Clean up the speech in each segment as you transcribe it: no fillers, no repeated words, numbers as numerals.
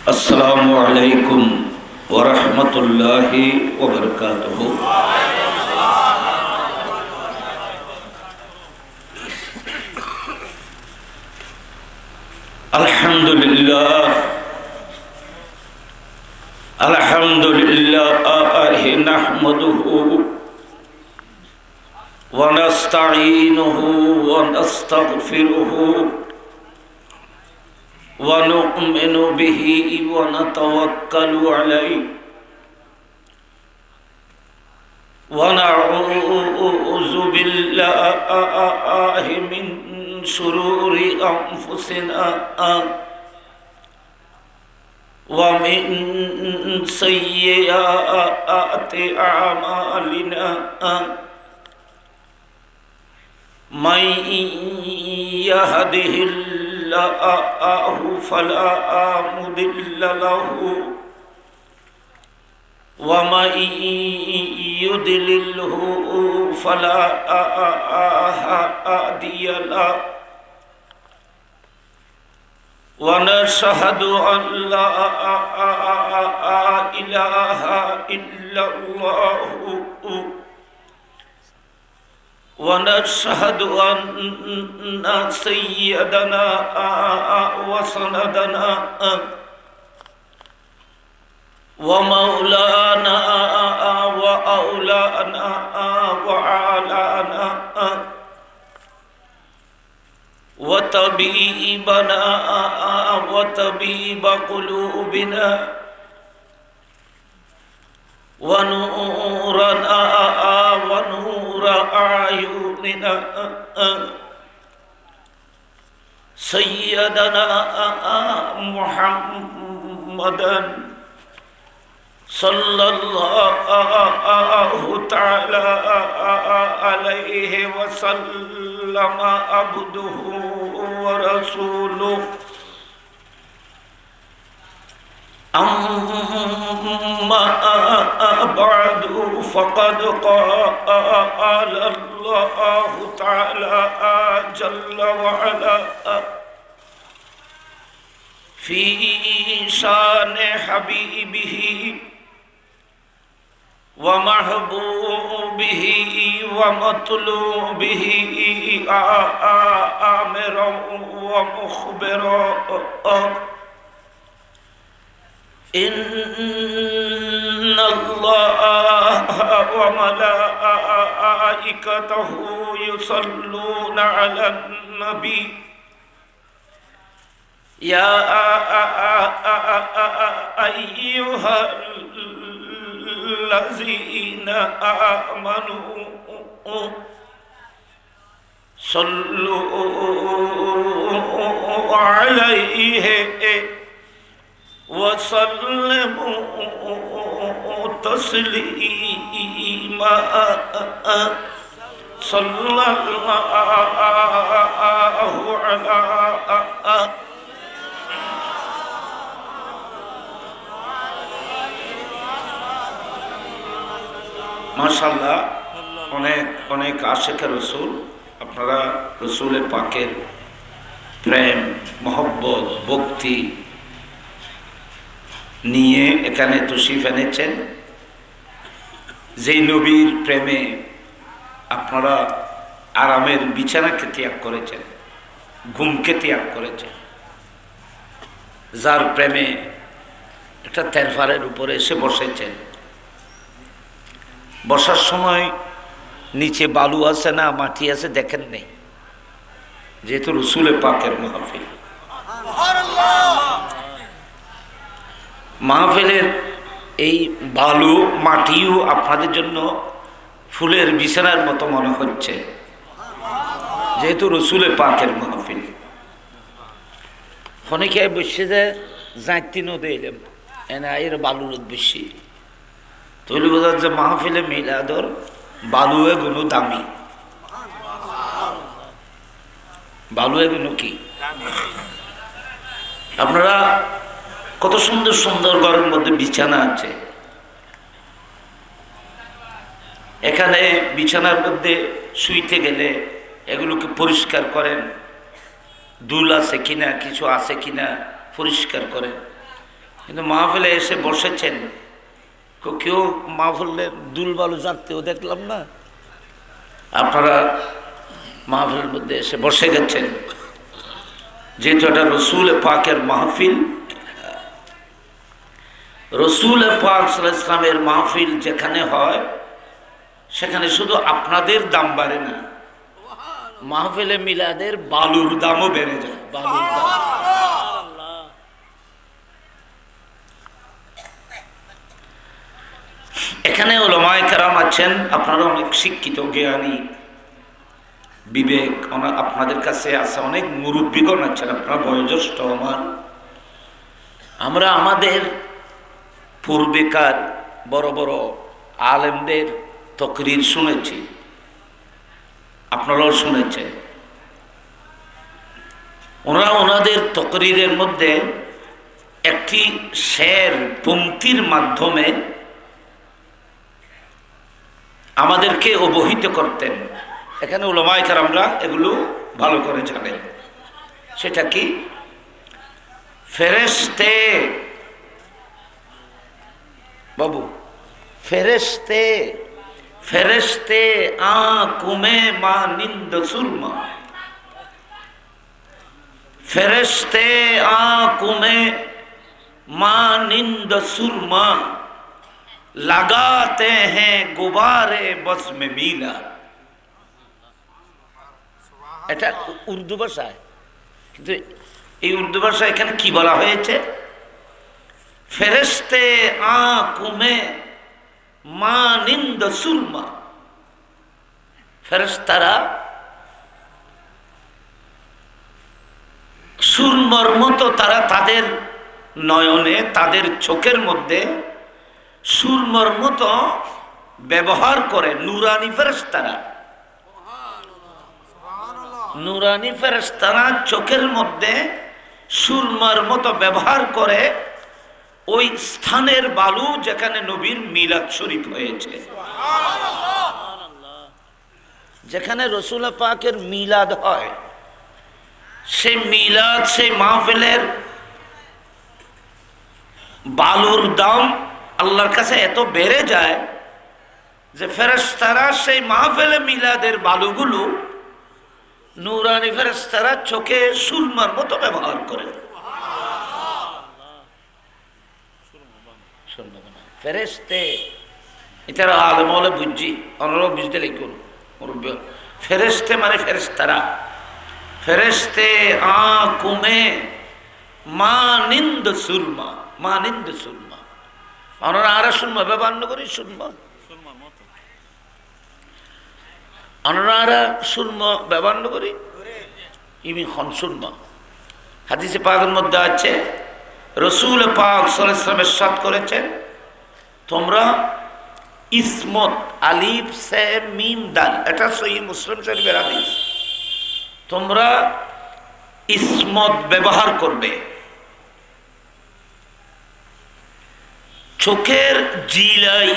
अस्सलामु अलैकुम वरहमतुल्लाहि वबरकातुहू। अल्हम्दुलिल्लाह नहमदुहू व नस्तईनुहु व नस्तगफिरुहु व नु'मिनु बिही व नतवक्कलु अलैहि व नऊज़ु बिल्लाहि मिन शुरूरि अंफुसिना व मिन सय्यिआति अमालिना मन यहदिहिल्लाहु फला मुदिल्ल लहु व मन युद्लिल्हु फला हादिय लहु व नशहदु अन ला इलाहा इल्लल्लाहु व नशहदु अन्ना सय्यदना व सनदना व मौलाना व औलाना व आलाना व तबीबना व तबीब क़ुलूबिना व नूरना व नूर अयूनिना सय्यदना मुहम्मदन सल्लल्लाहु तआला अलैहि वसल्लम अब्दुहु व रसूलुहु अम्मा बअदु फ़क़द क़ाल अल्लाहु तआला जल्ल व अला फ़ी शान हबीबिही व महबूबिही व मतलूबिही आमिरन व मुख़बिरन इन्नल्लाह व मलाइकतहु युसल्लूना अलन नबी या अय्युहल्लज़ीना आमनू सल्लू अलैहि वसल्लिमू तस्लीमा सल्लल्लाहु अलैहि माशाल्लाह अनेक अनेक आशिक रसूल अपनारा रसूलेर पाकेर प्रेम मोहब्बत भक्ति নিয়ে এখানে তশরিফ এনেছেন। যেই নবীর প্রেমে আপনারা আরামের বিছানাকে ত্যাগ করেছেন, ঘুমকে ত্যাগ করেছেন, যার প্রেমে একটা তেরফারের উপরে এসে বসেছেন, বসার সময় নিচে বালু আছে না মাটি আছে দেখেন নেই, যেহেতু রসুলে পাকের মাহফিল। মাহফিলের এই বালু মাটিও আপনাদের জন্য ফুলের বিছানার মতো মনে হচ্ছে, যেহেতু রসুলে পাকের মাহফিল। অনেকে বসে যে যাইতি নদী এলাম এনে এর বালুর বেশি তৈরি বোঝার যে মাহফিলে মিলাদর বালুয়ে গুলো দামি, বালুয়ে গুলো কি আপনারা কত সুন্দর সুন্দর ঘরের মধ্যে বিছানা আছে। এখানে বিছানার মধ্যে শুইতে গেলে এগুলোকে পরিষ্কার করেন, দুল আছে কিনা, কিছু আছে কিনা পরিষ্কার করেন। কিন্তু মাহফিলে এসে বসেছেন, কেউ মাহফিলের দুল বালু জানতেও দেখলাম না। আপনারা মাহফিলের মধ্যে এসে বসে গেছেন, যেহেতু এটা রসুল পাকের মাহফিল। রসুল পাক সাল্লাল্লাহু আলাইহি ওয়াসাল্লামের মাহফিল যেখানে হয় সেখানে শুধু আপনাদের দাম বাড়ে না, মাহফিলে মিলাদের বালুর দামও বেড়ে যায়। বালুর দাম, এখানে উলামায়ে কেরাম আছেন, আপনারা অনেক শিক্ষিত, জ্ঞানী, বিবেক আপনাদের কাছে আছে, অনেক মুরব্বীগণ আছেন, আপনারা বয়োজ্যেষ্ঠ। আমরা আমাদের পূর্বেকার বড় বড় আলেমদের তকরির শুনেছি, আপনারাও শুনেছেন। ওনাদের তকরিরের মধ্যে একটি শের পংক্তির মাধ্যমে আমাদেরকে অবহিত করতেন। এখানে উলামায়ে কেরামরা এগুলো ভালো করে জানেন। সেটা কি? ফেরেশতে বাবু, ফেরেশতে ফেরেশতে আঁকুমে মানিন্দ সুরমা, ফেরেশতে आँखों मानिंद सुरमा लगाते हैं गुब्बारे बस में मीला। এটা উর্দু ভাষায়, কিন্তু এই উর্দু ভাষা এখানে কি বলা হয়েছে? ফেরেশতে आँखों मानिंद सुरमा, ফেরেশতারা সুরমার মতো, তারা তাদের নয়নে, তাদের চোখের মধ্যে সুরমার মতো ব্যবহার করে। নুরানি ফেরেশতারা, নুরানি ফেরেশতারা চোখের মধ্যে সুরমার মতো ব্যবহার করে ওই স্থানের বালু যেখানে নবীর মিলাদ শরীফ হয়েছে, যেখানে রসুল পাকের মিলাদ হয়, সেই মিলাদ, সেই মাহফিলের বালুর দাম আল্লাহর কাছে এত বেড়ে যায় যে ফেরেশতারা সেই মাহফিলে মিলাদের বালুগুলো নুরানি ফেরেশতারা চোখে সুরমার মতো ব্যবহার করে। ফেরেশতে, এটা আলেম হলে বুঝছি, অন্যরাও বুঝতে লিখুন। ফেরেশতে মানে ফেরেশতারা, ফেরেশতে आँखों मानिंद सुरमा, मानिंद सुरमा। আমরা আর সুরমা ব্যবহার করি, সুরমা আমরা সুরমা ব্যবহার করি, ইমি খন সুরমা। হাদিসে পাকের মধ্যে আছে, রসুল পাক সাল্লাল্লাহু আলাইহি ওয়াসাল্লাম ইরশাদ করেছেন, তোমরা ইসমত, আলিফ সে মিম দাল, এটা সহিহ মুসলিম শরীফের হাদিস, তোমরা ইসমত ব্যবহার করবে, চোখের জিলাই,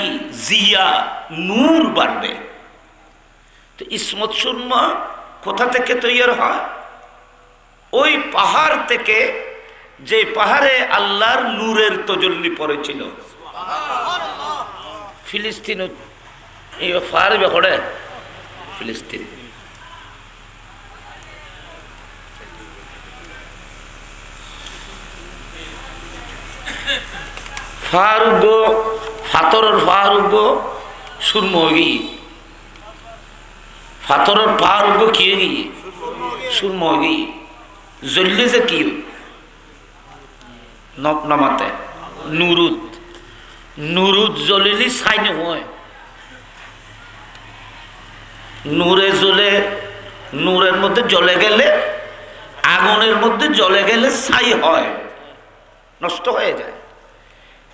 জিয়া, নূর বাড়বে। তো ইসমত সুরমা কোথা থেকে তৈরি হয়? ওই পাহাড় থেকে, যে পাহাড়ে আল্লাহর নূরের তজল্লি পড়েছিল। ফিলিস্তিন, এই পাহাড় বেহড়ে ফিলিস্তিন, ফারুগ ফাতরের ফারুগ সুরমা গিয়ে, ফাতরের ফারুগ কি গিয়ে সুরমা গিয়ে জ্বললে যে কি নমাতে নুরুদ, নুরুদ জ্বলিলি ছাই হয়, নূরে জ্বলে, নূরের মধ্যে জ্বলে গেলে, আগুনের মধ্যে জ্বলে গেলে ছাই হয়, নষ্ট হয়ে যায়।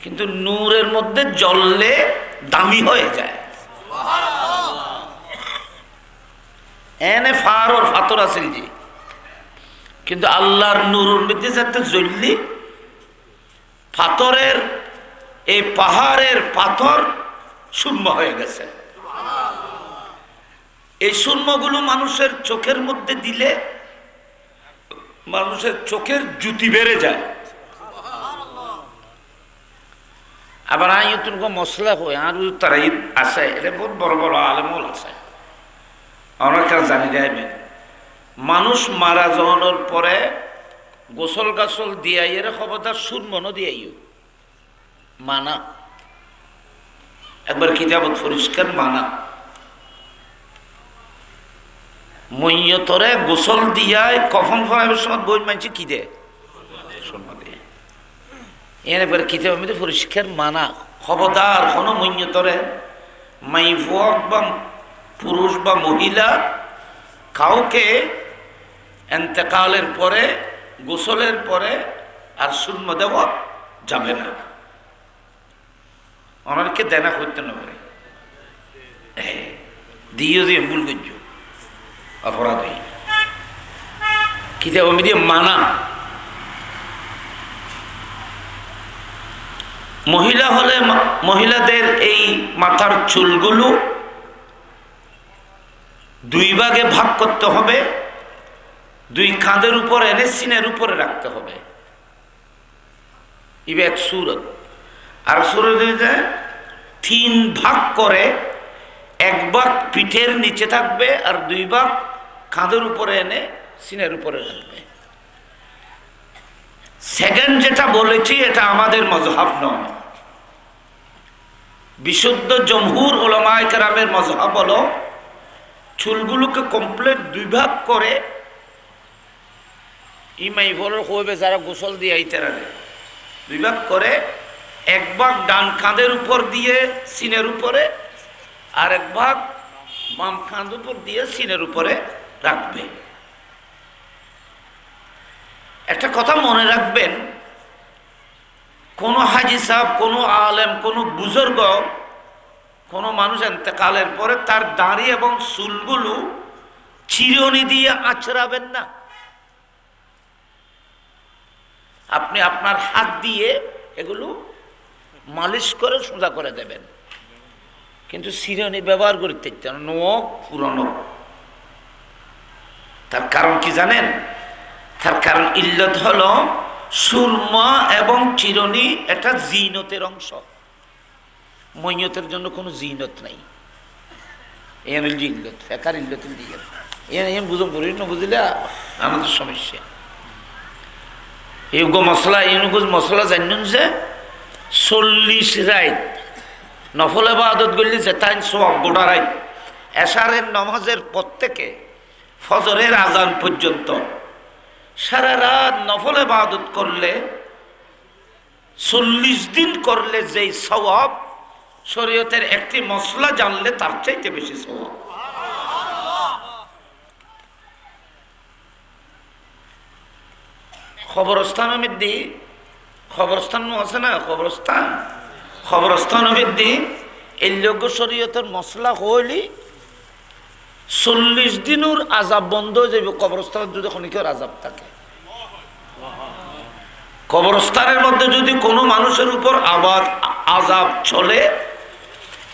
কিন্তু নূরের মধ্যে জ্বললে দামি হয়ে যায়। এনে ফার ওর ফাতর আসিল জি, কিন্তু আল্লাহর নূরের মধ্যে যাতে জ্বললি পাথরের এই পাহাড়ের পাথর সুরমা হয়ে গেছে। এই সুরমাগুলো মানুষের চোখের মধ্যে দিলে মানুষের চোখের জ্যোতি বেড়ে যায়। আবার আইতুন মশলা হয় আর তারা আছে, এটা বহুত বড় বড় আলেমল আছে, আমরা কেউ জানি যাইবেন। মানুষ মারা যাওয়ানোর পরে গোসল গাছল দিয়াই এর খবরদার সুরমনও দিয়াইও মানা, একবার কিতাবত পরিষ্কার মানা। মইয়তরে গোসল দিয়ায় কফন ফরাইবের সময় বই মানছি কি দে সুরমা দিয়ে, এরপরে কিতাবের মধ্যে পরিষ্কার মানা। খবরদার কোনো মইয়তরে মাইফুয়াক বা পুরুষ বা মহিলা কাউকে এন্তেকালের পরে গোসলের পরে আর সুরমা দেওয়া যাবে না। ওনারকে দেনা করতে না পারে দিও দিয়ে মূল গজ্য অপরাধ কিতাব দিয়ে মানা। মহিলা হলে মহিলাদের এই মাথার চুলগুলো দুই ভাগে ভাগ করতে হবে, দুই কাঁধের উপর এনে সিনের উপরে রাখতে হবে। ইবে এক সুরত। আর সুরত তিন ভাগ করে, এক ভাগ পিঠের নিচে থাকবে আর দুই ভাগ কাঁধের উপরে এনে সিনের উপরে রাখবে। সেকেন্ড যেটা বলেছি এটা আমাদের মজহাব নয়, বিশুদ্ধ জমহুর উলামায়ে কেরামের মজহাব হলো চুলগুলোকে কমপ্লিট দুই ভাগ করে ইমাই ফলের হইবে যারা গোসল দিয়ে আইতে রাখে, দুই ভাগ করে এক ভাগ ডান কাঁধের উপর দিয়ে সিনের উপরে আর এক ভাগ বাম কাঁধ উপর দিয়ে সিনের উপরে রাখবে। একটা কথা মনে রাখবেন, কোনো হাজি সাহেব, কোনো আলেম, কোনো বুজুর্গ, কোনো মানুষ ইন্তেকালের পরে তার দাড়ি এবং চুলগুলো চিরুনি দিয়ে আঁচড়াবেন না। আপনি আপনার হাত দিয়ে এগুলো মালিশ করে সোজা করে দেবেন, কিন্তু চিরুনি ব্যবহার করতে নখ পুরনো। তার কারণ কি জানেন? তার কারণ ইল্লত হলো সুরমা এবং চিরুনি এটা জিনতের অংশ, মইয়তের জন্য কোনো জিনত নাই। এর ইল্লত ফেকার ইল্লতের দিকে এন বুঝো পড়ি না, বুঝলে আমাদের সমস্যা। ইউগো মশলা ইউগুজ মশলা জানুন যে 40 রাত নফল ইবাদত করলে যে তাই সব গোটা রাত এশারের নামাজের পর থেকে ফজরের আজান পর্যন্ত সারা রাত নফল ইবাদত করলে 40 দিন করলে যেই সওয়াব, শরীয়তের একটি মশলা জানলে তার চাইতে বেশি সওয়াব। খবরস্থান মধ্যে খবরস্থান আছে না, খবরস্থান মধ্যে এই লোক শরীয়তের মশলা হইলি 40 দিনের আজাব বন্ধ হয়ে যাবে। কবরস্থানের যদি খনিকের আজাব থাকে, কবরস্থানের মধ্যে যদি কোনো মানুষের উপর আবার আজাব চলে,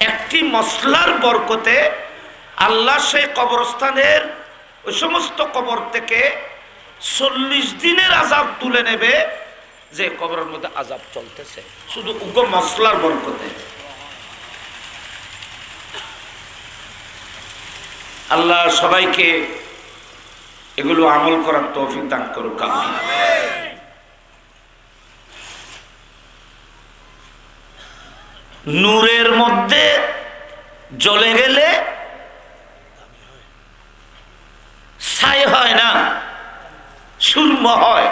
একটি মশলার বরকতে আল্লাহ সেই কবরস্থানের ওই সমস্ত কবর থেকে 40 দিনের আজাব তুলে নেবে, যে কবরের মধ্যে আজাব চলতেছে, শুধু উগ্র মশলার বরকতে। আল্লাহ সবাইকে এগুলো আমল করার তৌফিক দান করুক। আমিন। নূরের মধ্যে জ্বলে গেলে ছাই হয় না, সুরমা হয়।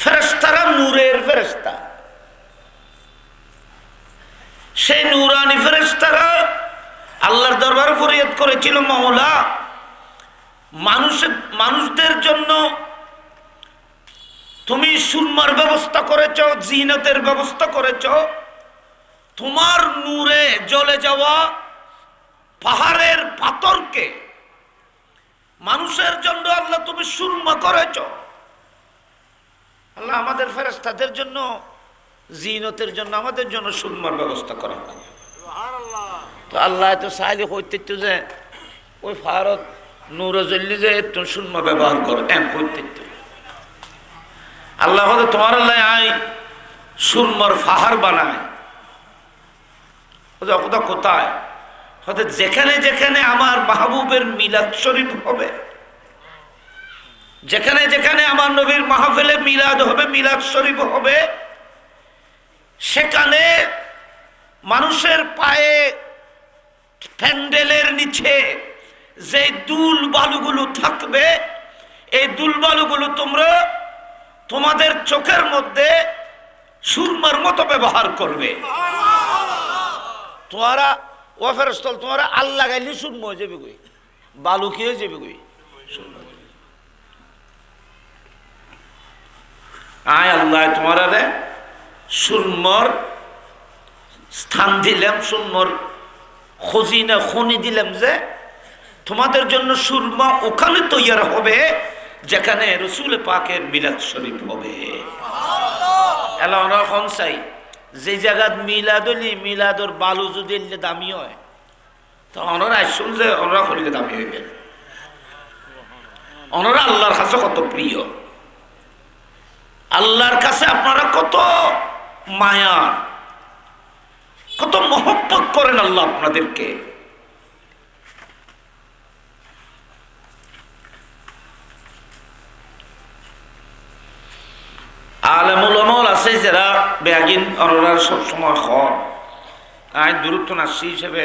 ফেরেশতারা নূরের ফেরেশতা, সেই নূরানি ফেরেশতারা আল্লাহর দরবারে ফরিয়াদ করেছিল, মাওলা মানুষদের জন্য তুমি সুরমার ব্যবস্থা করেছ, জিনতের ব্যবস্থা করেছ, তোমার নূরে জ্বলে যাওয়া পাহাড়ের পাথরকে মানুষের জন্য আল্লাহ তুমি সুরমা করেছ। আল্লাহ আমাদের ফেরেশতাদের জন্য জিনতের জন্য আমাদের জন্য সুরমার ব্যবস্থা করা। তো আল্লাহ তো চাইলে হইতে যে ওই ভারত নূরে জ্বললি যে একটু সুরমা ব্যবহার করো এম হইতে আল্লাহ হয়তো তোমার আল্লাহ আয় সুরমার ফাহার বানায় কোথায় হয়তো যেখানে যেখানে আমার মাহবুবের মিলাদ শরীফ হবে, যেখানে যেখানে আমার নবীর মাহফিলে মিলাদ হবে, মিলাদ শরীফ হবে, সেখানে মানুষের পায়ে প্যান্ডেলের নিচে যে দুল বালুগুলো থাকবে, এই দুল বালুগুলো তোমরা তোমাদের চোখের মধ্যে সুরমার মতো ব্যবহার করবে। তোমারা ওয়াফেরস্থল তোমারা আল্লাহ গাইলে সুরমা হয়ে যাবে গই, বালু কি হয়ে যাবে গই। আয় আল্লাহ তোমার সুরমর স্থান দিলাম, সুরমর খজিনা খনি দিলাম যে তোমাদের জন্য সুরমা ওখানে তৈরি হবে যেখানে রসুল পাকের মিলাদ শরীফ হবে। এলা চাই যে জায়গাত মিলাদ হলি মিলাদর বালু যদি দামি হয় তো অনরা আসুন যে অনরা করলে দামি হইবেন। অনরা আল্লাহর কাছে কত প্রিয়, আল্লাহর কাছে আপনারা কত মায়া, কত মহব্বত করেন আল্লাহ আপনাদেরকে। আলেমুল আমল আছে যারা বেয়াগিন অনরার সবসময় হন আই দূরত্ব নাসি হিসেবে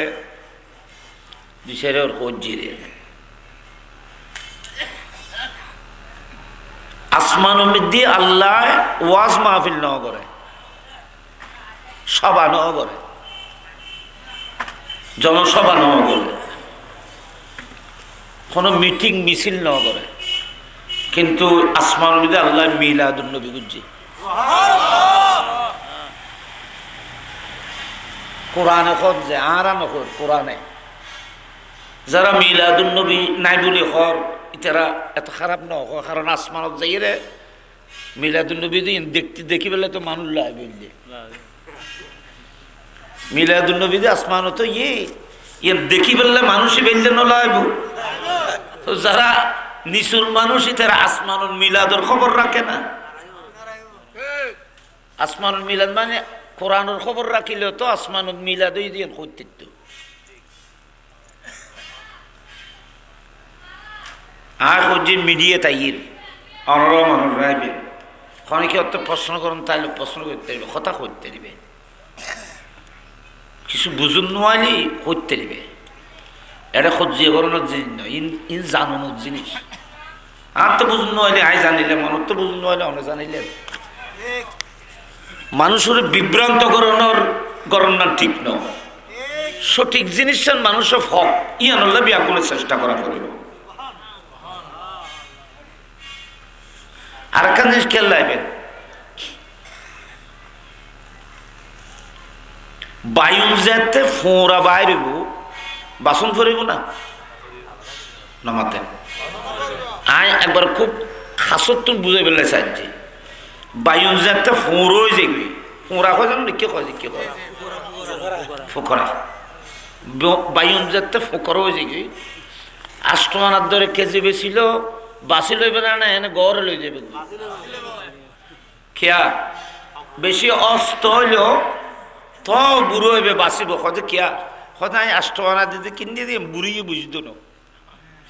দিশারে ওর খোঁজিরে আসমান মধ্যে আল্লাহ ওয়াজ মাহফিল ন করে, সভা ন করে, জনসভা ন করে, কোনো মিটিং মিছিল ন করে, কিন্তু আসমান মধ্যে আল্লাহ মিলাদুন নবী গুজি কোরআনে খোঁজ যে আর নখোর কোরআনে যারা মিলাদুন নবী নাই বলে হর ইতারা এত খারাপ ন, কারণ আসমানত যাইরে মিলাদুন নবী দেখতে দেখি বলে তো মানুষ লাই বললে মিলাদুন নবী আসমানত ইয়ে দেখি বললে মানুষই বললে নলাইব। তো যারা নিচুর মানুষই তারা আসমানুল মিলাদর খবর রাখে না। আসমানুল মিলাদ মানে কোরআনের খবর রাখিলেও তো আসমানুল মিলাদই দিয়ে করতে। আর হচ্ছে মিডিয়া তাইর অনরা মানুষ রাখবে অনেকে অত প্রশ্ন করেন তাইলে প্রশ্ন করতে দিবে, কথা করতে দিবে, কিছু বুঝুন নোয়ালি করতে দিবে। এটা সহ্য করানোর জিনিস নয়, ইন জানানোর জিনিস। আর তো বুঝুন নোয়ালি আই জানিলে, মানুষ তো বুঝুন নোয়ালে অনেক জানিলে মানুষের বিভ্রান্ত গণনা ঠিক নয়। সঠিক জিনিসের মানুষের হক ইয়ানুল্লাহ ব্যাকুলের চেষ্টা করা করিল। আর একটা জিনিস খেয়াল রাখবেন, বায়ু যেতে ফোঁড়া বাইরব বাসন ফরিব না নামাতে আয় একবার খুব খাসত বুঝে ফেললে চাইছি বায়ু যেতে ফোঁড়ই যেগুলি ফোঁড়া হয় জানো কে কয় কে কয় ফোকরা বায়ু যেতে ফোকরও যেগুলি 8 টাকার দরে কেজি বেছিল বাসি লইবে না এনে গড়ে লই যাবে খেয়া বেশি অস্ত হইলেও তো বুড়ো হইবে বাঁচিব হয়তো কিয়া হয়তো আমি 8 টাকা দিতে কিনে দিয়ে বুড়িয়ে বুঝতো না,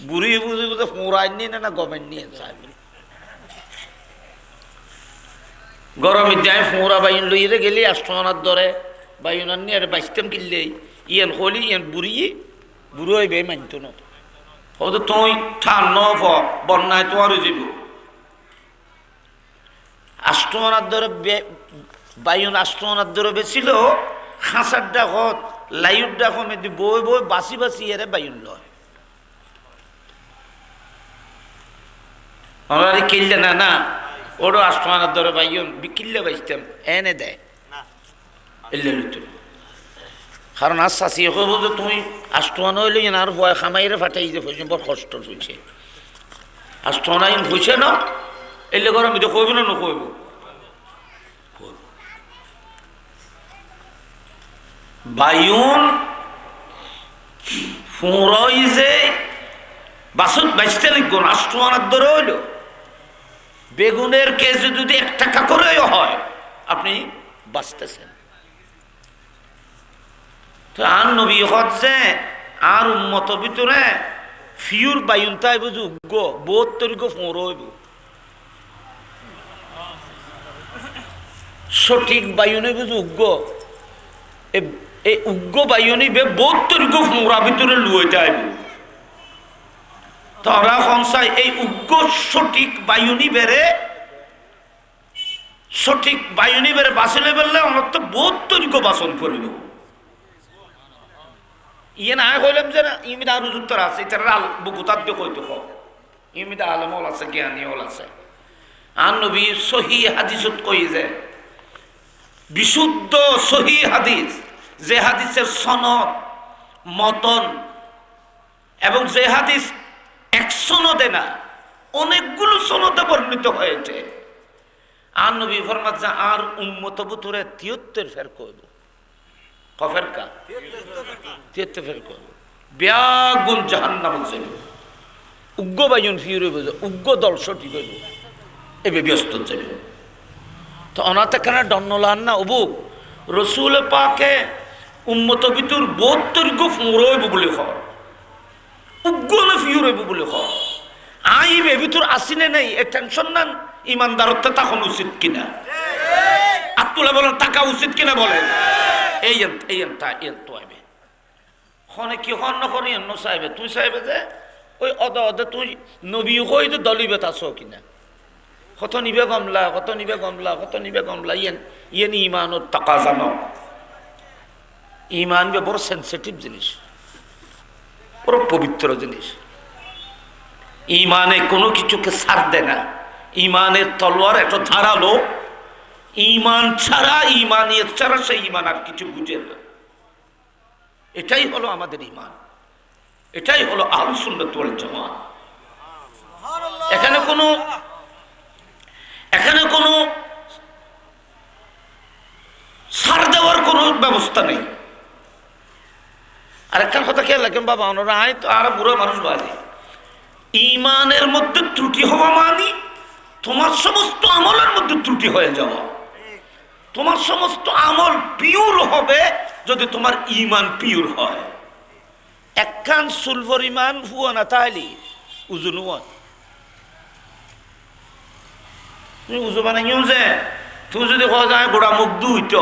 বুড়িয়ে বুঝিব তো ফোঁড়াই নিয়ে না গভর্নমেন্ট নিয়ে চাইবে। গরমের দিয়ে আমি ফোঁড়া বাইন লইরে গেলি 8 টাকার দরে বাইন নিয়ে আর বাঁচতাম কিনলে ইয়ান হলি ইয়ান বুড়ো হইবে মানত না। হয়তো তুই ঠান নফ বন্যায় তো আরো যাব 8 টাকার দরে বাইন 8 টাকার দরে বেছিল খাঁচার ডাকত লাইট ডাক মেদি বই বই বাঁচি বাঁচি এরে বাইন লয় আমরা কিনলে না না ওরও 8 টাকার দরে বাইন কিনলে বাঁচতাম এনে দেয় এলে লুতো। কারণ আজ চাষিয়ে কব যে তুমি 8 টাকা নইলে আর ভয় খামাইরে ফাটাই যে হয়েছে বড় কষ্ট হয়েছে 8 টাকা হয়েছে না এলে ঘর আমি তো কইব না নকইব বায়ুন ফুঁড়ই যে বাসুত বাইশটা লিখব রাষ্ট্রমানার ধরে হইল বেগুনের কেজি যদি 1 টাকা করেও হয় আপনি বাঁচতেছেন। তো আর নবী হচ্ছে আর উন্মত ভিতরে ফিউর বায়ুন তাই বুঝু উগ্গ 72 ফুঁড় হইব সঠিক বায়ুনে বুঝু উগ্গ এই উগ্র বায়ুনি বে 72 ফুঁড়া ভিতরে লুইতে আইব তারা সংসায় এই উগ্র সঠিক বায়ুনি বেড়ে বাঁচিলে বেরলে আমার তো 72 বাসন করিব ইয়ে না কইলাম যে না ইমিদা আরো যুক্তর আছে এটা বুকুতাদ্য কইতে হোক ইমিদা আলমল আছে জ্ঞানী হল আছে আর নবী সহি হাদিসত কই যে বিশুদ্ধ সহি হাদিস যে হাদিসের সনদ মতন এবং যে হাদিস এক সনদে না অনেকগুলো সনদে বর্ণিত হয়েছে আর নবী ফরমাত যে আর উম্মত বুতুরে 73 ফের কইব কফেরকা 73 ফের কইব ব্যাগুন জাহান্নাম যাবে উগ্র বায়ুন ফিরে বুঝে উগ্র দল সঠিক হইব এবে ব্যস্ত যাবে তো অনাথ কেন ডন্নলান না অবুক রসুল পাকে উম্মত ভিতর 72 ফুঁড়ইব বলে খবর উগ্র ফিউরইব বলে খবর আইব এ ভিতর আসিনে নেই এ টেনশন নান ইমানদারত্ব তখন উচিত কিনা আত্মুলা বলেন টাকা উচিত কিনা বলেন এই তো আইবে খনে কি হন নকরি অন্য চাইবে তুই চাইবে যে ওই অদে তুই নবী হই তো দলিবে তাছো কিনা কত নিবে গমলা ইয়েন ইমানত টাকা জানো ইমান বে বড় সেন্সিটিভ জিনিস বড় পবিত্র জিনিস ইমানে কোনো কিছুকে ছাড় দেয় না ইমানের তলোয়ার এত ধারালো ইমান ছাড়া ইমানিয়ত ছাড়া সেই ইমান আর কিছু বুঝে না এটাই হলো আমাদের ইমান এটাই হলো আহলুস সুন্নাত ওয়াল জামাত এখানে কোনো ছাড় দেওয়ার কোনো ব্যবস্থা নেই আর একটা কথা খেয়াল রাখেন বাবা ওনারা তো আর বুড়ো মানুষ বাজে ইমানের মধ্যে ত্রুটি হওয়া মানি তোমার সমস্ত আমলের মধ্যে ত্রুটি হয়ে যাওয়া তোমার সমস্ত আমল পিওর হবে যদি তোমার ইমান পিওর হয় একখান সুলভর ইমান হুয়া না তাহলে উজুন তুমি উজু বানাইও যে তুমি যদি কওয়া যায় গোড়া মুখ দুইত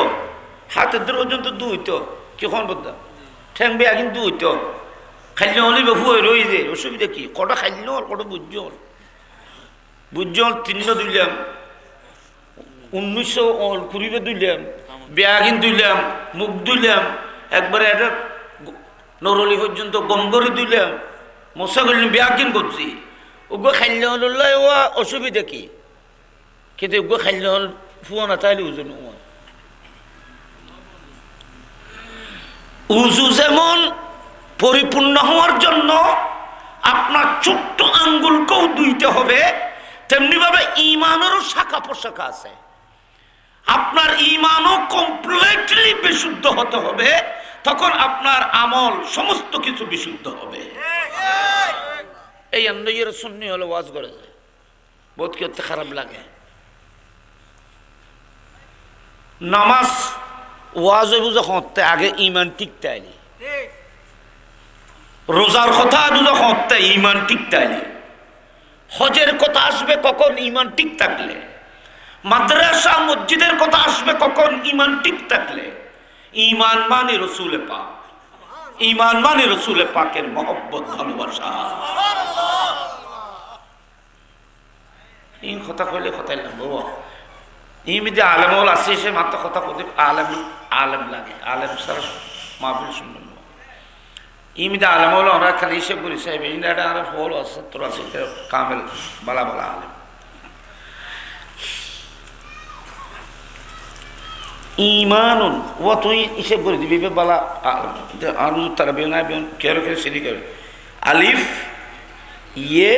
হাতের দূর পর্যন্ত দুইত কিখন বলতাম ঠ্যাং বেয়া কিন্তু হইতো খাইলে হলে হুয়ে রই যে অসুবিধা কি কটা খাইল আর কটা বুঝল 300 দিলাম 1920 দিলাম বেয়াগিন দিলাম মুখ দিলাম একবারে এটা নরলি পর্যন্ত গম্বরি দিলাম মশা করলাম বেয়াগিন করছি ওগো খাইলে হল অসুবিধা কি কিন্তু ওগো খাইলে হল ফুয়া না তাইলে ওজন উজু যেমন পরিপূর্ণ হওয়ার জন্য আপনার ছোট্ট আঙ্গুলকেও ধুইতে হবে তেমনি ভাবে ইমানেরও শাখা পোশাখা আছে আপনার ইমানও কমপ্লিটলি বিশুদ্ধ হতে হবে তখন আপনার আমল সমস্ত কিছু বিশুদ্ধ হবে এই আন্দাজের সুন্নি হলো ওয়াজ করে যায় বহুত করতে খারাপ লাগে নামাজ ওয়াজ যখন আগে ইমান টিকতে আইলি রোজার কথা যখন ইমান টিকতে আইলি হজের কথা আসবে কখন ইমান ঠিক থাকলে মাদ্রাসা মসজিদের কথা আসবে কখন ইমান ঠিক থাকলে ইমান মানে রসুলে পাক ইমান মানে রসুলে পাকের মহব্বত ভালোবাসা এই কথা কইলে কথাই লাগবো ইমিতে আলেমল আছে সে মাত্র কথা কতে আলেম লাগে আলেম সারা মাহফিল শুনবেন ইমিতে আলেমল ওরা খালি হিসেব করি সাহেব ইন্ডিয়াটা আর ফল আছে তোরা আছে কামেল বালা বালা আলেম ইমানুন ও তুই হিসেব করে দিবি বালা আলু তারা বেনা কেউ কেউ সিঁড়ি করে আলিফ ইয়ে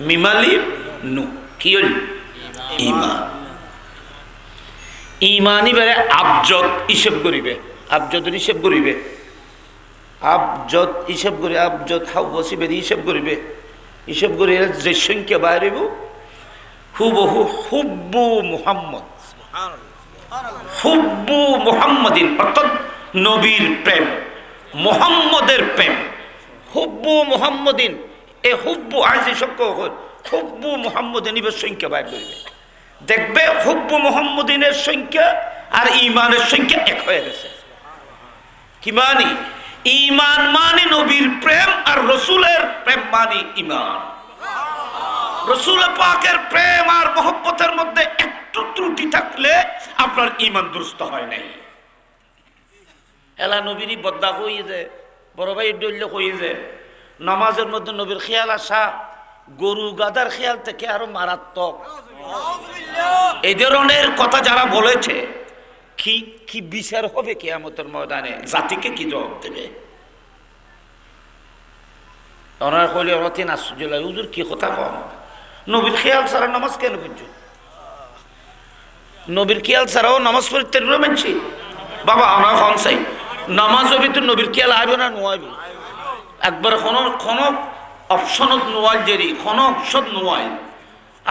মিমালিফ নু কি হল ইমান ইমানি বেড়ে আবজত হিসেব করিবে আবজদের হিসেব করিবে, আবজদ হিসেব করে, আবজদ হাউ বসিবে হিসেব করিবে, হিসেব করে যে সংখ্যা বাইরেব হুবহু হুব্বু মুহাম্মদ, হুব্বু মুহাম্মদিন, অর্থাৎ নবীর প্রেম, মুহাম্মদের প্রেম, হুব্বু মুহাম্মদিন। এ হুব্বু আজ হুব্বু মুহাম্মদিন ইবের সংখ্যা বাইর করিবে, দেখবে হুব্বু মুহাম্মদিনের সংখ্যা আর ইমানের সংখ্যা এক হয়ে গেছে। কি মানি? ইমান মানে নবীর প্রেম, আর রসুলের প্রেম মানে ইমান। রসুল পাকের প্রেম আর মহব্বতের মধ্যে একটু ত্রুটি থাকলে আপনার ইমান দুরস্ত হয় নাই। এলা নবীরই বদ্দা হয়ে যায়, বড় ভাই ডল্য হয়ে যায়। নামাজের মধ্যে নবীর খেয়াল আসা গরু গাদার খেয়াল থেকে আরো মারাত্মক। এই ধরনের কথা যারা বলেছে, কি কি বিচার হবে কিয়ামতের ময়দানে? জাতিকে কি জবাব দেবে? ওনার কইলে ওরা তিন আশ্চর্য লাগে, হুজুর কি কথা কম, নবীর খেয়াল ছাড়া নামাজ কেন বুঝছো? নবীর খেয়াল ছাড়াও নামাজ পড়তে মানছি বাবা। আমরা খন চাই নামাজ হবে তো নবীর খেয়াল আইবে না নোয়াইবে? একবার কোন অপশনত নোয়াল জেরি, কোন অপশন নোয়াল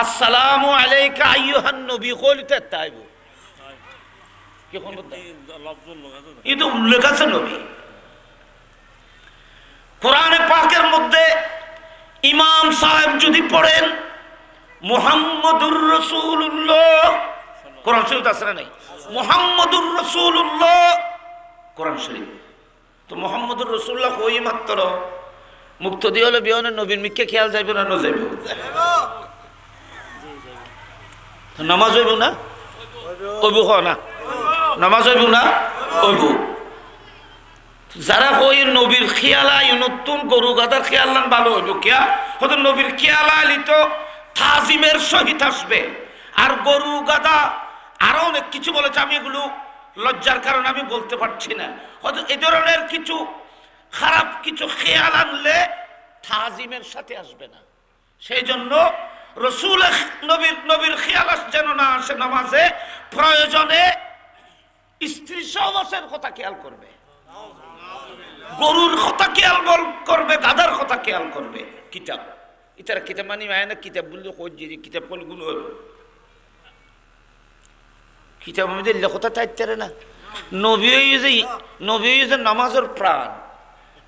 আসসালামু আলাইকা আইয়ুহান নবী কইতে তাইব কি কোন এই তো উল্লেখ আছে নবী। কোরআনে পাকের মধ্যে ইমাম সাহেব যদি পড়েন মুহাম্মদুর রাসূলুল্লাহ, কোরআন শরীফ আছে না নাই? মুহাম্মদুর রাসূলুল্লাহ কোরআন শরীফ। তো মুহাম্মদুর রাসূলুল্লাহ কই মাত্র মুক্তদি হলে বিয়নে নবীর মিকে খেয়াল যাইবে না? যাইব। নামাজ হইব না? ওইব না নামাজ হইব না? ওইব। যারা কই নবীর খেয়ালাই নতুন গরু গাদার খেয়াল নান ভালো হইব, কিয়া হয়তো নবীর খেয়ালালি তো তাজিমের সহিত আসবে। আর গরু গাদা আরো অনেক কিছু বলেছে, আমি এগুলো লজ্জার কারণে আমি বলতে পারছি না। হয়তো এ ধরনের কিছু খারাপ কিছু খেয়াল আনলে তাজিমের সাথে আসবে না। সেই জন্য রসুল নবীর খেয়াল যেন না আসে নামাজে, প্রয়োজনে স্ত্রী সহবাসের কথা খেয়াল করবে, গরুর কথা খেয়াল করবে, গাদার কথা খেয়াল করবে। কিতাব ইতারা কিতাব মানি মায় না, কিতাব বললে যে কিতাব কোন গুণ হইব, কিতাব আমাদের লেখতা চাইতে না। নবী যে নামাজের প্রাণ,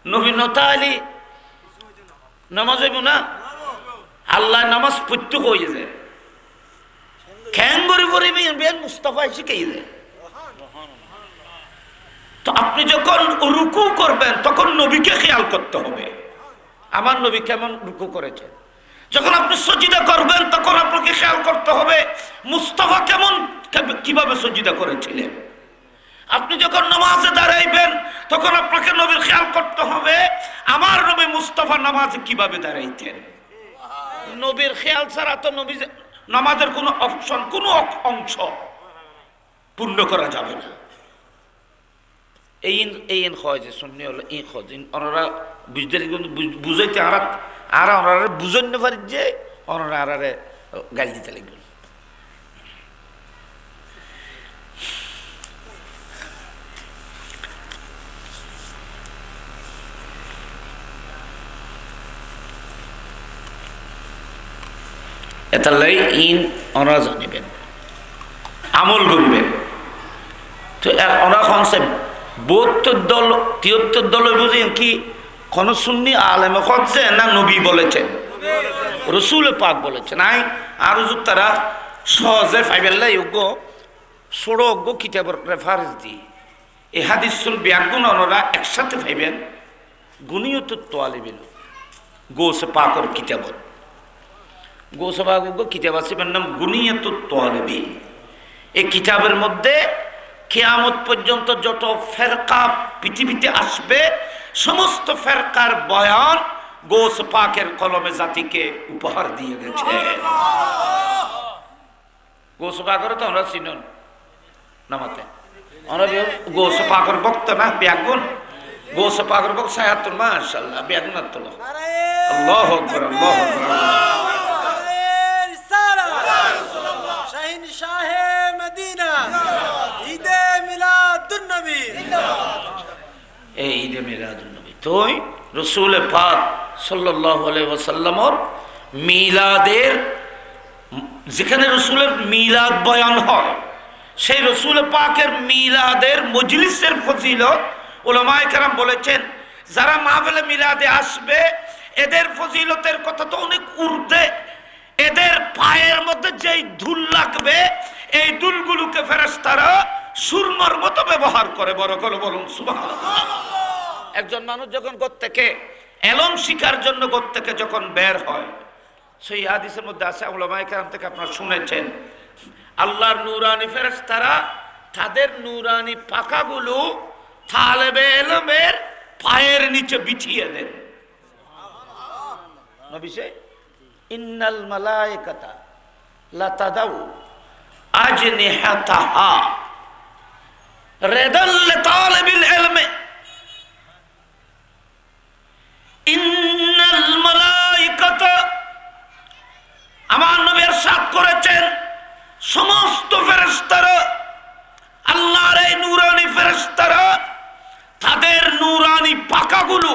নবী নতা আলী নামাজ হইব না? আল্লাহ নামাজ পড়তে হয়ে যায়, খ্যাং করে করে বেন মুস্তাফা শিখাই যায়। তো আপনি যখন রুকু করবেন তখন নবীকে খেয়াল করতে হবে, আমার নবী কেমন রুকু করেছে। যখন আপনি সজিদা করবেন তখন আপনাকে খেয়াল করতে হবে মুস্তাফা কিভাবে সজিদা করেছিলেন। আপনি যখন নামাজে দাঁড়াইবেন তখন আপনাকে নবীর খেয়াল করতে হবে আমার নবী মুস্তাফা নামাজে কিভাবে দাঁড়াইতেন। নবীর খেয়াল ছাড়া তো নবী নামাজের কোনো অপশন, কোনো অংশ পূর্ণ করা যাবে না। এই হয় যে শুননি হলো এই খোঁজ ওনারা বুঝতে বুঝাইতে আর ওনারা বুঝন না পারি যে ওনারা আরারে গাল দিতে লাগবে। এতালাই ইন ওনারা জানিবেন, আমল করিবেন। তো ওনারা কনসেপ্ট 72 দল 73 দলের বুঝি কি কোন সুন্নি আলেমে করছে না নবী বলেছেন, রসুল পাক বলেছেন। আই আর তারা সহজে ফাইবেল্লা যোগ্য ষোড়জ্ঞ কিতাবের রেফারেন্স দি এই হাদিসুল ব্যাগুণ ওনারা একসাথে ফাইবেন। গুনিয়ত তোয়ালিবিল গোসে পাকর কিতাবত, গোসে পাক কিতাব আছে নাম গুনিয়ত তোয়ালিবিল। এই কিতাবের মধ্যে কিয়ামত পর্যন্ত যত ফেরকা পৃথিবীতে আসবে সমস্ত ফেরকার বয়ান গোস পাকের কলমে জাতিকে উপহার দিয়ে গেছে। গোস পাকের তো আমরা চিনুন নামাতে, আমরা গোস পাকের বক্ত না ব্যাগুন, গোস পাকের বক্ত সায়াতুল মাশাআল্লাহ ব্যাগুন আল্লাহ আল্লাহু আকবার আল্লাহু আকবার। শাহিন শাহে মদিনা ঈদে মিলাদুন নবী। এই ঈদে মিলাদুন নবী। তো রসুল পাক সাল্লাল্লাহু আলাইহি ওয়াসাল্লামর মিলাদের, যেখানে রসুলের মিলাদ বয়ান হয়, সেই রসুল পাকের মিলাদের মজলিসের ফজিলত উলামায়ে কেরাম বলেছেন, যারা মাহফিলে মিলাদে আসবে এদের ফজিলতের কথা তো অনেক ঊর্ধ্বে। এদের পায়ের মধ্যে যেই ধুল লাগবে, এই দুলগুলোকে ফেরেশতারা সুরমার মতো ব্যবহার করে। বড় করে বলুন সুবহানাল্লাহ। একজন মানুষ যখন ঘর থেকে এলম শিখার জন্য ঘর থেকে যখন বের হয়, সেই হাদিসের মধ্যে আছে, উলামায়ে কেরাম থেকে আপনারা শুনেছেন, আল্লাহর নূরানি ফেরেশতারা তাদের নূরানি পাখাগুলো তালেবে ইলমের পায়ের নিচে বিছিয়ে দেন। নবী সে ইন্নাল মালায়েকাতা লা তাদাউ আজনিহাতাহা রিদাল লিতালিবিল ইলমি। ইন্নাল মালায়েকাতা, আমার নবী ইরশাদ করেছেন, সমস্ত ফেরেশতারা, আল্লাহর এই নূরানি ফেরেশতারা তাদের নূরানি পাখাগুলো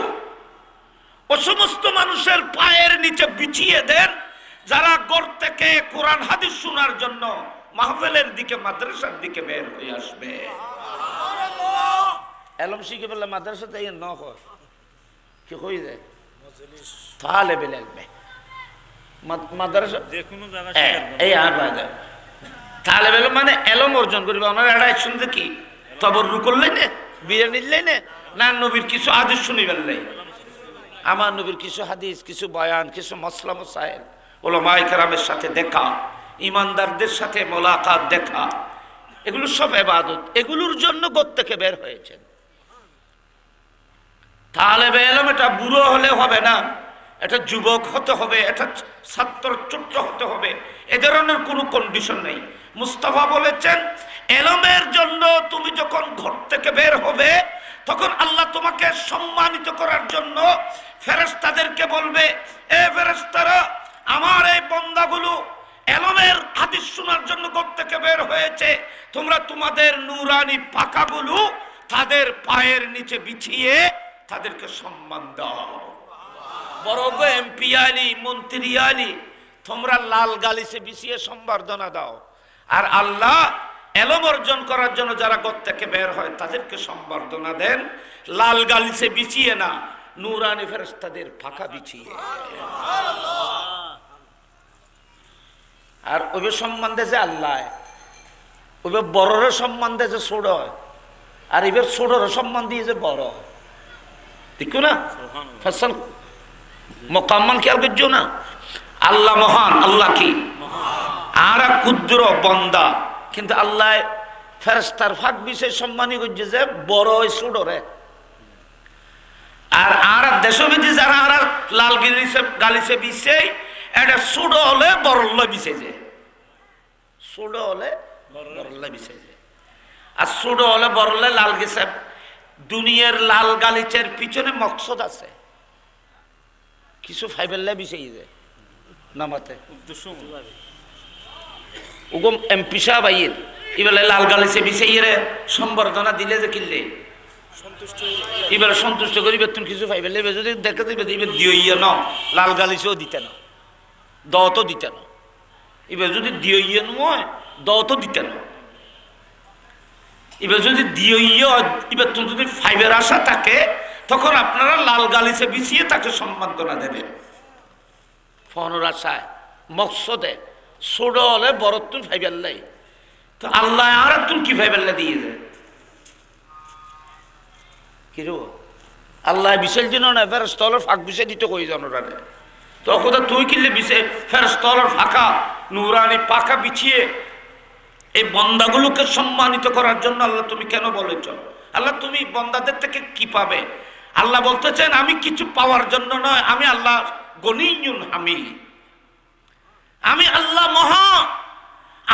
ও সমস্ত মানুষের পায়ের নিচে বিছিয়ে দেন, যারা ঘর থেকে কোরআন হাদিস শোনার জন্য মাহফিলের দিকে, মাদ্রাসার দিকে বের হয়ে আসবে। এলম শিখে বললে মাদ্রাসাতে ন হয় কি হয়ে যায়, তাহলে বেলবে মাদ্রাসা যে কোনো জায়গা এই আর বাজার তাহলে বেল মানে এলম অর্জন করবে। ওনারা এড়াই শুনতে কি তবররু করলেন না, বিয়ে নিলেন না, নবীর কিছু হাদিস শুনি বেললেন। আমার নবীর কিছু হাদিস, কিছু বয়ান, কিছু মসলা মসাইল, উলামায়ে কেরামের সাথে দেখা, ইমানদারদের সাথে মোলাকাত দেখা, এগুলো সব ইবাদত। এগুলোর জন্য ঘর থেকে বের হয়েছেন। তালেবে ইলম এটা বুড়ো হলে হবে না, এটা যুবক হতে হবে, এটা ছাত্র ছোট্ট হতে হবে, এ ধরনের কোনো কন্ডিশন নেই। মুস্তাফা বলেছেন, ইলমের জন্য তুমি যখন ঘর থেকে বের হবে, তখন আল্লাহ তোমাকে সম্মানিত করার জন্য ফেরেশতাদেরকে বলবে, এ ফেরেশতারা, আমার এই বান্দাগুলো ইলমের হাদিস শোনার জন্য ঘর থেকে বের হয়েছে, তোমরা তোমাদের নূরানি পাখাগুলো তাদের পায়ের নিচে বিছিয়ে তাদেরকে সম্মান দাও। বড় এমপি আলী, মন্ত্রী আলী, তোমরা লাল গালিচে বিছিয়ে সম্বর্ধনা দাও। আর আল্লাহ ইলম অর্জন করার জন্য যারা ঘর থেকে বের হয় তাদেরকে সম্বর্ধনা দেন লাল গালিচে বিছিয়ে না, নূরানি ফেরেশতাদের পাখা বিছিয়ে। আর ওই সম্মান দেয় যে আল্লাহ, ওই বড়রে সম্মান দেয় যে ছোট হয়, আর এবার ছোটর সম্মান দিয়ে যে বড় হয়। দেখো না ফসল মোকাম্মান খেয়াল করছো না, আল্লাহ মহান, আল্লাহ কি আর ক্ষুদ্র বন্দা, কিন্তু আল্লাহ ফেরেশতার ফাঁক বিষয় সম্মানী করছে যে বড় ছোট রে। আর দেশবিধি যারা আর লাল গালিছে বিছে, এটা ছোট হলে বড়ল্লা বিছে যে, ছোট হলে বড়ল্লা বিছে যে, আর ছোট হলে বড়ল্লা লাল গেছে। দুনিয়ার লাল গালিচের পিছনে মকসদ আছে, কিছু ফাইবেল্লা বিছাই যায় নামাতে ওগম এমপি সাহেব আইয়ের এবেলা লাল গালিচে বিছাইয়ে সম্বর্ধনা দিলে যে কিনলে এবার সন্তুষ্ট করি, বেতন কিছু ফাইবেল্লা যদি দেখে দিবে এবার দিয়ে ন লাল গালিচেও দিতে না, দতো দিতে না, এবার যদি দিয়ে নয় দতো দিতে না, এবার যদি দিয়ে এবার তুমি যদি ফাইবের আশা থাকে, তখন আপনারা লাল গালিচে বিছিয়ে তাকে সম্বর্ধনা দেবেন ফোনের আশায় মকসদে। ছোট হলে বড়ত্তুন ফাইবেল্লাই, তো আল্লাহ আর তুন কি ফাইবেল্লা দিয়ে দেয় কিরো আল্লাহ বিশাল দিন না ফেরেশতার ফাঁক বিছে দিতে কই জানোরারে, তখন তুই কিনলে বিছে ফেরেশতার ফাঁকা নূরানি পাখা বিছিয়ে এই বন্দাগুলোকে সম্মানিত করার জন্য আল্লাহ তুমি কেন বলেছ? আল্লাহ তুমি বন্দাদের থেকে কি পাবে? আল্লাহ বলতেছেন, আমি কিছু পাওয়ার জন্য নয়, আমি আল্লাহ গনিয়ুন হামিদ, আমি আল্লাহ মহা,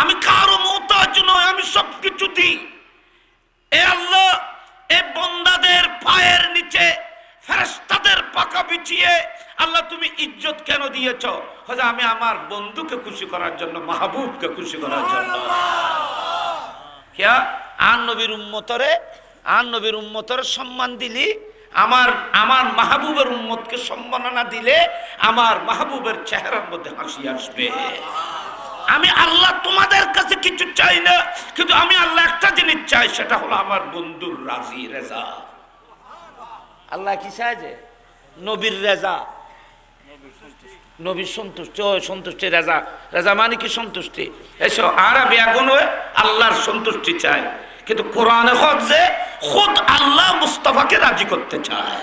আমি কারো মুহতাজ নয়, আমি সবকিছু দিই। এ আল্লাহ এ বন্দাদের পায়ের নিচে ফেরেশতাদের পাখা বিছিয়ে আল্লাহ তুমি ইজ্জত কেন দিয়েছ? আমি আমার বন্ধুকে খুশি করার জন্য, মাহবুবকে খুশি করার জন্য। আর নবীর উম্মতরে আর নবীর উম্মতের সম্মান দিলি আমার আমার মাহবুবের উম্মতকে সম্মাননা দিলে আমার মাহবুবের চেহারার মধ্যে হাসি আসবে। আমি আল্লাহ তোমাদের কাছে কিছু চাই না, কিন্তু আমি আল্লাহ একটা জিনিস চাই, সেটা হলো আমার বন্ধুর রাজি রেজা। আল্লাহ কি চায়? যে নবীর রেজা, নবীর সন্তুষ্টি। ও সন্তুষ্টি, রেজা, রেজা মানে কি সন্তুষ্টি। এসব আরবি আগুন হয়ে আল্লাহর সন্তুষ্টি চায়, কিন্তু কোরআনে হক যে খুদ আল্লাহ মুস্তাফাকে রাজি করতে চায়।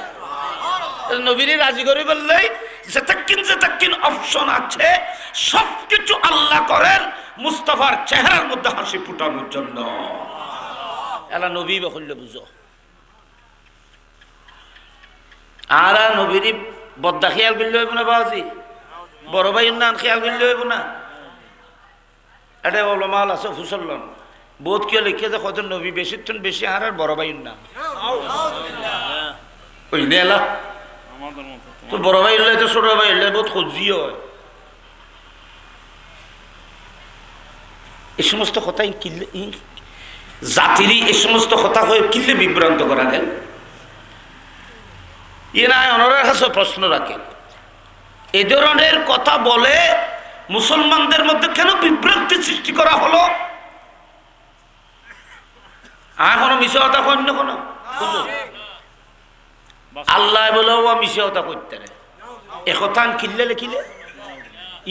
নবীরে রাজি করে বললেই যেতাকিন অপশন আছে, সবকিছু আল্লাহ করেন মুস্তাফার চেহারার মধ্যে হাসি ফুটানোর জন্য। এলা নবী বললে বুঝো। আর নবীর বদ্দা খেয়াল করলে হইব না বাবাজি, বড় ভাই নাম খেয়াল করলে হইব না। এটা ওলামাল আছে ফুসল্লন বোধ কে লিখে যে কত নবী বেশি বেশি আর বড় ভাই নাম ওই নেলা তো বড় ভাই হইলে তো ছোট ভাই হইলে বহুত খোঁজি হয়। এই সমস্ত কথা কিনলে জাতিরই এই সমস্ত কথা হয়ে কিনলে বিভ্রান্ত করা গেল। এরা অনরের কাছে প্রশ্ন রাখে, এ ধরনের কথা বলে মুসলমানদের মধ্যে কেন বিভ্রান্তি সৃষ্টি করা হলো? আর কোনো মিশাওতা করেন না কোনো আল্লাহ বলেও মিশাওতা করতে রে একথা কিনলে লিখিলে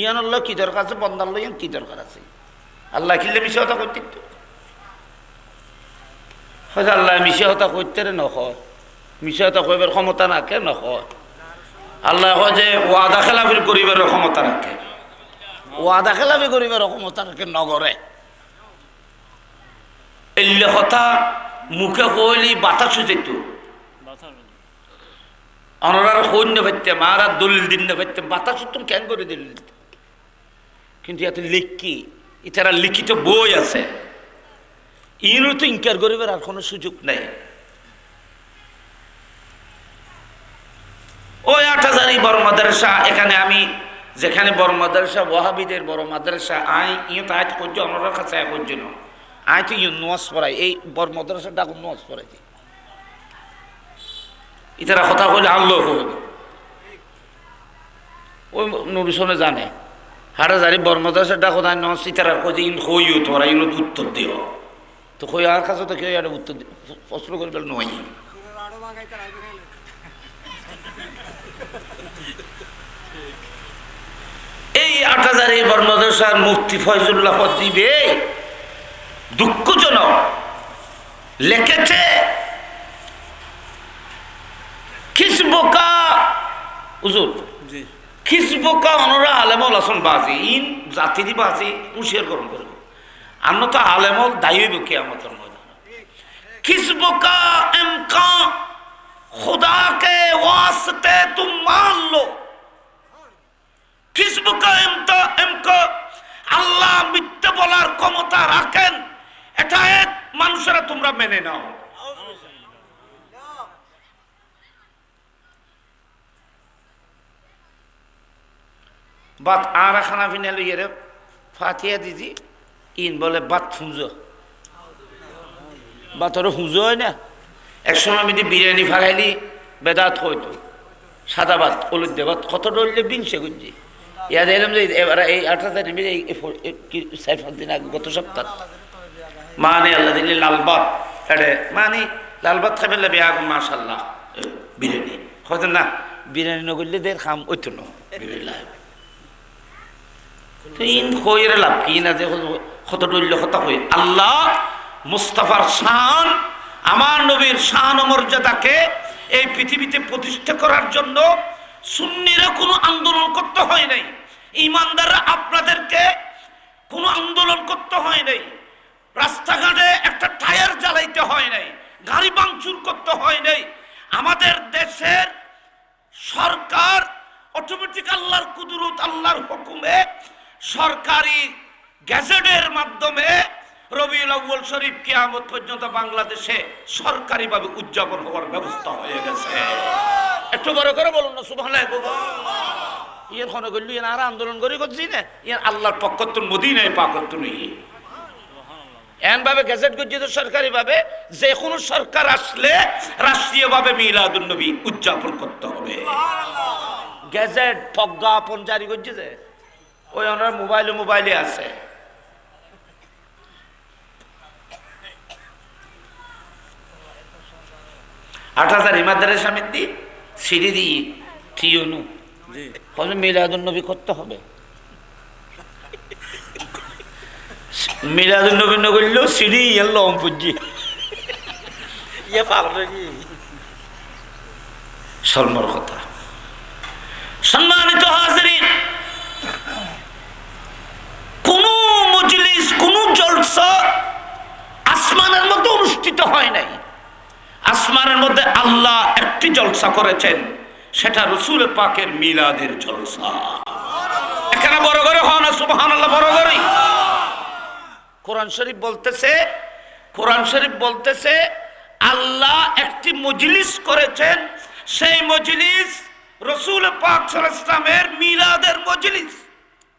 ইয়ান আল্লাহ কি দরকার আছে, বন্দাল্লাহ ইয়ান কি দরকার আছে? আল্লাহ কিনলে মিশাওতা করতে হয়তো আল্লাহ মিশাওতা করতে রে নয়, মিশাওতা কইবার ক্ষমতা রাখে নয়। আল্লাহ কয় যে ওয়াদা খেলাফি করিবার ক্ষমতা রাখে, ওয়াদা খেলাফি করিবার ক্ষমতা রাখে নগরে। এলে কথা মুখে কইলি বাতাসে যেত, অনার সৈন্য পাইতাম আর দলিল দিন না পাইতাম, বাতাস তুমি কেন করে দিল। কিন্তু এত লিখি এছাড়া লিখিত বই আছে, ইনও তো ইনকার করিবার আর কোনো সুযোগ নেই। ওই ৮,০০০ বড় মাদ্রাসা, এখানে আমি যেখানে বড় মাদ্রাসা ওয়াহাবিদের বড় মাদ্রাসা, ইও তো আজ করছো আমার কাছে করছো না, আয় তো ইউ নোয়াজ পড়াই, এই বড় মাদ্রাসাটা নোয়াজ পড়াই দিই। ইতারা কথা কইলে আল্লাহ কইল ওই নবী শোনে জানে হাটাজারি বড় মাদ্রাসাটা কোথায় নস, ইতারা কই যে ইন হইও তোরা ইন উত্তর দিও, তো কই আর কাছে তো কেউ একটা উত্তর প্রশ্ন করবে নয়। এই ৮,০০০ বড় মাদ্রাসার মুফতি ফয়জুল্লাহ দিবে দুঃখজনক লিখেছে, খিসবোকা হুজুর খিসবোকা অনরা আলেমল আসন বাজি ইন জাতিরি বাজি হুঁশিয়ার গরম করব আন্ন তো আলেমল দায়ী হইব কিয়ামতের ময়দান। খিসবোকা এমকা खुदा के वास्ते तुम मान लो, খিসবোকা এমকা আল্লাহ মিথ্যা বলার ক্ষমতা রাখেন, এটা এক মানুষেরা তোমরা মেনে নাও। বাত আর খানা ফিনা লইয়ে ফাতিয়া দিদি ইন বলে বাত ফুঁজো, বাতর ফুঁজো হয় না। একসময় আমি বিরিয়ানি ফাগাইলি বেদাত হইতো, সাদা ভাত হলুদ দে ভাত কত ডরলে বিংশে গুজি ইয়া দেখলাম যে এবার এই ৪ দিন আগে গত সপ্তাহ মানে আল্লাহ দিল্লি লাল ভাত এটা মানে লাল ভাত খাই ফেললে বেয়া মাশাল্লাহ বিরিয়ানি হয়তো না, বিরিয়ানি নগরলে দের খাম ওইতো না হইরে লাভ কি না যে কত ডরলে কথা হই। আল্লাহ মুস্তাফার শান, আমার নবীর শান ও মর্যাদাকে এই পৃথিবীতে প্রতিষ্ঠা করার জন্য সুন্নিরা কোনো আন্দোলন করতে হয় নাই, ইমানদাররা আপনাদেরকে কোনো আন্দোলন করতে হয় নাই, রাস্তাঘাটে একটা টায়ার জ্বালাইতে হয় নাই, গাড়ি ভাঙচুর করতে হয় নাই। আমাদের দেশের সরকার অটোমেটিক আল্লাহর কুদরত আল্লাহর হুকুমে সরকারি গ্যাজেটের মাধ্যমে রবিউল আউয়াল শরীফ কিয়ামত পর্যন্ত বাংলাদেশে সরকারিভাবে উদযাপন হওয়ার ব্যবস্থা হয়ে গেছে। একটু বড় করে বলুন না সুবহানাল্লাহ। ইয়ার খনে গল্লি আর আন্দোলন করে করছি না, ইয়ার আল্লাহর পক্ষ তো মদিনায় পাক তো নেই। এমনভাবে গেজেট গজ্জিত সরকারিভাবে যে কোনো সরকার আসলে রাষ্ট্রীয়ভাবে মিলাদুন নবী উদযাপন করতে হবে। গেজেট প্রজ্ঞাপন জারি করছে যে ওই ওনার মোবাইলে আছে। আঠাজার ইমাদারের সামিতি সিঁড়ি দিয়ে টিউনু মিলাদুন নবী করতে হবে। মিলাদুন নবী না করলেও সিঁড়ি লম পুজি শর্মর কথা। সম্মানিত হাজিরিন, কোন মজলিস কোন জলসা আসমানের মধ্যে অনুষ্ঠিত হয় নাই। আসমানের মধ্যে আল্লাহ একটি জলসা করেছেন, সেটা রাসূল পাকের মিলাদের জলসা। এখানে বড় করে হয় না সুবহানাল্লাহ, বড় করে। কোরআন শরীফ বলতেছে আল্লাহ একটি মজলিস করেছেন, সেই মজলিস রাসূল পাক সাল্লাল্লাহু আলাইহি ওয়াসাল্লামের মিলাদের মজলিস।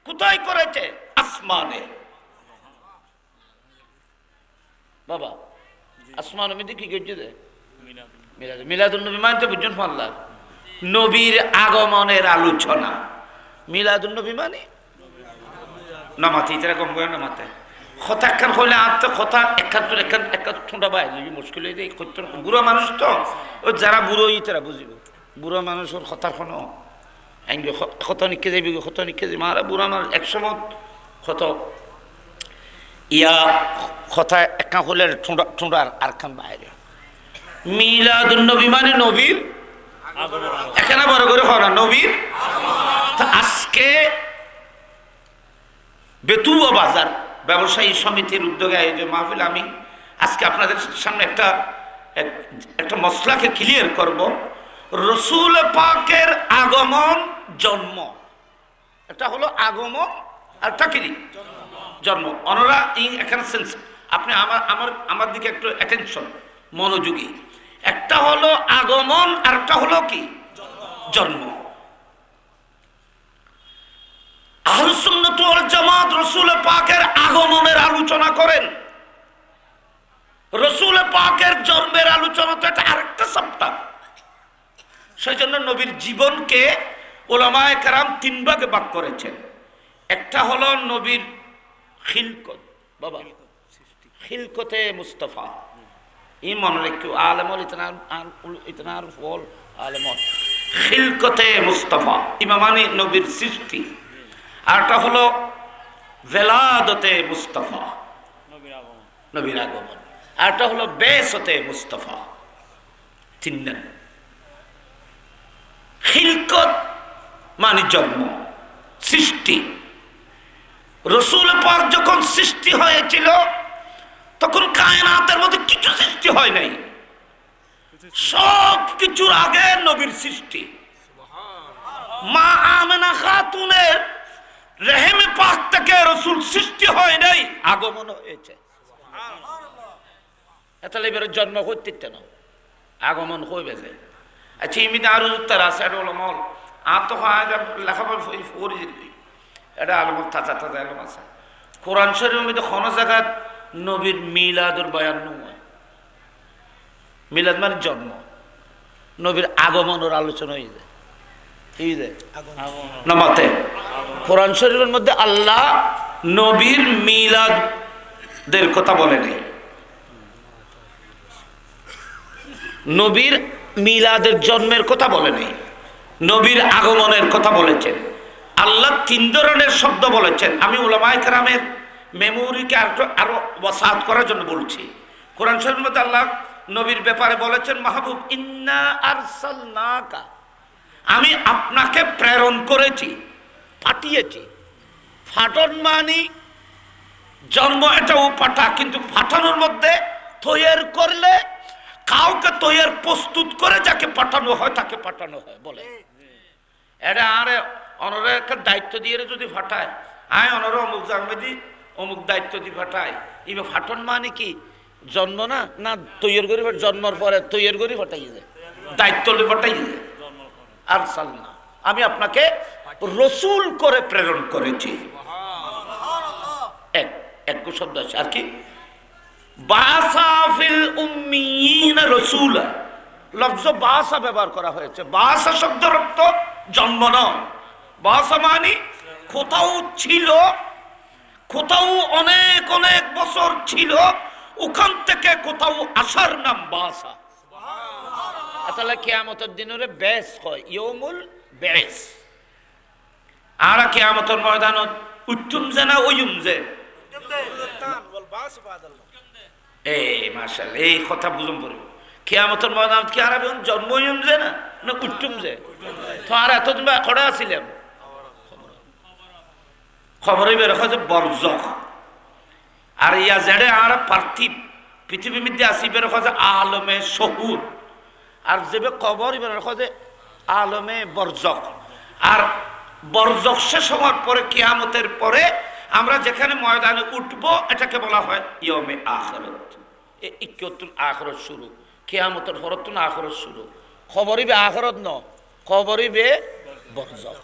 কোথায় করেছে? আসমানে। বাবা আসমানের মধ্যে কি করছে? মিলাদুন নবী মানতে বুঝছেন আল্লাহ নবীর আগমনের আলোচনা। মিলাদুন নবী মানে নামাতে ইতরা কম করে নামাতে কথা একখান হইলে আর তো কথা একখান ঠোঁটা বাইরে মুশকিল হয়ে যায়। বুড়ো মানুষ তো ওই যারা বুড়ো ইতরা বুঝিব, বুড়ো মানুষের কথার কোনো কত নিকে যাবি, কত নিকে যাবি মারা বুড়া মানুষ একসময় কত ইয়া কথা একখান হলে ঠোঁটার আর খান বাইরে। মিলাদুন নবী মানে নবীর এখানে বড় করে হয় না নবীর। আজকে বেতুয়া বাজার ব্যবসায়ী সমিতির উদ্যোগে এই যে মাহফিল, আমি আজকে আপনাদের সামনে একটা মসলাকে ক্লিয়ার করব। রাসূল পাকের আগমন জন্ম, এটা হলো আগমন আর একটা কি জন্ম। অনরা এখানে সেন্স আপনি আমার দিকে একটু অ্যাটেনশন, মনোযোগী। একটা হলো আগমন আর একটা হলো কি জন্ম। আহলুস সুন্নাত ওয়াল জামাত রাসূল পাকের আগমনের আলোচনা করেন, রাসূল পাকের জন্মের আলোচনা তো এটা আরেকটা সপ্তাহ। সেই জন্য নবীর জীবনকে উলামায়ে কেরাম তিন ভাগে ভাগ করেছেন। একটা হলো নবীর খিলকত, বাবা খিলকতে মুস্তাফা, ই মনে রেখো আলেমল ইতনার ফল আলেমল খিলকতে মুস্তাফা ইমামানি নবীর সৃষ্টি। আরটা হলো ভেলাদতে মুস্তাফা নবীর আগমন, আরটা হলো বেসতে মুস্তাফা। তিন দিন খিলকত মানে জন্ম সৃষ্টি। রাসূল পাক যখন সৃষ্টি হয়েছিল তখন কায়নাতের মধ্যে কিছু সৃষ্টি হয় নাই, সব কিছুর আগে নবীর সৃষ্টি। মা আমেনা খাতুনের রেহেমে পাক থেকে রাসূল সৃষ্টি হয় নাই, আগমন হয়েছে। এতালে এবারে জন্ম হইতে না, আগমন হইবে যে। আচ্ছা ইমিতে আরো উত্তর আছে, এটা হলো মল আর তো লেখাপড়া পড়ি এটা আলমত তাজা তাজা আলম আছে। কোরআন শরীফের মধ্যে কোনো জায়গায় নবীর মিলাদুর বয়ান নয়। মিলাদ মানে জন্ম, নবীর আগমনের আলোচনা হয়ে যায়। নামাতে কোরআন শরীফের মধ্যে আল্লাহ নবীর মিলাদের কথা বলেনি, নবীর মিলাদের জন্মের কথা বলেনি, নবীর আগমনের কথা বলেছেন। আল্লাহ তিন ধরনের শব্দ বলেছেন। আমি উলামায়ে কেরামের মেমোরিকে আরো ওয়াসাত করার জন্য বলছি। কোরআন শরীফের মধ্যে আল্লাহ নবীর ব্যাপারে বলেছেন, মাহবুব ইন্না আরসালনাকা, আমি আপনাকে প্রেরণ করেছি, পাঠিয়েছি। ফাটন মানি জন্ম, এটাও পাঠা, কিন্তু ফাটানোর মধ্যে তৈরি করলে কাউকে তৈরি প্রস্তুত করে যাকে পাঠানো হয় তাকে পাঠানো হয় বলে। এটা আরে অনরে একটা দায়িত্ব দিয়ে যদি ফাটায়, আয় অনরে অমুক জানবেদি অমুক দায়িত্ব দিয়ে ফাটায়, এবার ফাটন মানে কি জন্ম না না তৈরি করে জন্মের পরে তৈরি করে ফাটাই যায়, দায়িত্ব ফাটাই যায়। আর সালনা, আমি আপনাকে রসুল করে প্রেরণ করেছি। এক শব্দ আছে আর কি বাসা ফিল উম্মিয়িনা রাসূলা, লফজ বাসা ব্যবহার করা হয়েছে। বাসা শব্দের অর্থ জন্ম নয়, বাসা মানে কোথাও ছিল, কোথাও অনেক অনেক বছর ছিল, ওখান থেকে কোথাও আসার নাম বাসা। তাহলে কিয়ামতের দিনের বেস হয় ইয়মুল বেস। আর কিয়ামতের ময়দানত উত্তুম যে না ওয়ুম যে, এই মাশাআল্লাহ এই কথা বুঝুম পড়ব। কিয়ামতের ময়দানত কি আরবি জন্ম ওয়ুম যে না না উত্তুম যে? তো আর এতদিন বা খড়া ছিলাম খবরে বের হয় যে বরজখ। আর ইয়া জেডে আর পার্থিব পৃথিবীর মধ্যে আসি বের হয় যে আলমে শহুর। আর যেবে কবর বের হয় যে আলমে বরজখ। আর বরজখ শেষ হওয়ার পরে কিয়ামতের পরে আমরা যেখানে ময়দানে উঠবো এটাকে বলা হয় ইয়মে আখিরাত। এই ইক্কতুল আখিরাত শুরু, কিয়ামতের হরতুন আখিরাত শুরু। খবরই বে আখিরাত ন, খবরই বে বরজখ।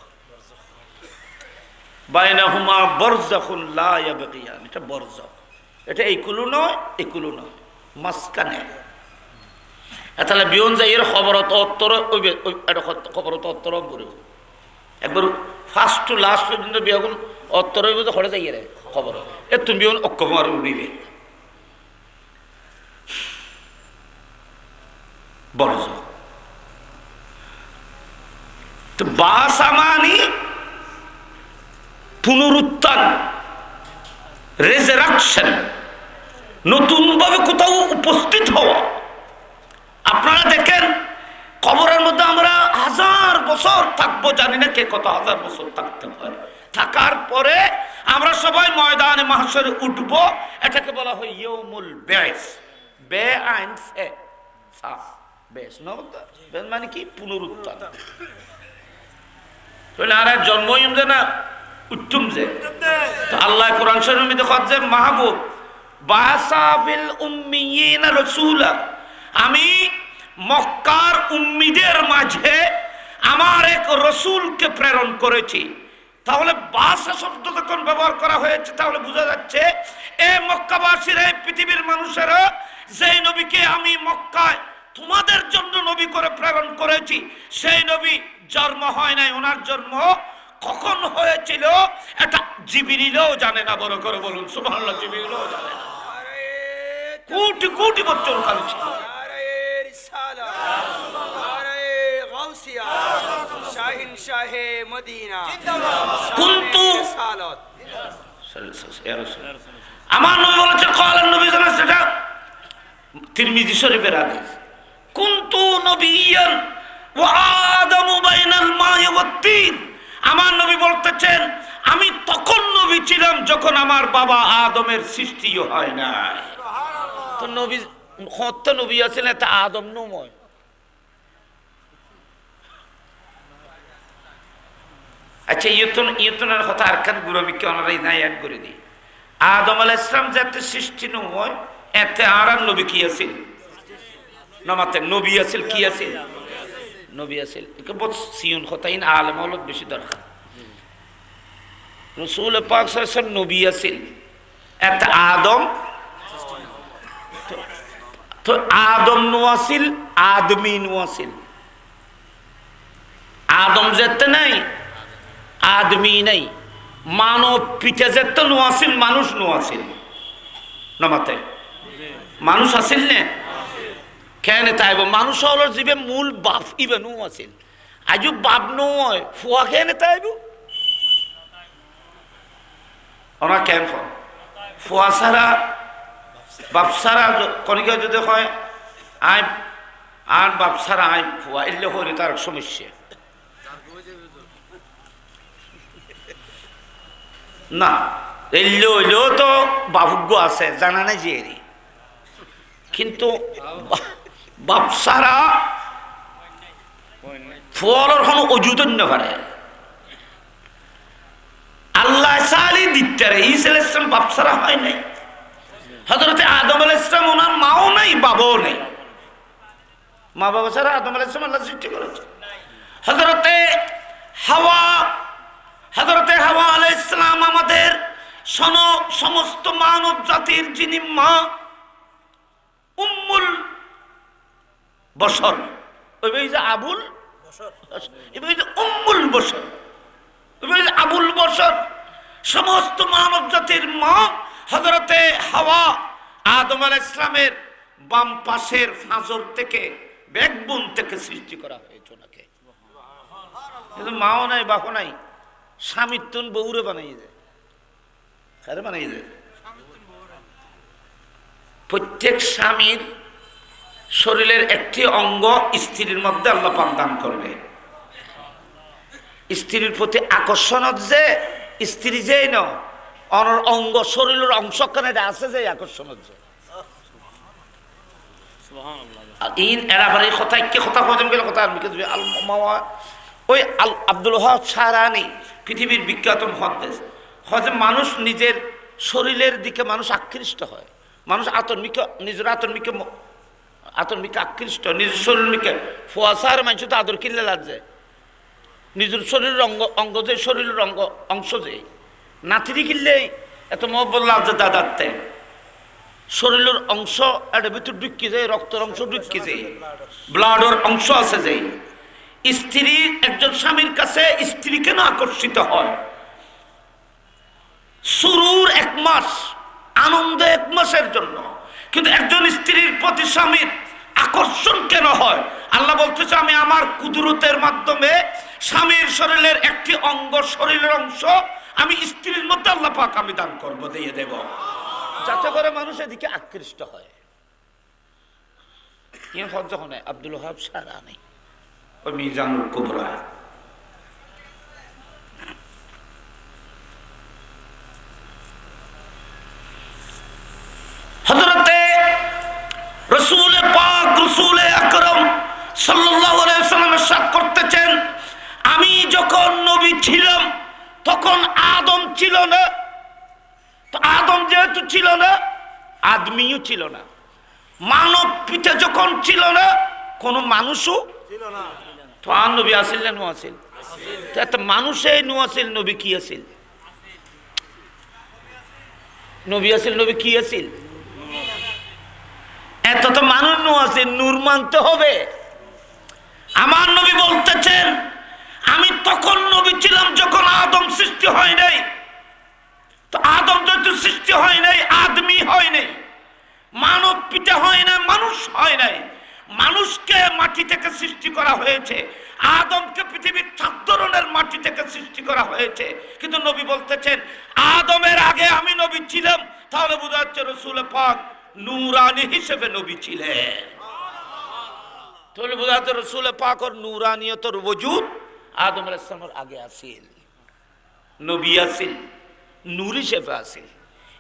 বাইনাহুমা বরজাখুন লা ইয়াবগিয়ান, এটা বরজখ। এটা এইকুলো নয় একুলো নয়, মাঝখানে। তাহলে বিয়ন যাই এর খবরত অত্তর খবরত অত্তর করে একবার ফার্স্ট টু লাস্ট পর্যন্ত বিয়াগুন অত্তরের মধ্যে খড়ে যাই রে খবর এ তুমি বিয়ন অক্ষমার উড়িবে বরজখ। তো বাসামানি পুনরুত্থান, রেজারেকশন, নতুনভাবে কোথাও উপস্থিত হওয়া। আপনারা দেখেন কবরের মধ্যে আমরা হাজার বছর থাকবো, জানি না কে কত হাজার বছর থাকতে পারে। থাকার পরে আমরা সবাই ময়দানে মাহশরে উঠবো, এটাকে বলা হয় ইয়ৌমুল বেস। বে আইন সে বেস মানে কি পুনরুত্থান। আর জন্ম যে না উত্তম যে আল্লাহ কোরআন শরীফে দেখো যে মাহবুব বাসাফিল উম্মিয়িনা রাসূলা, আমি মক্কার উম্মিদের মাঝে আমার এক রসুলকে প্রেরণ করেছি। তাহলে বাসা শব্দ যখন ব্যবহার করা হয়েছে তাহলে বোঝা যাচ্ছে এ মক্কাবাসীর এই পৃথিবীর মানুষেরা যেই নবীকে আমি মক্কায় তোমাদের জন্য নবী করে প্রেরণ করেছি সেই নবী জন্ম হয় নাই। ওনার জন্ম কখন হয়েছিল এটা জিবরিলও জানে না। বড় করে বলুন সুবহানাল্লাহ, জিবরিলও জানে না। কোটি কোটি বছর কাল ছিল। আমার নবী বলেছেন কওয়ালান নবী সাল্লাল্লাহু আলাইহি ওয়াসাল্লাম, তিরমিজি শরীফের হাদিস, কুনতু নবিয়্যান ওয়া আদামু বাইনাল মাই ওয়াত তিন। আমার নবী বলতেছেন আমি তখন নবী ছিলাম যখন আমার বাবা আদমের সৃষ্টিও হয় নাই। তো নবী কত নবী আছেন তা আদম নয়। আচ্ছা ইয়তনের কথা আর কান গুরমিকে ওনারাই নাই অ্যাড করে দিই। আদম আলাইহিস সালাম যাতে সৃষ্টি নয় এতে আর নবী কি আছিল নামাতে নবী আছিল কি আছিল নবী আছিল। একে বহুত সিয়ন কথাইন আলেম হলত বেশি দরকার। রাসূল পাক সাল্লাল্লাহু আলাইহি ওয়াসাল্লাম নবী আছিল এতে আদম তো আদম নো আছিল আদমি নো আছিল। আদম যেতে নাই আদমি নাই, মানব পিঠে যেতে নো আছিল মানুষ নো আছিল নামাতে মানুষ আছিল না কেন তাইব মানুষ হল জীবে মূল বাপ ইবে নো আছিল। আজও বাপ নয় ফুয়া কেন তাইব ওনা কেন ফুয়া ছাড়া বাপ ছাড়া কনিকা যদি হয় আই আর বাপ ছাড়া আই ফুয়া এলে হলে তার সমস্যা না। এলে হইলেও তো বাহুজ্ঞ আছে জানা নাই যে কিন্তু বাপ ছাড়া ফুয়ার কোনো অজুত না পারে। আল্লাহ সালি দিত্তারে ঈসা আলাইহিস সালাম বাপ ছাড়া হয় নাই। হযরতে আদম আলাইহিস সালাম ওনার মাও নাই বাবাও নাই। মা বাবা ছাড়া আদম আলাইহিস সালাম আল্লাহ সৃষ্টি করেছে। হযরতে হাওয়া আলাইহিস সালাম আমাদের সমস্ত মানব জাতির যিনি মা উম্মুল বশর, ওই যে আবুল এবার যে উম্মুল বশর, এবার যে আবুল বশর, সমস্ত মানব জাতির মা হযরতে হাওয়া আদম আলাইহিস সালামের বাম পাশের ফাজর থেকে, ব্যাকবোন থেকে সৃষ্টি করা হয়েছে ওনাকে। কিন্তু মাও নাই বাপও নাই, স্বামীর তুন বউরে বানাই দেয়, কারে বানাই দেয়? প্রত্যেক স্বামীর শরীরের একটি অঙ্গ স্ত্রীর মধ্যে আল্লাহ পাক দান করবে। স্ত্রীর প্রতি আকর্ষণ যে স্ত্রী যে ন অঙ্গ শরীরের অংশ কানে আছে যে আকর্ষণ যে আব্দুল ওয়াহাব শাহরানি পৃথিবীর বিখ্যাত মুহাদ্দিস, মানুষ নিজের শরীরের দিকে মানুষ আকৃষ্ট হয়, মানুষ নিজের আতর্মিকে আকৃষ্ট, নিজের শরীরকে ফুয়াশার মানুষ তো আদর কিনলে লাগছে, নিজের শরীরের অঙ্গ যে শরীরের অংশ যে নাতিরি কিনলেই এত মহব্বত লাগছে দাদাতে, শরীরের অংশ একটা ভিতর ঢুকিয়ে যায়, রক্তের অংশ ঢুকিয়ে যায়, ব্লাডের অংশ আছে যে। স্ত্রী একজন স্বামীর কাছে স্ত্রী কেন আকর্ষিত হয়? সুরুর 1 মাস, আনন্দ 1 মাসের জন্য, কিন্তু একজন স্ত্রীর প্রতি স্বামীর আকর্ষণ কেন হয়? আল্লাহ বলতেছে আমি আমার কুদরতের মাধ্যমে স্বামীর শরীরের একটি অঙ্গ, শরীরের অংশ আমি স্ত্রীর মধ্যে আল্লাহ পাক আমি দান করব, দিয়ে দেব, যাতে করে মানুষ এদিকে আকৃষ্ট হয়। যখন আব্দুল ওয়াহাব শাহরানি ও মিজানুল কুবরা, হযরতে রাসূল পাক রাসূল আকরাম সাল্লাল্লাহু আলাইহি ওয়াসাল্লাম ইরশাদ করতেছেন, আমি যখন নবী ছিলাম তখন আদম ছিল না, তো আদম যেহেতু ছিল না, আদমিও ছিল না, মানব পিতা যখন ছিল না, কোন মানুষও ছিল না, তো আর নবী আসিল না? আসিল। এত মানুষে আসিল, নবী কি আসিল? নবী আসিল, নবী কি আসিল? এত তো মানুষ আছে, নূর মানতে হবে। আমার নবী বলতেছেন আমি তখন নবী ছিলাম যখন আদম সৃষ্টি হয় নাই, তো আদম যেহেতু সৃষ্টি হয় নাই, আদমি হয় নাই, মানব পিতা হয় না, মানুষ হয় নাই, মানুষকে মাটি থেকে সৃষ্টি করা হয়েছে, আদমকে পৃথিবীর 7 ধরনের মাটি থেকে সৃষ্টি করা হয়েছে। কিন্তু নবী বলতেছেন আদমের আগে আমি নবী ছিলাম, তাহলে বোঝা যাচ্ছে রাসূল পাক নূরানি হিসেবে নবী ছিলেন। তাহলে বোঝা যাচ্ছে রাসূল পাকের নূরানিয়তের ওজুদ আদম আলাইহিস সালামের আগে আসিল, নবী আসিল, নূর হিসেবে আসিল।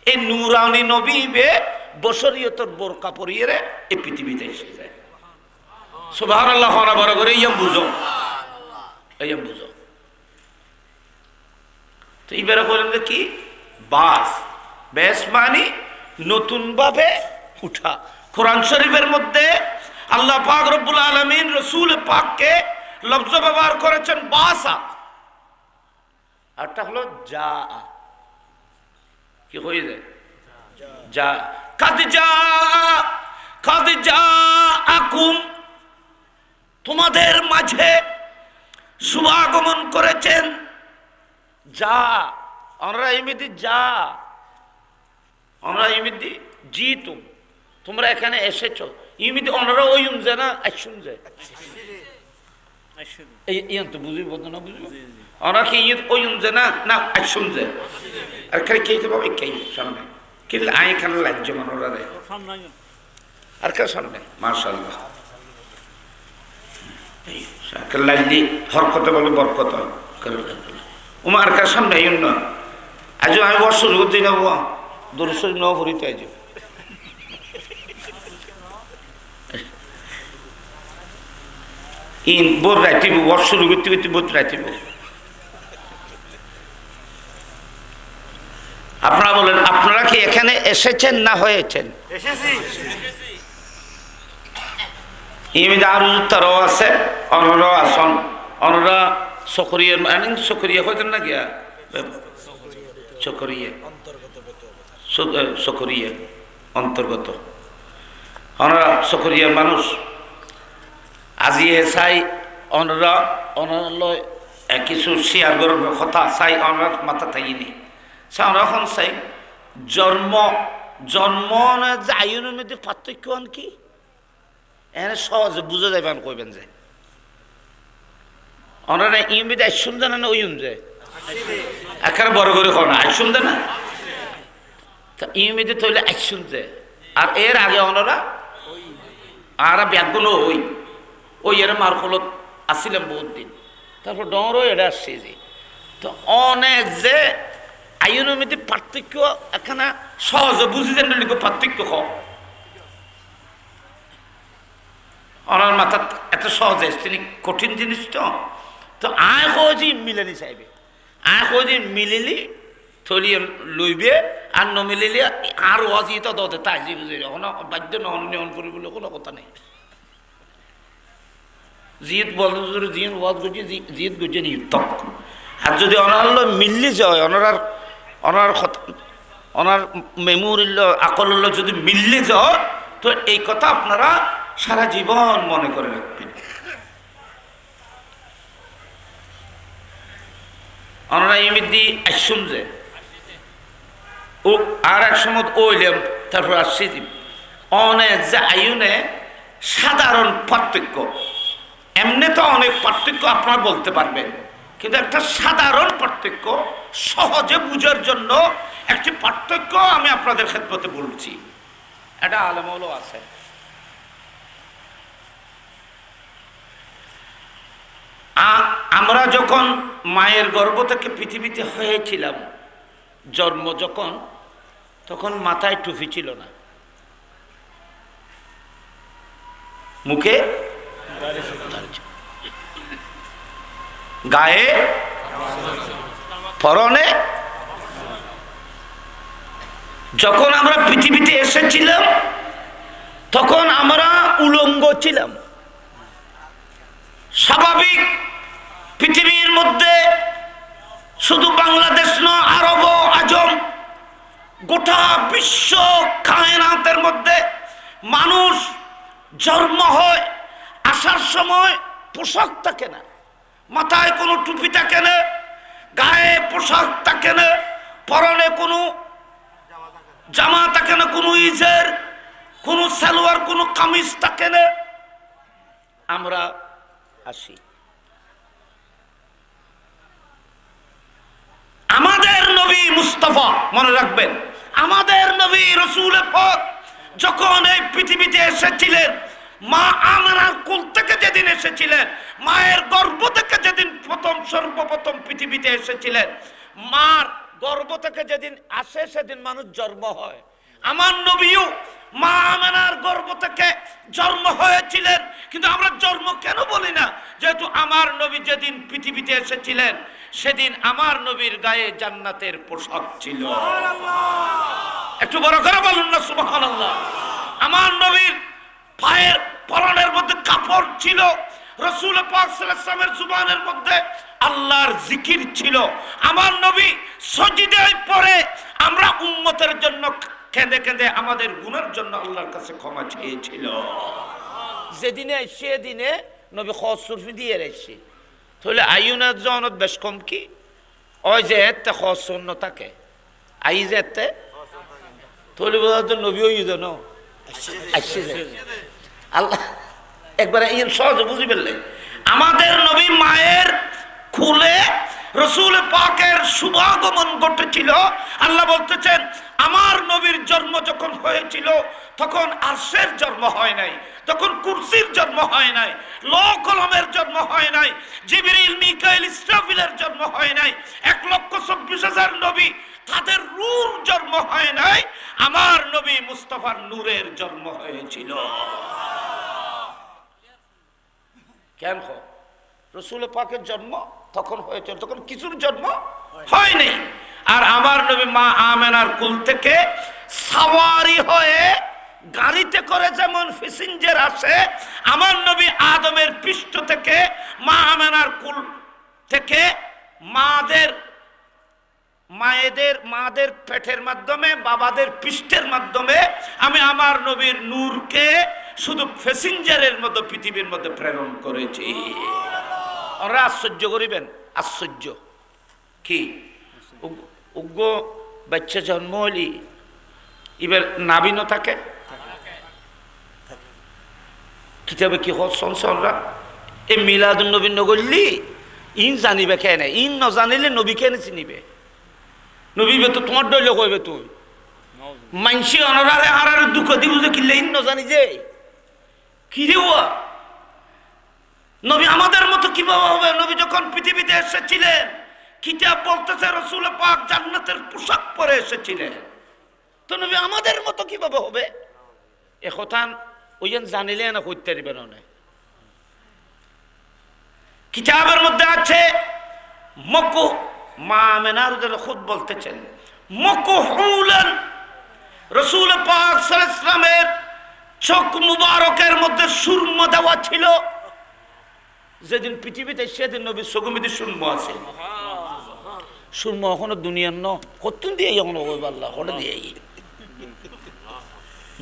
এই নূরানি নবী বে বশরিয়তের বোরকা পরিয়ে এই পৃথিবীতে এসে যায়। সুবহানাল্লাহ, বড় করে ইয়াম বুঝো, ইয়াম বুঝো। তো এইবারে বলেন যে কি বাস, বেশ মানে নতুন ভাবে উঠা। কোরআন শরীফের মধ্যে আল্লাহ পাক রব্বুল আলামিন রাসূল পাককে লফজ ব্যবহার করেছেন বাসা, আরটা হলো যা, কি হয়ে যায়? যা, কাদ যা আকুম, তোমাদের মাঝে শুভাগমন করেছেন। যা আমরা ইমিদি যা, আমরা ইমিদি জি তোমরা এখানে এসেছো, ইমিদি ওনারা ওই যে না আসুন যায়, এই তো বুঝি বলতো না, বুঝবো ওরা কি ওই যে না না আসুন যায়, আর খালি কে তো পাবে কে সামনে কিন্তু আই এখানে লাজ্য মনোরা দেয় আর কে সামনে মাশাআল্লাহ লাল্লি হরকতে বলে বরকত উমার কার সামনে এই না আজ আমি বর্ষ করছি না দরুদ ন ভরিতে আজ ইন বোর রাইতিব বর্ষ করতে করতে বোধ রাইতিব। আপনারা বলেন আপনারা কি এখানে এসেছেন না হয়েছেন? আরো তারাও আছে, অনরাও আসন, অনরা সকরিয়া সকরিয়া হয়েছেন না গিয়া সকরিয়া সকরিয়া অন্তর্গত। ওনারা সকরিয়া মানুষ আজিয়ে চাই ওনারা ওনারলৈ কিছু শেয়ার করার কথা চাই ওনার মাথা থাকি চাই ওনারা এখন চাই জন্ম জন্ম যে আয়ুনের মধ্যে পার্থক্য কি এনে সহজে বুঝে যাবেন কইবেন যে ওনারা ইউমিতে আইসুন জানে না ওইম যে একেবারে বড় করে কর না আইসুন না ইউমিতে তৈলে আইসুন যে আর এর আগে ওনারা আর ব্যাগগুলো ওই এর মারফলত আসছিলাম বহুত দিন তারপর ডরও এটা আসছে যে তো অনেক যে আইনের মধ্যে পার্থক্য এখানে সহজে বুঝি যেন লিখো পার্থক্য ওনার মাথা এত সহজ তিনি কঠিন জিনিস তো আয় সহজেই মিলানি চাইবে আয় সহজে মিলিলি থলি লইবে আর নমিলিলে আর ওয়াজ ইতো দতে তাই যে বুঝে বাধ্য নহন কৰিবলৈ কোনো কথা নেই জিত বলতে জিন ওয়াজ গুজি জিত গুজি নিতক আর যদি অনার মিললি যায় ওনার মেমোরিল আকল যদি মিললে যাও তো এই কথা আপনারা সারা জীবন মনে করে রাখবেন ওনারা ইমিদি আসুন যে ও আর এক সময় ওইলাম তারপর আসছি অনেক যে আয়ুনে সাধারণ পার্থক্য এমনি তো অনেক পার্থক্য আপনারা বলতে পারবেন কিন্তু একটা সাধারণ পার্থক্য সহজে বুঝার জন্য একটি পার্থক্য আমি আপনাদের ক্ষেত্রে বলছি এটা আলেমও আছে আমরা যখন মায়ের গর্ভ থেকে পৃথিবীতে হয়েছিলাম জন্ম যখন তখন মাথায় টুপি ছিল না মুখে গায়ে পরনে যখন আমরা পৃথিবীতে এসেছিলাম তখন আমরা উলঙ্গ ছিলাম স্বাভাবিক পৃথিবীর মধ্যে শুধু বাংলাদেশ নয় আরব আজম গোটা বিশ্ব কায়নাতের মধ্যে মানুষ জন্ম হয় আসার সময় পোশাক থাকে না মাথায় কোনো টুপি থাকে না গায়ে পোশাক থাকে না পরনে কোনো জামা থাকে না কোনো ইজের কোনো সালোয়ার কোনো কামিজ থাকে না আমরা আসি আমাদের নবী মুস্তাফা মনে রাখবেন আমাদের নবী রাসূল পাক যখন এই পৃথিবীতে এসেছিলেন মা আমিনার কোল থেকে যেদিন এসেছিলেন মায়ের গর্ভ থেকে যেদিন সর্বপ্রথম পৃথিবীতে এসেছিলেন মার গর্ভ থেকে যেদিন আসে সেদিন মানুষ জন্ম হয় আমার নবীও মা আমিনার গর্ভ থেকে জন্ম হয়েছিলেন কিন্তু আমরা জন্ম কেন বলি না যেহেতু আমার নবী যেদিন পৃথিবীতে এসেছিলেন সেদিন আমার নবীর গায়ে জান্নাতের পোশাক ছিল একটু বড় করে বলুন না সুবহানাল্লাহ আমার নবীর পায়ের পরনের মধ্যে কাপড় ছিল রাসূল পাক সাল্লাল্লাহু আলাইহি ওয়াসাল্লামের জুবানের মধ্যে আল্লাহর জিকির ছিল আমার নবী সজদায় পড়ে আমরা উম্মতের জন্য কেঁদে কেঁদে আমাদের গুনার জন্য আল্লাহর কাছে ক্ষমা চেয়েছিল যেদিনে সেদিনে নবী খসরফি দিয়ে রেখেছি তাহলে আয়ুনা জনত বেশ কম কি ওই যে এতে খসন্ন থাকে আই যে এতে তাহলে বোঝা নবী ওই যেন আসছে আল্লাহ একবারে সহজে বুঝি ফেললে আমাদের নবী মায়ের খুলে রাসূল পাকের শুভাগমন ঘটেছিল আল্লাহ বলতেছেন আমার নবীর জন্ম যখন হয়েছিল তখন আরশের জন্ম হয় নাই তখন কুরসির জন্ম হয় নাই লৌহ কলমের জন্ম হয় নাই জিবরিল মিকাইল ইসরাফিলের জন্ম হয় নাই 1,24,000 নবী তাদের নূর জন্ম হয় নাই আমার নবী মুস্তাফার নূরের জন্ম হয়েছিল কেন রাসূল পাকের জন্ম তখন হয়েছিল তখন কিছুর জন্ম হয়নি আর আমার নবী মা আমিনার কুল থেকে সাওয়ারি হয়ে গাড়িতে করে যেমন প্যাসেঞ্জার আসে আমার নবী আদমের পৃষ্ঠ থেকে মা আমিনার কুল থেকে মাদের মাদের পেটের মাধ্যমে, বাবাদের পৃষ্ঠের মাধ্যমে আমি আমার নবীর নূরকে শুধু প্যাসেঞ্জারের মতো পৃথিবীর মধ্যে প্রেরণ করেছি। ওরা আশ্চর্য করিবেন, আশ্চর্য কি উগ্র বাচ্চা জন্ম হলি এবার নাবিনও থাকে কিতাবে কি হনরা এই মিলাদুন নবী নগরলি ইন জানিবে কেন, ইন ন জানিলে নবী কেন চিনিবে? নবী তো তোমার ডইলে কইবে তুই মানসি অনরারে হারারে দুঃখ দিব যে কিনলে ইন ন জানি যে কি রে ও নবী আমাদের মতো কিভাবে হবে? নবী যখন পৃথিবীতে এসেছিলেন কিতাব বলতেছে রাসূল পাক জান্নাতের পোশাক পরে এসেছিলেন, তো নবী আমাদের মতো কিভাবে হবে? এ কথা ওইজন জানিলে না কইতে পারবে না। কিতাবের মধ্যে আছে মকু মা আমেনার খুদ বলতেছেন মকহুলান রাসূল পাক সাল্লাল্লাহু আলাইহি ওয়াসাল্লামের চোখ মুবারকের মধ্যে সুরমা দেওয়া ছিল। যেদিন পৃথিবীতে সেদিন নবীর চোখের মধ্যে সুরমা আছে। সুরমা এখনো দুনিয়ার ন কতদিন দিয়ে এখনো আল্লাহ হঠাৎ দিয়ে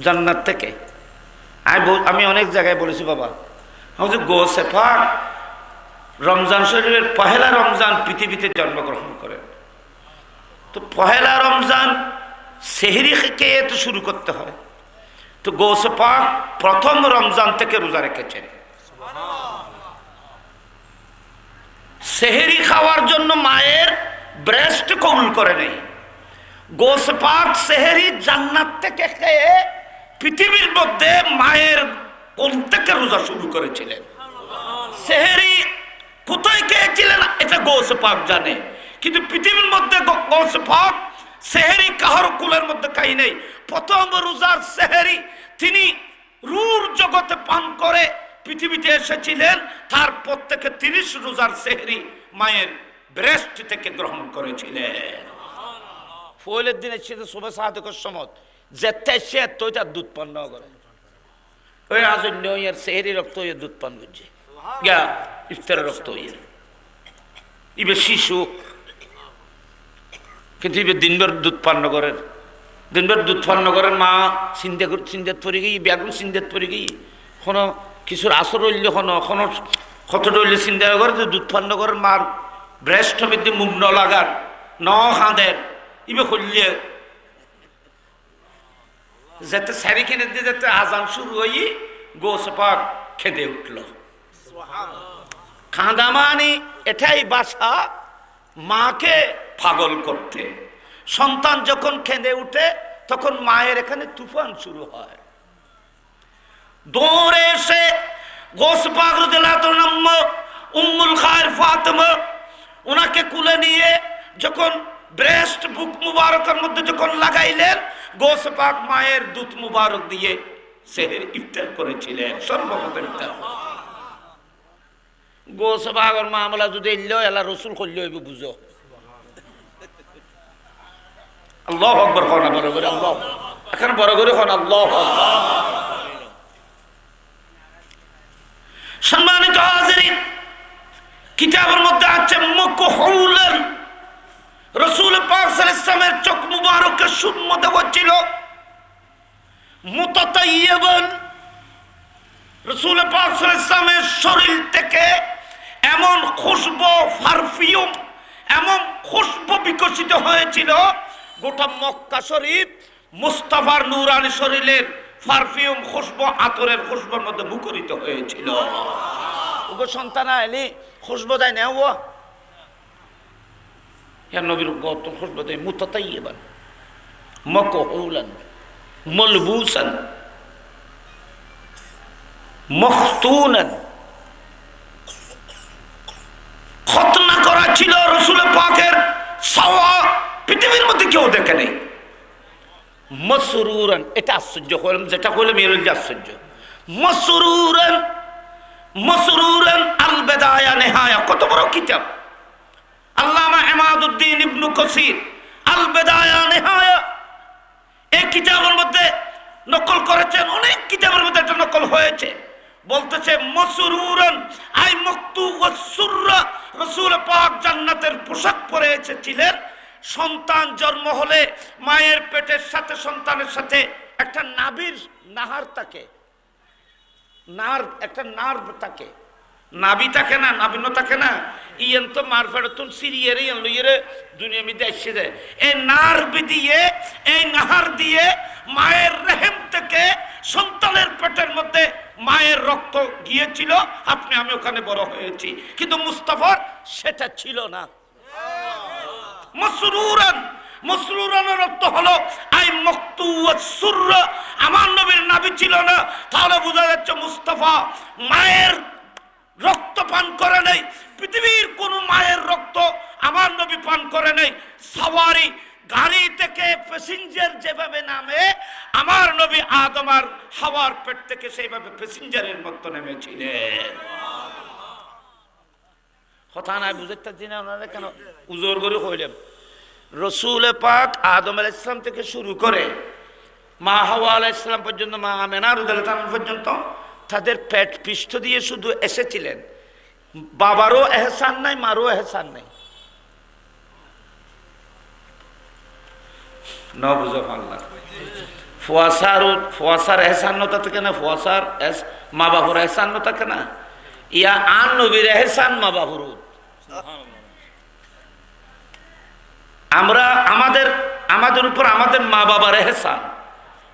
জান্নাত থেকে। আমি অনেক জায়গায় বলেছি বাবা আমাদের গোসে পাক রমজান শরীফের পহেলা রমজান পৃথিবীতে জন্মগ্রহণ করেন, তো পহেলা রমজান সেহরি খেয়ে তো শুরু করতে হয়, তো গোসে পাক প্রথম রমজান থেকে রোজা রেখেছেন। সেহরি খাওয়ার জন্য মায়ের ব্রেস্ট কবুল করে নেই। গোসে পাক সেহরি জান্নাত থেকে খেয়ে পৃথিবীর মধ্যে মায়ের কোল থেকে রোজা শুরু করেছিলেন। সেহরি কোথায় খেয়েছিলেন এটা গোসে পাক জানে, কিন্তু পৃথিবীর মধ্যে গোসে পাক সেহরি কাহার কুলের মধ্যে খাই নেই। প্রথম রোজার সেহরি তিনি রূর জগতে পান করে পৃথিবীতে এসেছিলেন, তারপর থেকে 30 রোজার সেহরি মায়ের ব্রেস্ট থেকে গ্রহণ করেছিলেন। ফয়েলের দিনে ছিল সুবে সাদেকের সময় যেতে সে তোইটা দুধ পান না করে ওই আজন্য এর সেহরি রক্ত হয়ে দুধ পান করছে গা ইফতারের রক্ত হয়ে ইবে শিশু, কিন্তু ইবে দিনভর দুধ পান করেন, দিনভর দুধ পান করেন। মা চিন্তাত পড়ে গিয়ে বেগুন চিন্তাত পড়ে গিয়ে কোনো কিছুর আসর হইলে কোনো কতটা হইলে চিন্তা করে যে দুধ পান করেন মার ব্রেস্ট মধ্যে মুখ ন লাগার ন খাঁদের ইবে করলে যাতে সারি কিনে দিয়ে যাতে আজান শুরু হই গোসে পাক খেদে উঠল। খাঁদা মানে এটাই বাসা মাকে পাগল করতে। সন্তান যখন খেদে উঠে তখন মায়ের এখানে তুফান শুরু হয়। দৌড়ে এসে গোসে পাক রাদিয়াল্লাহু আনহা উম্মুল খায়ের ফাতেমা ওনাকে কুলে নিয়ে যখন ব্রেস্ট বুক মুবারকের মধ্যে যখন লাগাইলেন, গোসে পাক মায়ের দুধ মুবারক দিয়ে সেহর ইফতার করেছিলেন। সর্বপ্রথম ইফতার গোসে পাকের মামলা যদি এলো এলা রসুল করলে হইব বুঝো। আল্লাহু আকবার খানা বড় করে আল্লাহ এখন বড় করে খান আল্লাহু আকবার। সম্মানিত হাজিরিন, কিতাবের মধ্যে আছে মকহুলান রাসূল পাক সাল্লাল্লাহু আলাইহি ওয়াসাল্লামের চোখ মুবারকে সুরমা দেওয়া ছিল। মুতাতায়্যিবান রাসূল পাক সাল্লাল্লাহু আলাইহি ওয়াসাল্লামের শরীর থেকে এমন খুশবু পারফিউম এমন খুশবু বিকশিত হয়েছিল, গোটা মক্কা শরীফ মুস্তাফার নূরানি শরীরের পারফিউম খুশবু আতরের খুশবুর মধ্যে মুখরিত হয়েছিল। ওগো সন্তান আইলি খুশবু দেয় না ও নবীর গত খুশবু দেয়। মুতাতায়্যিবান মকহুলান মালবুসান মখতুনান, খতনা করা ছিল রাসূল পাকের সাওয়া পৃথিবীর মধ্যে কেউ দেখে নেই। মাসরুরান, এটা আশ্চর্য হলাম, যেটা হলে মেরুল আশ্চর্য। মাসরুরান মাসরুরান আল বিদায়া নিহায়া, কত বড় কিতাব। আল্লামা ইমাদউদ্দিন ইবনে কাসির আল বিদায়া নিহায়া এই কিতাবের মধ্যে নকল করেছেন, অনেক কিতাবের মধ্যে একটা নকল হয়েছে। বলতেছে মাসরুরান আই মাকতু ওয়াস সুররা, রাসূল পাক জান্নাতের পোশাক পরে এসেছিলেন, সন্তান জন্ম হলে মায়ের পেটের সাথে সন্তানের সাথে একটা নাভির নাহার থাকে, একটা নার্ভ থাকে, নাভি থাকে না, নাভিন্ন থাকে না, ইয়েন তো মার ফেরতুন সিরিয়ারে ইয়েন লইয়েরে দুনিয়া মিদে এসে যায়। এই নার্ভ দিয়ে, এই নাহার দিয়ে মায়ের রেহেম থেকে সন্তানের পেটের মধ্যে মায়ের রক্ত গিয়েছিল, আপনি আমি ওখানে বড় হয়েছি। কিন্তু মুস্তাফার সেটা ছিল না। মসরুরান, মসরুরানের অর্থ হলো আই মক্তু ওয়াসুরর, আমার নবীর নাভি ছিল না। তাহলে বোঝা যাচ্ছে মুস্তাফা মায়ের রক্ত পান করে নাই, পৃথিবীর কোন মায়ের রক্ত আমার নবী পান করে নাই। সাওয়ারি গাড়ি থেকে প্যাসেঞ্জার যেভাবে নামে, আমার নবী আদম আর হাওয়ার পেট থেকে সেইভাবে প্যাসেঞ্জারের মতো নেমেছিলেন। কথা নাই বুঝতে দিনা ওনারা কেন উজোর করে কইলেন। রসুল পাক আদম আলাইহিস সালাম থেকে শুরু করে মা হাওয়া আলাইহিস সালাম পর্যন্ত, মা আমেনা রাদিয়াল্লাহু তাআলা পর্যন্ত তাদের পেট পৃষ্ঠ দিয়ে শুধু এসেছিলেন। বাবারও এহসান নাই, মারও এহসান নাই। না বুঝো আল্লাহ ফুয়াশার এহসান নতা থাকে না, ফুয়াশার মা বাবুর এহসান নতা থাকে না, ইয়া আন নবীর এহসান মা বাবুর। আমরা আমাদের উপর আমাদের মা বাবার এহসান,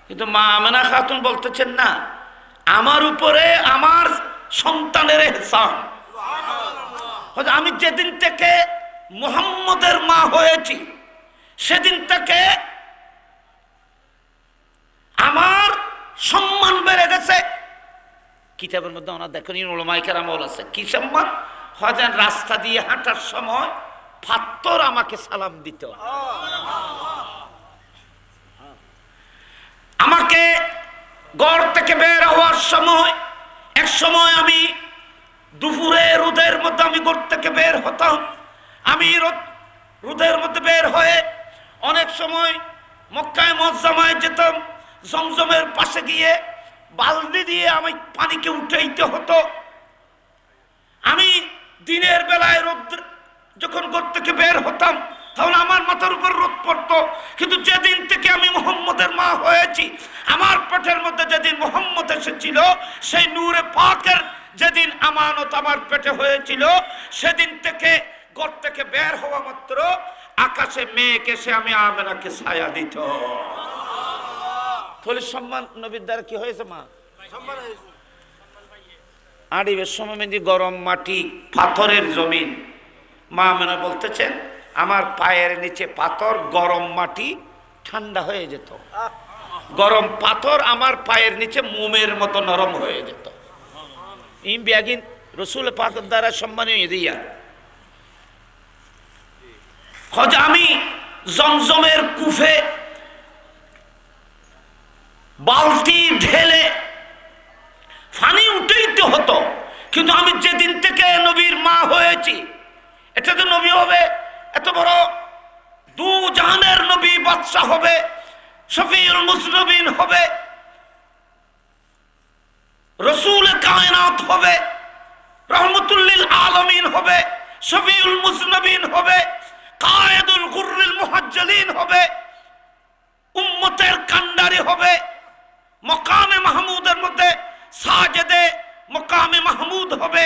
কিন্তু মা আমেনা খাতুন বলতেছেন না, আমার উপরে আমার সন্তানের এহসান। আমি যেদিন থেকে মুহাম্মদের মা হয়েছি সেদিন থেকে আমার সম্মান বেড়ে গেছে। কিতাবের মধ্যে ওনার দেখেন উলামায়ে কেরাম আছে কি সম্মান হয়, রাস্তা দিয়ে হাঁটার সময় ফাত্তর আমাকে সালাম দিত, আমাকে ঘর থেকে বের হওয়ার সময়, এক সময় আমি দুপুরে রোদের মধ্যে আমি ঘর থেকে বের হতাম, আমি রোদের মধ্যে বের হয়ে অনেক সময় মক্কায় মুআজ্জামায় যেতাম, জমজমের পাশে গিয়ে বালতি দিয়ে আমি পানিকে উঠাইতে হতো। আমি দিনের বেলায় রোদ যখন ঘর থেকে বের হতাম তাহলে আমার মাথার উপর রোদ পড়তো। কিন্তু যেদিন থেকে আমি মুহাম্মদের মা হয়েছি, আমার পেটের মধ্যে যেদিন মুহাম্মদ এসেছিল, সেই নূরে পাকের যেদিন আমানত আমার পেটে হয়েছিল, সেদিন থেকে ঘর থেকে বের হওয়া মাত্র আকাশে মেঘ এসে আমি আমেনাকে ছায়া দিত। তাহলে সম্মান নবীর দ্বারা কি হয়েছে? মা আড়িবের সময় গরম মাটি, পাথরের জমিন, মা আমেনা বলতেছেন আমার পায়ের নিচে পাথর, গরম মাটি ঠান্ডা হয়ে যেত, গরম পাথর আমার পায়ের নিচে মোমের মতো নরম হয়ে যেত। ইম ব্যাগিন রসুল পাকের দ্বারা সম্মানীয় দিয়া হজ আমি জমজমের কুফে বালতি ঢেলে পানি উঠাইতে হতো। কিন্তু আমি যেদিন থেকে নবীর মা হয়েছি, এটা তো নবী হবে, এত বড় দু জাহানের নবী, বাদশা হবে, শফিউল মুজনবিন হবে, রসুল কায়নাত হবে, রহমতুল লিল আলামিন হবে, শফিউল মুজনবিন হবে, কায়েদুল গুররিল মুহাজ্জালিন হবে, উম্মতের কান্ডারি হবে, মকামে মাহমুদের মধ্যে সাজেদে মকামে মাহমুদ হবে,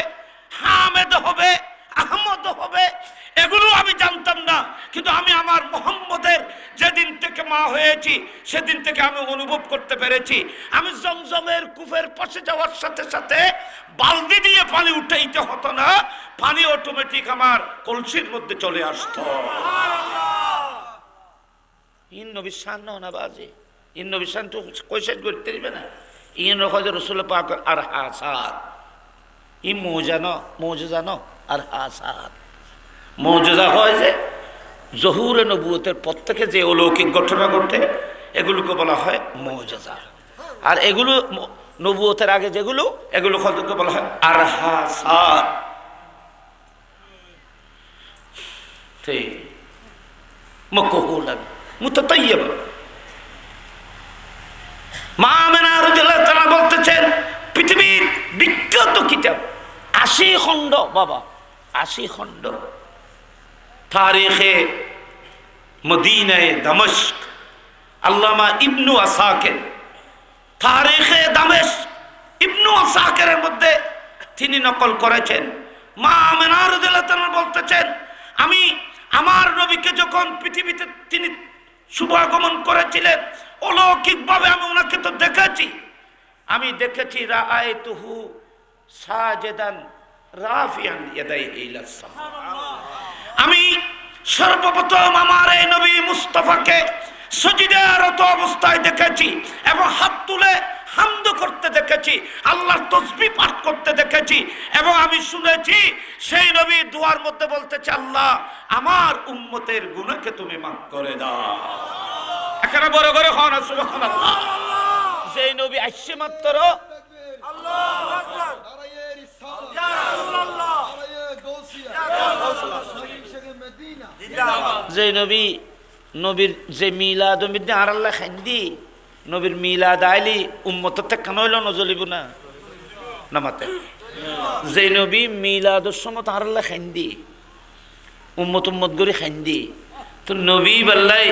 হামেদ হবে, আহমদ হবে। এগুলো আমি জানতাম না, কিন্তু আমি আমার মুহাম্মদের যেদিন থেকে মা হয়েছি সেদিন থেকে আমি অনুভব করতে পেরেছি। আমি জমজমের কুফের পাশে যাওয়ার সাথে সাথে বালতি দিয়ে পানি উঠাইতে হতো না, পানি অটোমেটিক আমার কলসির মধ্যে চলে আসতো। ইন নবী শান না বাজে, ইন নবী শান তো কইসেট করতে দিবে না। ইন রকজ রসুল পাক আর হাসাত, ই মৌজানো আর হাসাত। মৌজুজা হয় যে জহুরে নবুয়তের পর থেকে যে অলৌকিক ঘটনা ঘটে, এগুলোকে বলা হয় মৌজুজা। আর এগুলো নবুয়তের আগে যেগুলো, এগুলো কতকে বলা হয় আর হাসাত। ঠিক মকহুলান মুতাতাইয়্যিবান। মা আমেনা রাদিয়াল্লাহু তাআলা বলতেছেন পৃথিবীর বিখ্যাত কিতাব 80 খণ্ড, বাবা 80 খণ্ড, তারিখে মদিনায়ে দামেস্ক আল্লামা ইবনু আসাকির তারিখে দামেস্ক ইবনু আসাকিরের মধ্যে তিনি নকল করেছেন। মা আমেনা রাদিয়াল্লাহু তাআলা বলতেছেন, আমি আমার নবীকে যখন পৃথিবীতে তিনি শুভাগমন করেছিলেন অলৌকিকভাবে আমি ওনাকে তো দেখেছি, আমি দেখেছি রাআইতুহু সাজিদান রাফিয়ান ইয়াদাইহি ইলাস সামা। আমি সর্বপ্রথম আমার এই নবী মুস্তাফাকে সজিদারত অবস্থায় দেখেছি এবং হাত তুলে হামদ করতে দেখেছি, আল্লাহর তাসবিহ পাঠ করতে দেখেছি এবং আমি শুনেছি সেই নবী দুয়ার মধ্যে বলতেছে, আল্লাহ আমার উম্মতের গুনাহকে তুমি মাফ করে দাও। এখানে বড় করে হন সুবহানাল্লাহ। সেই নবী আসছে মাত্র আল্লাহু আকবার ইয়া রাসূলুল্লাহ যে নবীর যে মিলাদ মধ্যে আর আল্লাহ খান্দি নবীর মিলাদ আইলি উম্মত কেন হইল নজলিব না নামাতে। যে নবী মিলাদর সময় আর আল্লাহ খান্দি উম্মত গরি খান্দি, তো নবী বললাই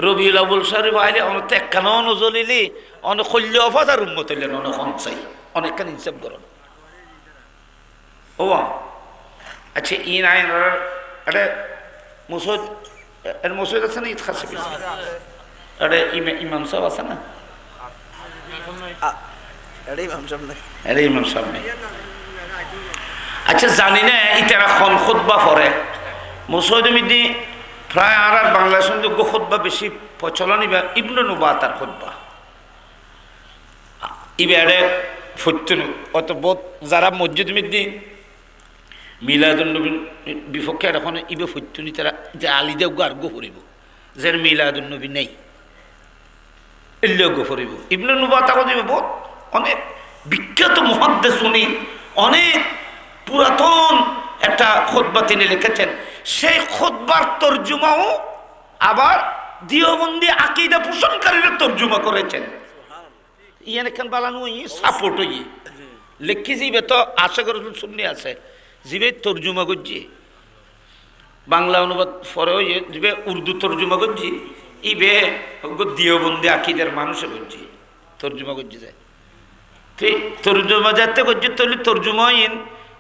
রবিউল আউয়াল শরীফ আইলে অনেক কেন নজলিলি অনেক খল্য অফাত আর উম্মত হইলেন অনেক চাই অনেকখান হিসাব করেন। ও আচ্ছা ইন আইন আরে মুসুদ এর মসজিদ আছে না ঈদ খাসি আরে ইমাম সাহেব আছে না ইমাম সাহেব নেই। আচ্ছা জানি না ইতারা খন খুতবা পড়ে মসজিদ মিদি প্রায় আর বাংলা সংযোগ্য খুতবা বেশি প্রচলন ইবা ইবনে নুবাতার খুতবা ইবারে ফত্যনু অত বোধ যারা মসজিদ মিদি মিলাদুন্নবীর বিপক্ষে এখন ইবে ফত্যনি তারা যে আলী দেব গার্গ ফুরিব যে মিলাদুন্নবী নেই এল্য ফুরিব ইবনে নুবাতা দিব বহুত অনেক বিখ্যাত মুহাদ্দিস উনি অনেক পুরাতন একটা খুতবা তিনি লিখেছেন। সেই খুতবার তর্জুমাও আবার দিওবন্দি আকীদা পোষণকারীরা তর্জুমা করেছেন। ইয়ান এখান বালানো সাপোর্ট হই লিখি যাইবে তো আশা করি শুননি আছে জিবে তর্জুমা করছি বাংলা অনুবাদ পরেও জিবে উর্দু তর্জুমা করছি ইবে দিওবন্দি আকীদার মানুষে করছি তর্জুমা করছি যায় ঠিক তর্জুমা যাতে করছি তাহলে তর্জুমা ইন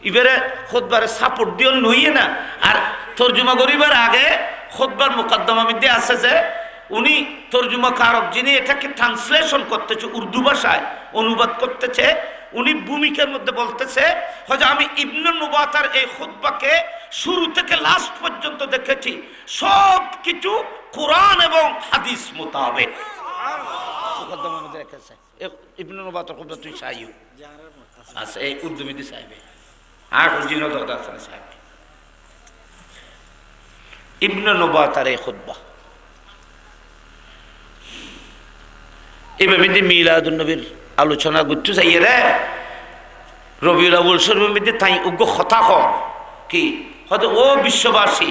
ইবারে খুতবারে সাপোর্ট দিও নইয়ে না। আর তর্জুমা করিবার আগে খুতবার মুকদ্দমা মধ্যে আছে যে উনি তর্জুমা কারক যিনি এটাকে ট্রান্সলেশন করতেছে উর্দু ভাষায় অনুবাদ করতেছে, উনি ভূমিকার মধ্যে বলতেছে হয়তো আমি ইবনে নুবাতার এই খুতবাকে শুরু থেকে লাস্ট পর্যন্ত দেখেছি সব কিছু কোরআন এবং হাদিস মোতাবেক। মুকদ্দমার মধ্যে রেখেছে ইবনে নুবাতার খুতবা তুই সাইয়ু আছে এই উর্দু মিদি সাহেব আর জিনো দাদা সাহেব ইবনে নুবাতার এই খুতবা এভাবে মিলাদুন নবীর আলোচনা করতে চাই রে রবিউল আউয়াল শরীফের মধ্যে তাই উগ্র কথা কর কি হয়তো ও বিশ্ববাসী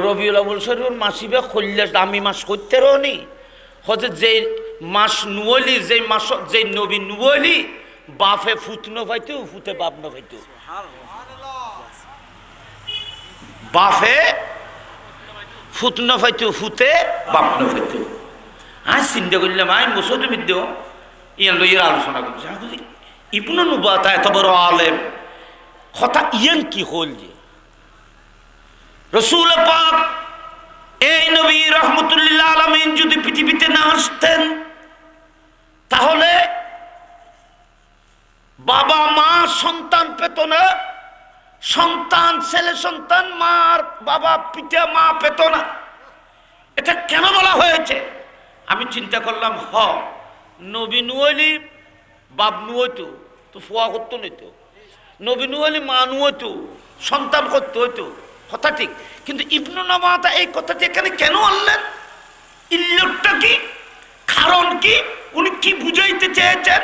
রবিউল আউয়াল শরীফের মাসিবে খল্লে দামি মাস করতে রনি হয়তো যে মাস নুয়লি যে মাস যে নবী নুয়লি বাপে ফুত ন পাইতো ফুতে বাপ ন পাইতো বাপে ফুত ন পাইতো ফুতে বাপ ন পাইতো। আজ চিন্তা করলাম আই মসজিদ বিদ্যা ইয়ান লইয়ের আলোচনা করছি ইবনে নুবাতা এত বড় আলেম কথা ইয়ান কি হল যে রাসূল পাক এই নবী রাহমাতুল্লিল আলামিন যদি পৃথিবীতে না আসতেন তাহলে বাবা মা সন্তান পেত না, সন্তান ছেলে সন্তান মার বাবা পিতা মা পেত না। এটা কেন বলা হয়েছে? আমি চিন্তা করলাম নবী নুয়লি বাপ নুয়তো তো ফুয়া করতো নইতো, নবী নুয়লি মা নুয়তো সন্তান করতে হইতো কথা ঠিক, কিন্তু ইবনে নুবাতা এই কথাটি এখানে কেন আনলেন? ইল্লতটা কি, কারণ কি, উনি কি বুঝাইতে চেয়েছেন?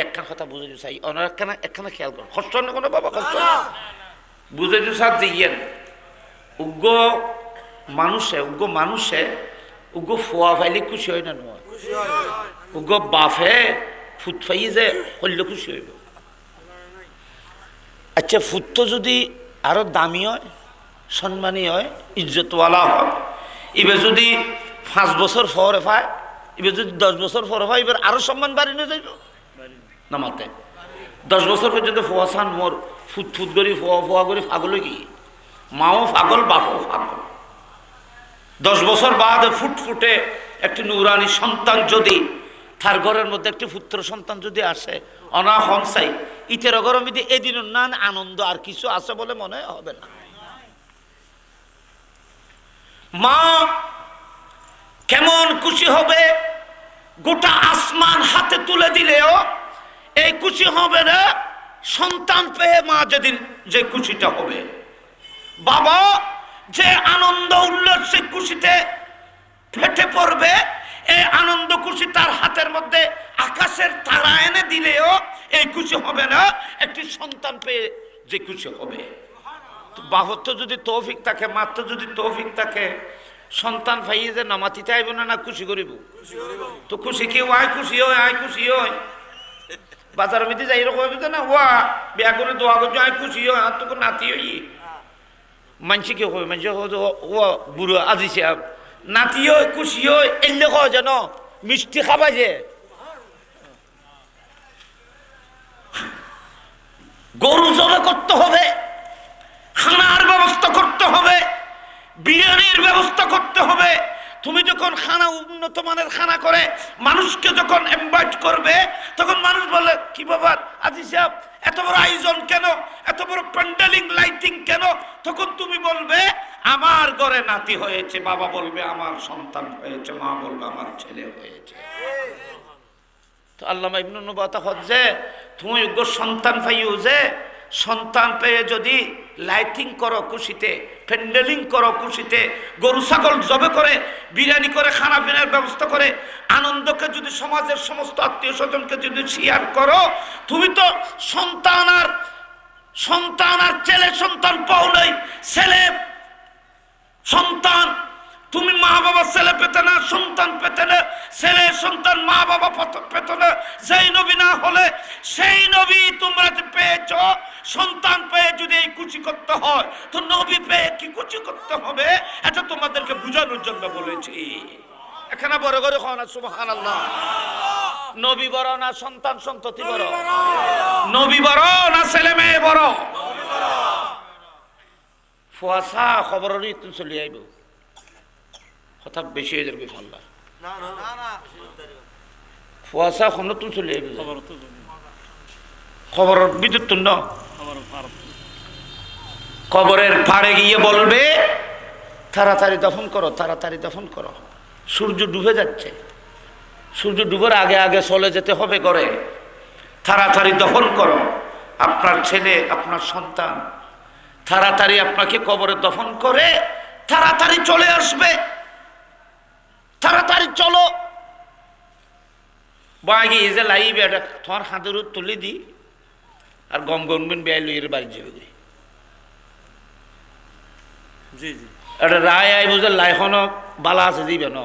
একটা কথা বুঝাইতে চাই ওনার একখানা খেয়াল করুন কষ্ট না কোনো বাবা কষ্ট বুঝাইতে সাথ যে ইয়েন উগ্র মানুষে উগ্র ফোয়া ফাইলে খুশি হয় না নয়, উগ্র বাফে ফুট ফাই যে করলে খুশি হইব। আচ্ছা ফুট তো যদি আরো দামি হয় সম্মানী হয় ইজ্জতওয়ালা হয় এবার যদি 5 বছর পরে পায়, এবার যদি 10 বছর পরে পায়, এবার আরো সম্মান বাড়ি নিয়ে যাইব না মাতে। 10 বছর পর্যন্ত ফোয়া সান মোর ফুট ফুট করি ফোয়া ফোয়া করে পাগল কি, মাও পাগল বাপও পাগল। 10 বছর বাদে ফুটফুটে একটি নুরানি সন্তান যদি তার ঘরের মধ্যে একটি পুত্র সন্তান যদি আসে, অনা হনসাই ইতের গরম এদিন না আনন্দ আর কিছু আছে বলে মনে হবে না। মা কেমন খুশি হবে, গোটা আসমান হাতে তুলে দিলেও এই খুশি হবে না সন্তান পেয়ে মা যেদিন যে খুশিটা হবে। বাবা যে আনন্দ উল্লাসে খুশিতে ফেটে পড়বে, এই আনন্দ খুশি তার হাতের মধ্যে আকাশের তারা এনে দিলেও এই খুশি হবে না একটি সন্তান পেয়ে যে খুশি হবে। বাবার তো যদি তৌফিক থাকে, মাত্র যদি তৌফিক থাকে, সন্তান পাইয়ে যে নামাতি চাইব না, না খুশি করিব তো খুশি কেউ আয় খুশি হয়, আয় খুশি হয়। বাজারের মধ্যে যাই এরকম না, ওয়া বিয়া করে দোয়া করছো আয় খুশি হয়, আর তোকে নাতি হই মানসি কেউ হয়, মানসি ও বুড়ো আজি সাহেব নাতি হয় খুশি হয়, এলে কয় যেন মিষ্টি খাবা যে গরু জবে করতে হবে, খানার ব্যবস্থা করতে হবে, বিরিয়ানির ব্যবস্থা করতে হবে। তুমি যখন খানা উন্নত মানের খানা করে মানুষকে যখন ইনভাইট করবে, তখন মানুষ বলে কি ব্যাপার আজি সাহেব এত বড় আয়োজন কেন, এত বড় প্যান্ডেলিং লাইটিং কেন? তখন তুমি বলবে আমার ঘরে নাতি হয়েছে, বাবা বলবে আমার সন্তান হয়েছে, মা বলবে আমার ছেলে হয়েছে। তো আল্লামা ইবনে নুবাতা হচ্ছে তুমি সন্তান পাইও, যে সন্তান পেয়ে যদি লাইটিং করো খুশিতে, প্যান্ডেলিং করো খুশিতে, গরু ছাগল জবে করে, বিরিয়ানি করে, খানা পিনার ব্যবস্থা করে, আনন্দকে যদি সমাজের সমস্ত আত্মীয় স্বজনকে যদি শেয়ার করো, তুমি তো সন্তান আর ছেলে সন্তান পাও নাই, ছেলে সন্তান তুমি মা বাবা ছেলে পেতে না, সন্তান পেতে না, ছেলে সন্তান মা বাবা পেতে না। সেই নবী না হলে সেই নবী তোমরা যে পেয়েছ, সন্তান পেয়ে যদি এই খুশি করতে হয়, তো নবী পেয়ে কি খুশি করতে হবে, এটা তোমাদেরকে বুঝানোর জন্য বলেছি। এখানে বড় করে খাও না সুবহানাল্লাহ। নবী বড় না সন্তান সন্ততি বড়? নবী বড় না ছেলে মেয়ে বড়? ফুয়াশা খবরেরই তো চলে আইব, কথা বেশি হয়ে যাবে ফাল্লা। ফুয়াশা এখন তো চলে আইব, খবর বিদ্যুৎ ন কবরের পাড়ে গিয়ে বলবে তাড়াতাড়ি দফন করো, তাড়াতাড়ি দফন করো, সূর্য ডুবে যাচ্ছে, সূর্য ডুবার আগে আগে চলে যেতে হবে ঘরে, তাড়াতাড়ি দফন করো। আপনার ছেলে আপনার সন্তান তাড়াতাড়ি আপনাকে কবরে দফন করে তাড়াতাড়ি চলে আসবে, তাড়াতাড়ি চলো। বাগি এই যে লাইবে এটা তোমার হাতের তুলে দি আর গম গনবেন বেয়াই লইয়ের বাড়ি যাবে। জি জি এটা রায় আই বুঝে লাইখন বালা আছে দিবে ন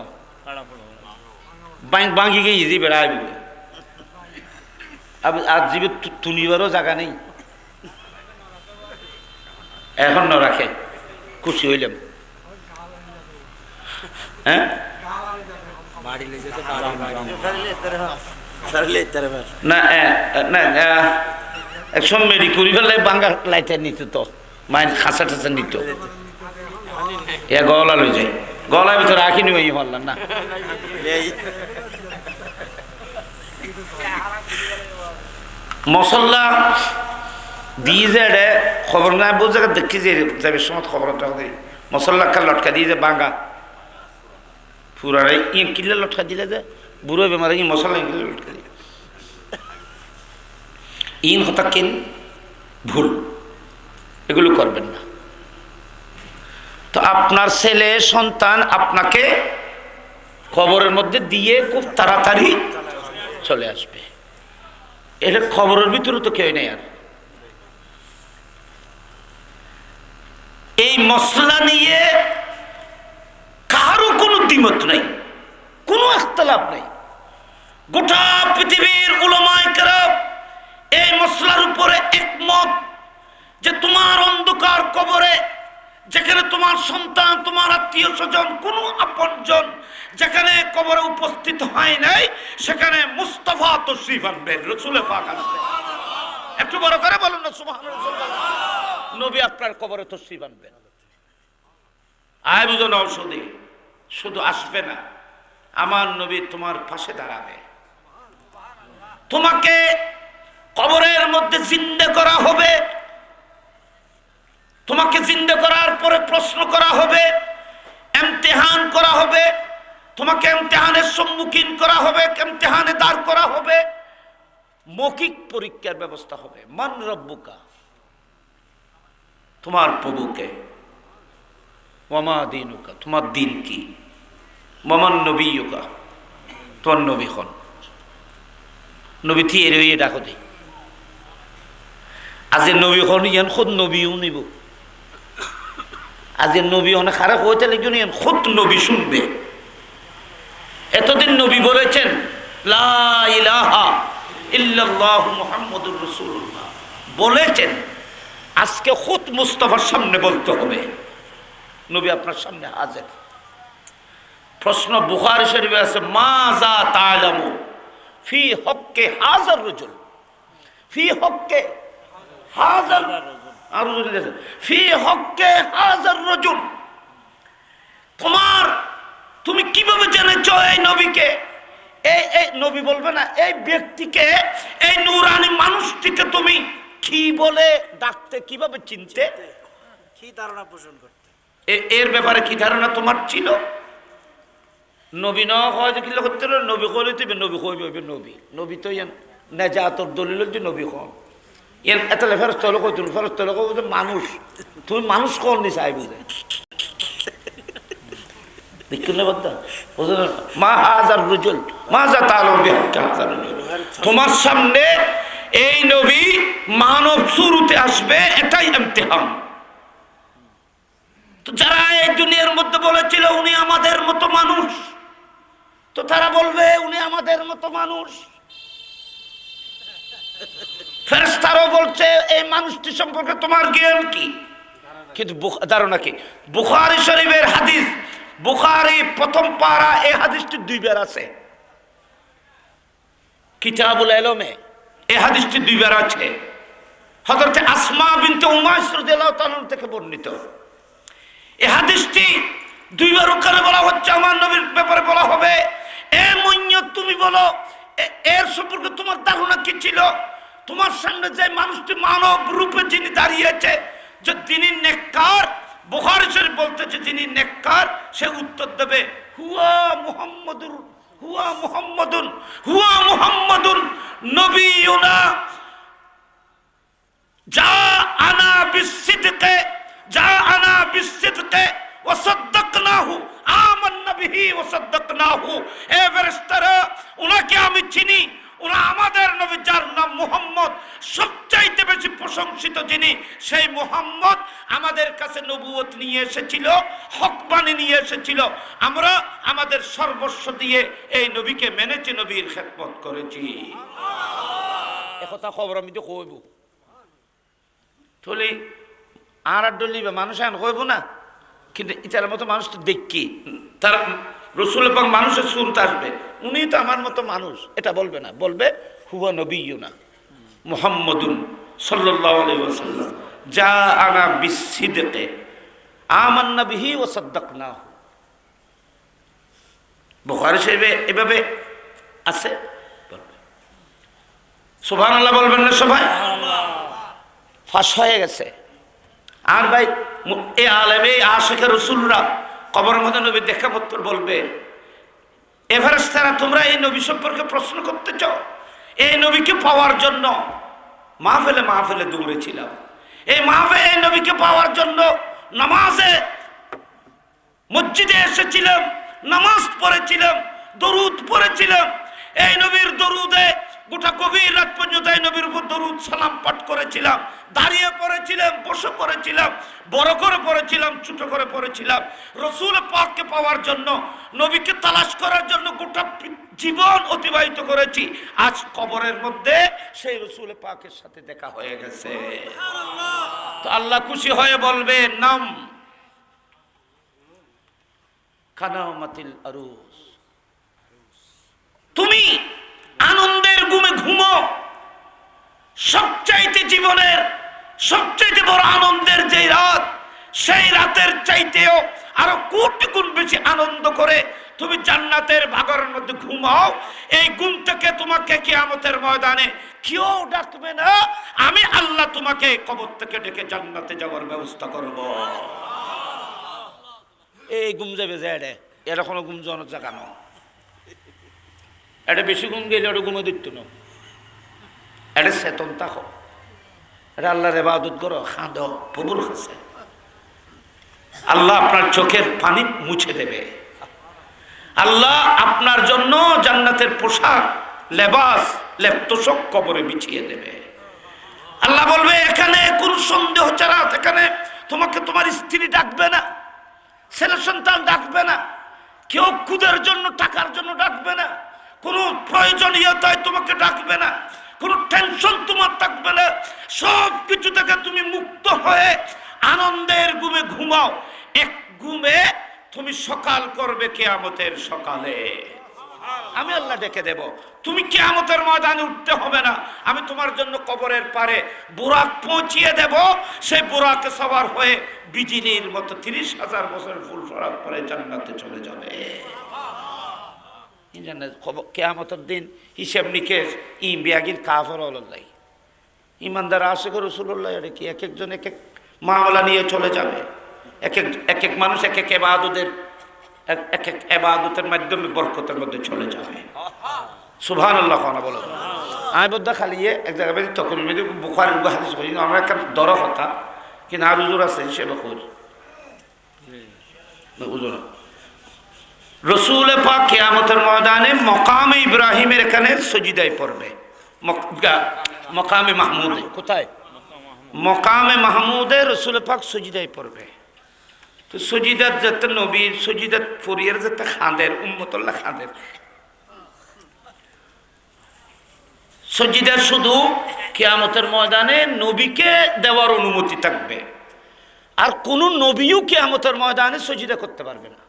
বাঙ্গি গিয়ে ইজি বেড়া আইবে, আর জীবে তুলিবারও জায়গা নেই। এখন ন রাখে খুশি হইলাম। হ্যাঁ না না একশো মেরি করি ফেললে বাঙ্গা লাইটা নিত, তো মায়ের খাঁচা টাচা নিত, এ গলা লই যায়, গলার ভিতরে রাখিনি ওই হল্লাম না। মশলা দিয়ে যে খবর না বহু জায়গা দেখি যে যাবে সময় খবরটা মশলা লটকা দিয়ে যে বাঙ্গা পুরারে ই কিলে লটকা দিলে যে বুড়ো বেমারে ই মশলা কিলে লটকা দিলে ইন হতা কিন ভুল, এগুলো করবেন না। তো আপনার ছেলে সন্তান আপনাকে খবরের মধ্যে দিয়ে খুব তাড়াতাড়ি চলে আসবে, এটা খবরের ভিতরে তো কেউ নেই। আর এই মশলা নিয়ে কারো কোনো দ্বিমত নেই, কোনো ইখতিলাফ নেই। গোটা পৃথিবীর উলামায়ে কেরাম এই মশলার উপরে একমত যে তোমার অন্ধকার কবরে যেখানে তোমার সন্তান, তোমার আত্মীয় স্বজন, কোনো আপনজন যেখানে কবরে উপস্থিত হয় নাই, সেখানে মুস্তাফা তশরিফ আনবেন, রসুল পাক আসবেন। একটু বড় করে বলুন না সুবহানাল্লাহ। নবী আপনার কবরে তশরিফ আনবেন। আয় বুঝো না, ঔষধি শুধু আসবে না, আমার নবী তোমার পাশে দাঁড়াবে। তোমাকে কবরের মধ্যে জিন্দা করা হবে, তোমাকে জিন্দা করার পরে প্রশ্ন করা হবে, ইমতিহান করা হবে, তোমাকে ইমতিহানের সম্মুখীন করা হবে, ইমতিহানে দাঁড় করা হবে, মৌখিক পরীক্ষার ব্যবস্থা হবে। মান রব্বুকা, তোমার প্রভুকে, ওয়ামা দীনুকা, তোমার দিন কি, ওয়ামান নবিয়ুকা, তোমার নবী হন। নবী থিয়ে রইয়ে ডাকো দে, আজের নবী হন ইয়ান খুদ নবীও নিব, আজের নবী অনেক খারাপ হইতে লিখুন ইয়ান খুদ নবী শুনবে। এতদিন নবী বলেছেন লা ইলাহা ইল্লাল্লাহু মুহাম্মাদুর রাসূলুল্লাহ বলেছেন, আজকে খুদ মুস্তাফার সামনে বলতে হবে। নবী আপনার সামনে হাজির। প্রশ্ন বুখারী শরীফে আছে, মাজা তাআলামু ফি হক্কে হাজার রাজুল, ফি হক্কে হাজার রাজুল, ফি হক্কে হাজার রাজুল। তুমি কিভাবে জেনেছো এই নবীকে? এই নবী বলবে না, এই ব্যক্তিকে, এই নূরানি মানুষটিকে তুমি কি বলে ডাকতে, কিভাবে চিনতে, কি ধারণা পোষণ করতে, এর ব্যাপারে কি ধারণা তোমার ছিল? নবী ন হয় যে কিলো করতে নবী কইলে তুমি নবী কইবে, নবী নবী তো ইয়ান নেজাতর দলিল যে নবী হন ইয়ান এতলে ফেরস্ত হলো কইতুন, ফেরস্ত হলো কইতে মানুষ, তুমি মানুষ কোন নি চাই বুঝে দেখলে বলতা বুঝলেন? মা হাজার রুজুল মাজা তাআলা বিহাক্কা হাজার রুজুল, তোমার সামনে এই নবী মানব শুরুতে আসবে, এটাই ইমতিহান। তো যারা এই দুনিয়ার মধ্যে বলেছিল উনি আমাদের মতো মানুষ, তো তারা বলবে উনি আমাদের মতো মানুষ। ফেরেশতারাও বলছে এই মানুষটি সম্পর্কে তোমার জ্ঞান কি, কিন্তু ধারণা কি? বুখারী শরীফের হাদিস, বুখারী প্রথম পারা এই হাদিসটি দুইবার আছে, কিতাবুল ইলমে এই হাদিসটি দুইবার আছে। হযরত আসমা বিনতে উমাইস রাদিয়াল্লাহু তাআলা থেকে বর্ণিত। এই হাদিসটি দুইবার ওখানে বলা হচ্ছে, আমার নবীর ব্যাপারে বলা হবে, এ মুইয়্যত তুমি বলো এর সম্পর্কে তোমার ধারণা কি ছিল? তোমার সামনে যে মানুষটি মানব রূপে যিনি দাঁড়িয়েছে, যে তিনি নেককার, বুখারী শরীফ বলতেছে যিনি নেককার, সে উত্তর দেবে হুয়া মুহাম্মাদুর, হুয়া মুহাম্মাদুন, হুয়া মুহাম্মাদুন নবিয়ুনা যা আনা বিসিদকে, যা আনা বিসিদকে ওয়া সাদ্দাকনাহু, আমান্না বিহি ওয়া সাদ্দাকনাহু। এ ফেরেশতারা, উনাকে আমি চিনি, উনি আমাদের নবী, যার নাম মুহাম্মদ, সবচাইতে বেশি প্রশংসিত যিনি, সেই মুহাম্মদ আমাদের কাছে নবুয়ত নিয়ে এসেছিল, হকবাণী নিয়ে এসেছিল। আমরা আমাদের সর্বস্ব দিয়ে এই নবীকে মেনেছি, নবীর খেদমত করেছি। একথা খবর আমি তো কইব, থলি আর ডলিবে মানুষ আন কইব না, কিন্তু ইতার মতো মানুষ তো দেখি, তার রসুল এবং মানুষের শুরুতে আসবে, উনি তো আমার মতো মানুষ, এটা বলবে না, বলবে হুয়া নবিয়ুনা মুহাম্মাদুন সাল্লাল্লাহু আলাইহি ওয়াসাল্লাম যা আনা বিসিদকে আমান্না বিহি ওয়া সাদ্দাকনাহু। বুখারী শরীফে এভাবে আছে, বলবে সুবহানাল্লাহ, বলবেন না সবাই? ফাঁস হয়ে গেছে। আর ভাই এ আলেমে আশিকে রসুলরা কবরের মধ্যে নবী দেখা পত্র বলবে, এ ফেরেশতারা তোমরা এই নবী সম্পর্কে প্রশ্ন করতে চাও? এই নবীকে পাওয়ার জন্য মাহফিলে মাহফিলে দৌড়েছিলাম, এই মাহফিলে এই নবীকে পাওয়ার জন্য নামাজে মসজিদে এসেছিলাম, নামাজ পড়েছিলাম, দরুদ পড়েছিলাম, এই নবীর দরুদে গোটা গভীর রাত পর্যন্ত এই নবীর উপর দরুদ সালাম পাঠ করেছিলাম, দাঁড়িয়ে পড়েছিলাম, বসে পড়েছিলাম, বড় করে পড়েছিলাম, ছোট করে পড়েছিলাম। রসুল পাককে পাওয়ার জন্য, নবীকে তালাশ করার জন্য গোটা জীবন অতিবাহিত করেছি। আজ কবরের মধ্যে সেই রসুল পাকের সাথে দেখা হয়ে গেছে। তো আল্লাহ খুশি হয়ে বলবে নাম কানামাতিল আরুস। তুমি আনন্দের ঘুমে ঘুমাও, সবচাইতে জীবনের সবচাইতে বড় আনন্দের যে রাত, সেই রাতের চাইতেও আরো কোটি গুণ বেশি আনন্দ করে তুমি জান্নাতের বাগানের মধ্যে ঘুমাও। এই ঘুম থেকে তোমাকে কিয়ামতের ময়দানে কেউ ডাকবে না, আমি আল্লাহ তোমাকে কবর থেকে ডেকে জান্নাতে যাওয়ার ব্যবস্থা করব। এই ঘুম যাবে যে এটা কোনো ঘুম যাওয়ানোর জায়গা নয়। এটা বেশি ঘুম গেলে ওটা ঘুমে দিত না। এটা চেতন থাকো, এটা আল্লাহর ইবাদত করো, খাঁদো, প্রভুর কাছে। আল্লাহ আপনার চোখের পানি মুছে দেবে। আল্লাহ আপনার জন্য জান্নাতের পোশাক, লেবাস, লেপ্তশক কবরে বিছিয়ে দেবে। আল্লাহ বলবে এখানে কোন সন্দেহ ছাড়া এখানে তোমাকে তোমার স্ত্রী ডাকবে না, ছেলে সন্তান ডাকবে না, কেউ ক্ষুদের জন্য টাকার জন্য ডাকবে না, কোনো প্রয়োজনীয়তায় তোমাকে ডাকবে না, কোনো টেনশন তোমার থাকবে না। সব কিছু থেকে তুমি মুক্ত হয়ে আনন্দের ঘুমে ঘুমাও। এক ঘুমে তুমি সকাল করবে কিয়ামতের সকালে। আমি আল্লাহ ডেকে দেব, তুমি কিয়ামতের ময়দানে উঠতে হবে না, আমি তোমার জন্য কবরের পারে বুরাক পৌঁছিয়ে দেব। সেই বুরাকে সবার হয়ে বিজলির মতো 30,000 বছর ফুল ফরাক পরে জান্নাতে চলে যাবে। কিয়ামতের দিন হিসেব নিকেশ বিয়াগির কাফর আল্লাহ, ইমানদার আশিক রাসূলুল্লাহ, এটা কি এক একজন এক এক মামলা নিয়ে চলে যাবে। এক এক মানুষ এক এক ইবাদতের মাধ্যমে বরকতের মধ্যে চলে যাবে। সুবহানাল্লাহ বলো। আমি বোধ খালি এক জায়গায় তখন বুখারী হাদিস করি, আমরা একটা দর কথা কিন্তু আর উজুর আছে হিসেবে করি উজুর। রসুল পাক কিয়ামতের ময়দানে মকামে ইব্রাহিমের এখানে সজিদায় পড়বে, মকামে মাহমুদে। কোথায়? মকামে মাহমুদে রসুল পাক সজিদায় পড়বে। তো সজিদাত যাতে নবীর সজিদাত ফরিয়ার যাতে খাঁদের উম্মতুল্লাহ খাঁদের সজিদার শুধু কিয়ামতের ময়দানে নবীকে দেওয়ার অনুমতি থাকবে, আর কোন নবীও কিয়ামতের ময়দানে সজিদা করতে পারবে না।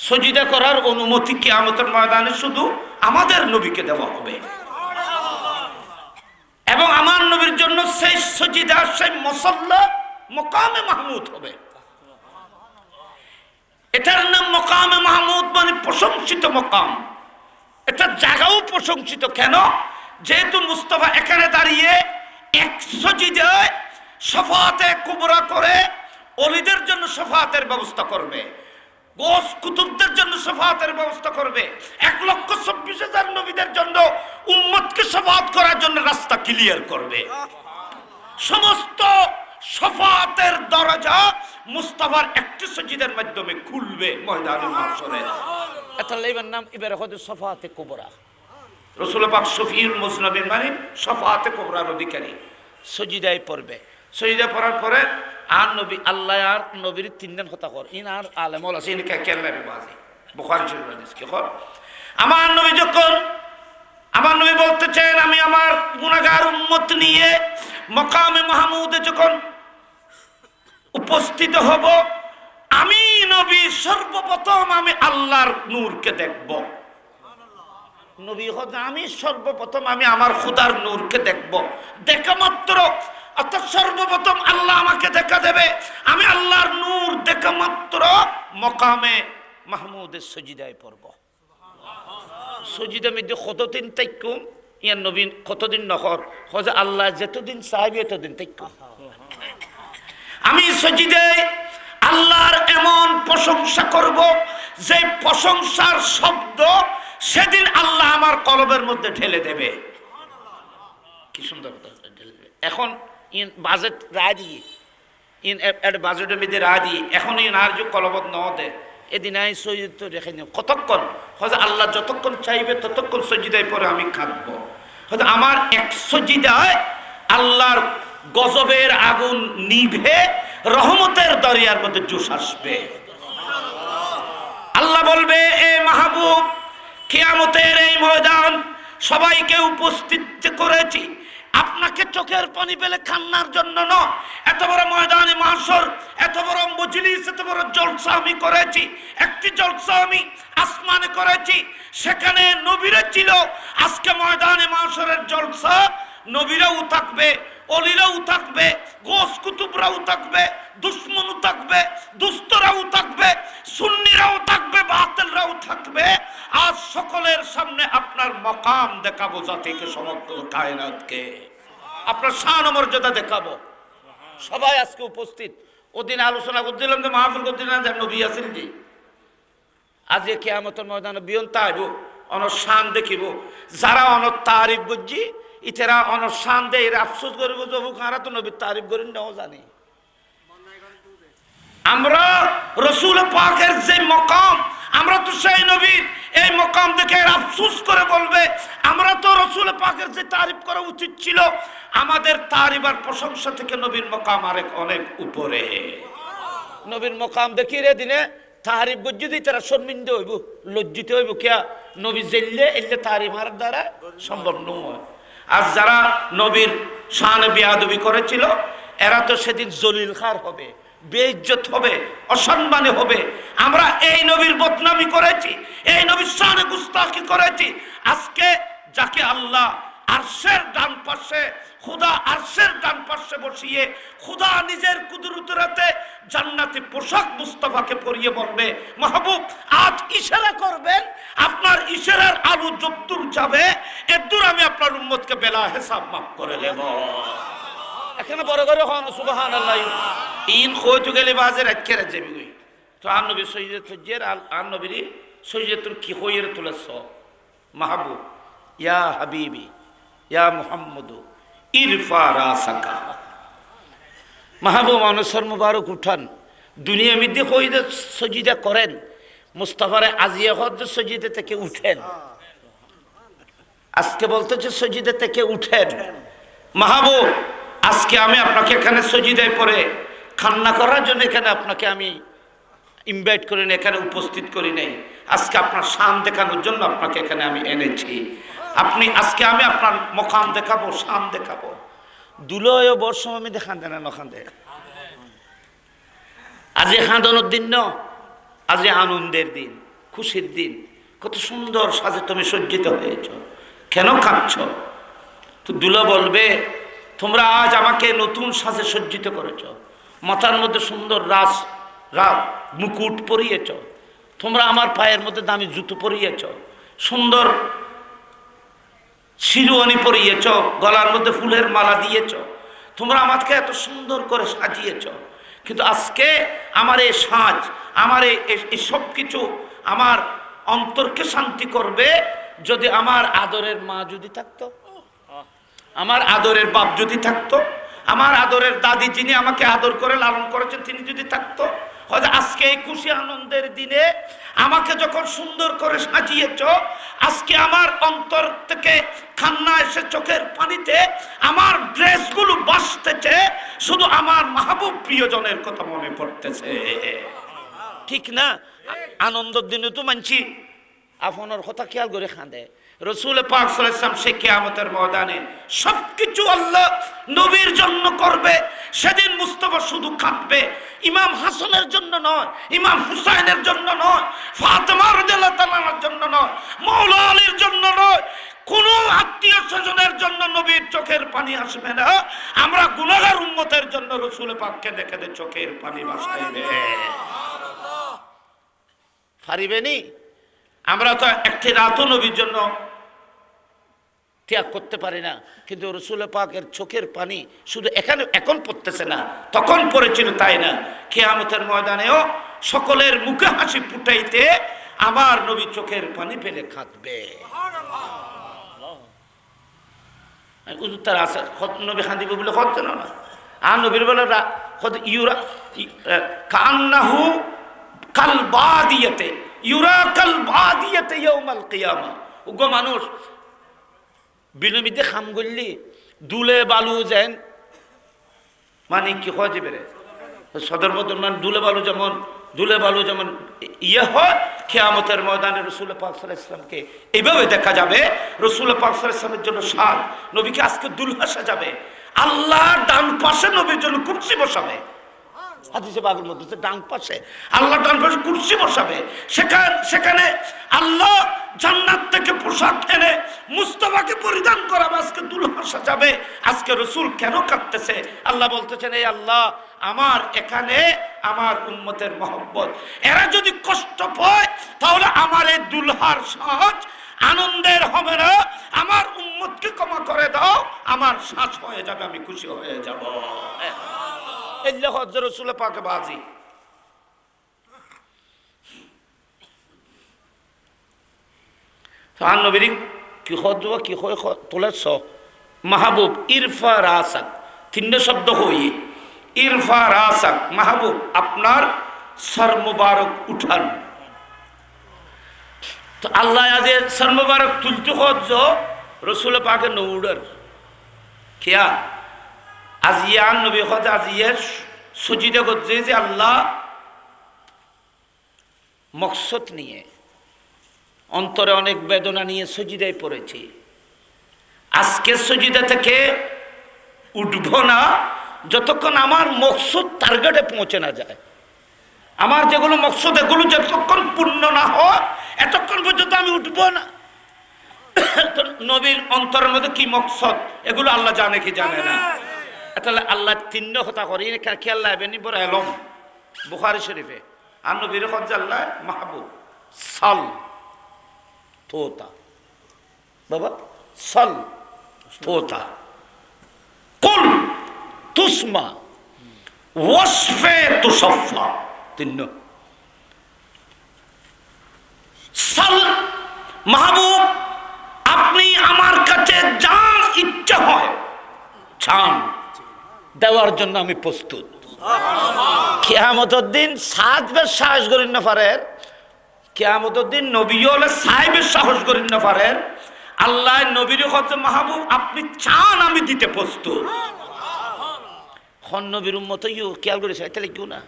সজিদা করার অনুমতি কিয়ামতের ময়দানে শুধু আমাদের নবীকে দেওয়া হবে, এবং আমার নবীর জন্য সেই সজিদা, সেই মুসাল্লা মকামে মাহমুদ হবে। এটার নাম মকামে মাহমুদ, মানে প্রশংসিত মকাম। এটা জায়গাও প্রশংসিত। কেন? যেহেতু মুস্তাফা এখানে দাঁড়িয়ে এক সজিদায় শাফাআতে কুবরা করে ওলিদের জন্য শাফাআতের ব্যবস্থা করবে, গোস কুতুবদের জন্য শাফাআতের ব্যবস্থা করবে, 1,24,000 নবীদের জন্য উম্মতকে শাফাআত করার জন্য রাস্তা ক্লিয়ার করবে। সমস্ত শাফাআতের দরজা মুস্তাফার একটি সজিদার মাধ্যমে খুলবে ময়দানে মাহশরে। এটা লেবার নাম ইবারে হতে শাফাআতে কুবরা। রাসূল পাক শফিউল মুজনাবিন, মানে শাফাআতে কুবরার অধিকারী, সজিদায় পড়বে। সজিদা পড়ার পরে আর নবী আল্লাহ আর নবীর 3 দিন কথা কর, ইন আর আলেমল আছে ইনকে কেল্লাবে বাজি বুখারী শরীফ হাদিস কি কর। আমার নবী যখন আমার নবী বলতেছেন আমি আমার গুনাহগার উম্মত নিয়ে মকামে মাহমুদে যখন উপস্থিত হব, আমি নবী সর্বপ্রথম আমি আল্লাহর নূরকে দেখব। নবী হচ্ছে আমি সর্বপ্রথম আমি আমার খোদার নূরকে দেখব। দেখা মাত্র, অর্থাৎ সর্বপ্রথম আল্লাহ আমাকে দেখা দেবে। আমি আল্লাহর নূর দেখা মাত্র মকামে মাহমুদের সজিদায় পড়ব। সজিদা মধ্যে কতদিন তাইকুম ইয়ার নবীন কতদিন নহর হজে আল্লাহ যতদিন চাইবে ততদিন তাইকুম। আমি সজিদায় আল্লাহর এমন প্রশংসা করব যে প্রশংসার শব্দ সেদিন আল্লাহ আমার কলবের মধ্যে ঢেলে দেবে। কি সুন্দর ঢেলে দেবে। এখন ইন বাজেট রায় দিয়ে ইন বাজেটের মধ্যে রায় দিয়ে এখন ইন আর যে কলবত ন দে এদিন আমি সজিদ তো রেখে নিও কতক্ষণ হয়তো আল্লাহ যতক্ষণ চাইবে ততক্ষণ সজিদায় পরে আমি খাটবো। হয়তো আমার এক সজিদায় আল্লাহর গজবের আগুন নিভে রহমতের দরিয়ার মধ্যে জোশ আসবে। আল্লাহ বলবে এ মাহবুব কিয়ামতের এই ময়দান সবাইকে উপস্থিত করেছি, আপনাকে চোখের পানি পেলে কান্নার জন্য নয়। এত বড় ময়দানে মাহশর, এত বড় মজলিস, এত বড় জলসা আমি করেছি। একটি জলসা আমি আসমানে করেছি, সেখানে নবীরা ছিল। আজকে ময়দানে মাহশরের জলসা, নবীরাও থাকবে, অলিরাও থাকবে, গোস কুতুবরাও থাকবে, দুশ্মনও থাকবে, দুস্তরাও থাকবে, সুন্নিরাও থাকবে, বাতিলরাও থাকবে। আজ সকলের সামনে আপনার মকাম দেখাবো, জাতিকে, সমগ্র কায়নাতকে আপনার শান ও মর্যাদা দেখাবো। সবাই আজকে উপস্থিত। ওদিন আলোচনা করছিলাম যে মাহফিল করছিলাম যে নবী আছেন জি, আজ কিয়ামতের ময়দানে বিয়ন তাইব অনশান দেখিব। যারা অনর তারিফ বুঝছি ইতেরা অনশান দেয়, এরা আফসোস করব যে কারা তো নবীর তারিফ করেন নাও জানি। আমরা রসুল পাকের যে মকাম, আমরা তো সেই নবীর এই মকাম দেখে আফসোস করে বলবে আমরা তো রসুল পাকের যে তারিফ করা উচিত ছিল। আমাদের তারিফ আর প্রশংসা থেকে নবীর মকাম আরেক অনেক উপরে। নবীর মকাম দেখি রে দিনে তারিফ গজ্জি দিই তারা শর্মিন্দে হইব, লজ্জিত হইব। কিয়া নবী জেললে এলে তারিফ আর দ্বারা সম্ভব নয়। আর যারা নবীর শানে বেয়াদবি করেছিল এরা তো সেদিন জলিল খার হবে, বেইজ্জত হবে, অসম্মানে হবে। আমরা এই নবীর বদনামি করেছি, এই নবীর শানে গুস্তাখি করেছি। আজকে যাকে আল্লাহ আরশের ডান পাশে, খুদা আরশের ডান পাশে বসিয়ে খুদা নিজের কুদরতে জান্নাতি পোশাক মুস্তাফাকে পরিয়ে বলবে মাহবুব আজ ইশারা করবেন, আপনার ইশারার আলো যদ্দূর যাবে এদ্দূর আমি আপনার উম্মতকে বেলা হিসাব মাফ করে দেব। এখানে বড় করে হন সুবহানাল্লাহ। ইন কইতে গেলে বাজে রাখকে যাবি গই তো আর নবী সৈয়দ ফজর আর নবীর সৈয়দুল কি হইরে তুলছ মাহবুব ইয়া হাবিবি ইয়া মুহাম্মদু ইরফা রাসাকা। মাহবুব আনসর মুবারক উঠান, দুনিয়া মধ্যে হইতে সজিদা করেন, মুস্তাফারে আজিয়া হদ সজিদা থেকে উঠেন। আজকে বলতেছে সজিদা থেকে উঠেন। মাহবুব আজকে আমি আপনাকে এখানে সজিদায় পড়ে কান্না করার জন্য এখানে আপনাকে আমি ইনভাইট করি না, এখানে উপস্থিত করি নাই। আজকে আপনার শান দেখানোর জন্য আপনাকে এখানে আমি এনেছি। আপনি আজকে আমি আপনার মকাম দেখাবো, শান দেখাবো। দুলয় বর্ষ আমি দেখান দেন নখান দেখ। আজ খাঁদানোর দিন ন, আজ আনন্দের দিন, খুশির দিন। কত সুন্দর সাজে তুমি সজ্জিত হয়েছ, কেন কাঁদছ? তো দুলো বলবে তোমরা আজ আমাকে নতুন সাজে সজ্জিত করেছ, মাথার মধ্যে সুন্দর রাস মুকুট পরিয়েছ, তোমরা আমার পায়ের মধ্যে দামি জুতো পরিয়েছ, সুন্দর শিরোয়ানি পরিয়েছ, গলার মধ্যে ফুলের মালা দিয়েছ, তোমরা আমাকে এত সুন্দর করে সাজিয়েছ। কিন্তু আজকে আমার এই সাজ, আমার এই সব কিছু আমার অন্তরকে শান্তি করবে যদি আমার আদরের মা যদি থাকতো, আমার আদরের বাপ যদি থাকতো, আমার আদরের দাদি যিনি আমাকে আদর করে লালন করেছেন তিনি যদি থাকতো। হয়তো আজকে এই খুশি আনন্দের দিনে আমাকে যখন সুন্দর করে সাজিয়েছ, আজকে আমার অন্তর থেকে কান্না এসে চোখের পানিতে আমার ড্রেসগুলো বাসতেছে, শুধু আমার মাহবুব প্রিয়জনের কথা মনে পড়তেছে। ঠিক না? আনন্দের দিনে তো মানছি আপনার কথা খেয়াল করে খাঁদে। রসুল পাক সাল্লাল্লাহু আলাইহি ওয়াসাল্লাম সে কিয়ামতের ময়দানে সবকিছু আল্লাহ নবীর জন্য করবে। সেদিন মুস্তাফা শুধু কাঁদবে, ইমাম হাসানের জন্য নয়, ইমাম হুসাইনের জন্য নয়, ফাতেমা রাদিয়াল্লাহু তাআলার জন্য নয়, মাওলা আলীর জন্য নয়, কোন আত্মীয় স্বজনের জন্য নবীর চোখের পানি আসবে না। আমরা গুনাহগার উম্মতের জন্য রসুল পাককে দেখে চোখের পানি ভাসাইবে। পারিবেনি? আমরা তো একটি রাতও নবীর জন্য ত্যাগ করতে পারি না, কিন্তু রসুল পাকের চোখের পানি শুধু এখানে এখন পড়তেছে না, তখন পড়েছিল তাই না? কিয়ামতের ময়দানেও সকলের মুখে হাসি ফুটাইতে আমার নবী চোখের পানি পেলে কাঁদবে। তার আশা নবী কাঁদিব বলে হচ্ছে না, আর নবীর বলে ইউরা কান্নাহু কাল বাদিয়াতে ইউরা কাল বাদিয়াতে ইয়াউমাল কিয়ামা। উগ্র মানুষ বিলমিতে খাম করলি দুলে বালু যেন মানে কি হয় যে বেড়ে সদর বদর মানে দুলে বালু যেমন ইয়ে হয়, কিয়ামতের ময়দানে রাসূল পাক সাল্লাল্লাহু আলাইহি ওয়াসাল্লামকে এইভাবে দেখা যাবে। রাসূল পাক সাল্লাল্লাহু আলাইহি ওয়াসাল্লামের জন্য সাজ, নবীকে আজকে দুলহা সাজাবে। আল্লাহ ডান পাশে নবীর জন্য কুরসি বসাবে। হাদিসে পাকের মধ্যে ডান পাশে আল্লাহ, ডান পাশে কুরসি বসাবে। সেখানে আল্লাহ জান্নাত থেকে পোশাক এনে মুস্তাফাকে পরিধান করাবে, আজকে দুলহা সাজাবে। আজকে রাসূল কেন কাঁদতেছে? আল্লাহ বলতেছেন, এই আল্লাহ, আমার এখানে আমার উম্মতের মহব্বত, এরা যদি কষ্ট পায় তাহলে আমার এই দুলহার সাজ আনন্দের হবে না। আমার উম্মতকে ক্ষমা করে দাও, আমার সাজ হয়ে যাবে, আমি খুশি হয়ে যাব। এই হযরত রাসূল পাকে বাজি। ফান নবীর কি হদ কি হয় তোলাছ মাহবুব ইরফা রাসাক, তিনটে শব্দ হই। ইরফা রাসাক, মাহবুব আপনার সর মুবারক উঠান। তো আল্লাহ আজ সর মুবারক তুলতে হজ রসুল পাকে নৌড়ার খেয়া আজিয়ান নবী হজ আজিয়ে সজিদে করছে যে আল্লাহ মকসদ নিয়ে অন্তরে অনেক বেদনা নিয়ে সজিদায় পড়েছি। আজকে সজিদা থেকে উঠব না যতক্ষণ আমার মকসদ টার্গেটে পৌঁছে না যায়। আমার যেগুলো মকসদ এগুলো যতক্ষণ পূর্ণ না হয় এতক্ষণ পর্যন্ত আমি উঠব না। নবীর অন্তরের মধ্যে কি মকসদ এগুলো আল্লাহ জানে কি জানে না? তাহলে আল্লাহ তিন্ন কথা করি খেয়াল লাগবেনি বড় এলম বুখারী শরীফে আর নবীর হজ আল্লাহ মাহবুব সাল তোতা বাবা সাল তোতা কুল তুসমা ওয়াসফে তুসাফা তিন্ন। সাল মাহবুব আপনি আমার কাছে যা ইচ্ছা হয় চান, দেওয়ার জন্য আমি প্রস্তুত। কিয়ামতের দিন সাজবের সাহস করেন না পারেন, কিয়ামতের দিন নবী হলে সাহেবের সাহস করেন না পারেন। আল্লাহ নবীর হচ্ছে মাহবুব আপনি চান আমি দিতে প্রস্তুত। খন নবীর উম্মত খেয়াল করেছে তাহলে কেউ না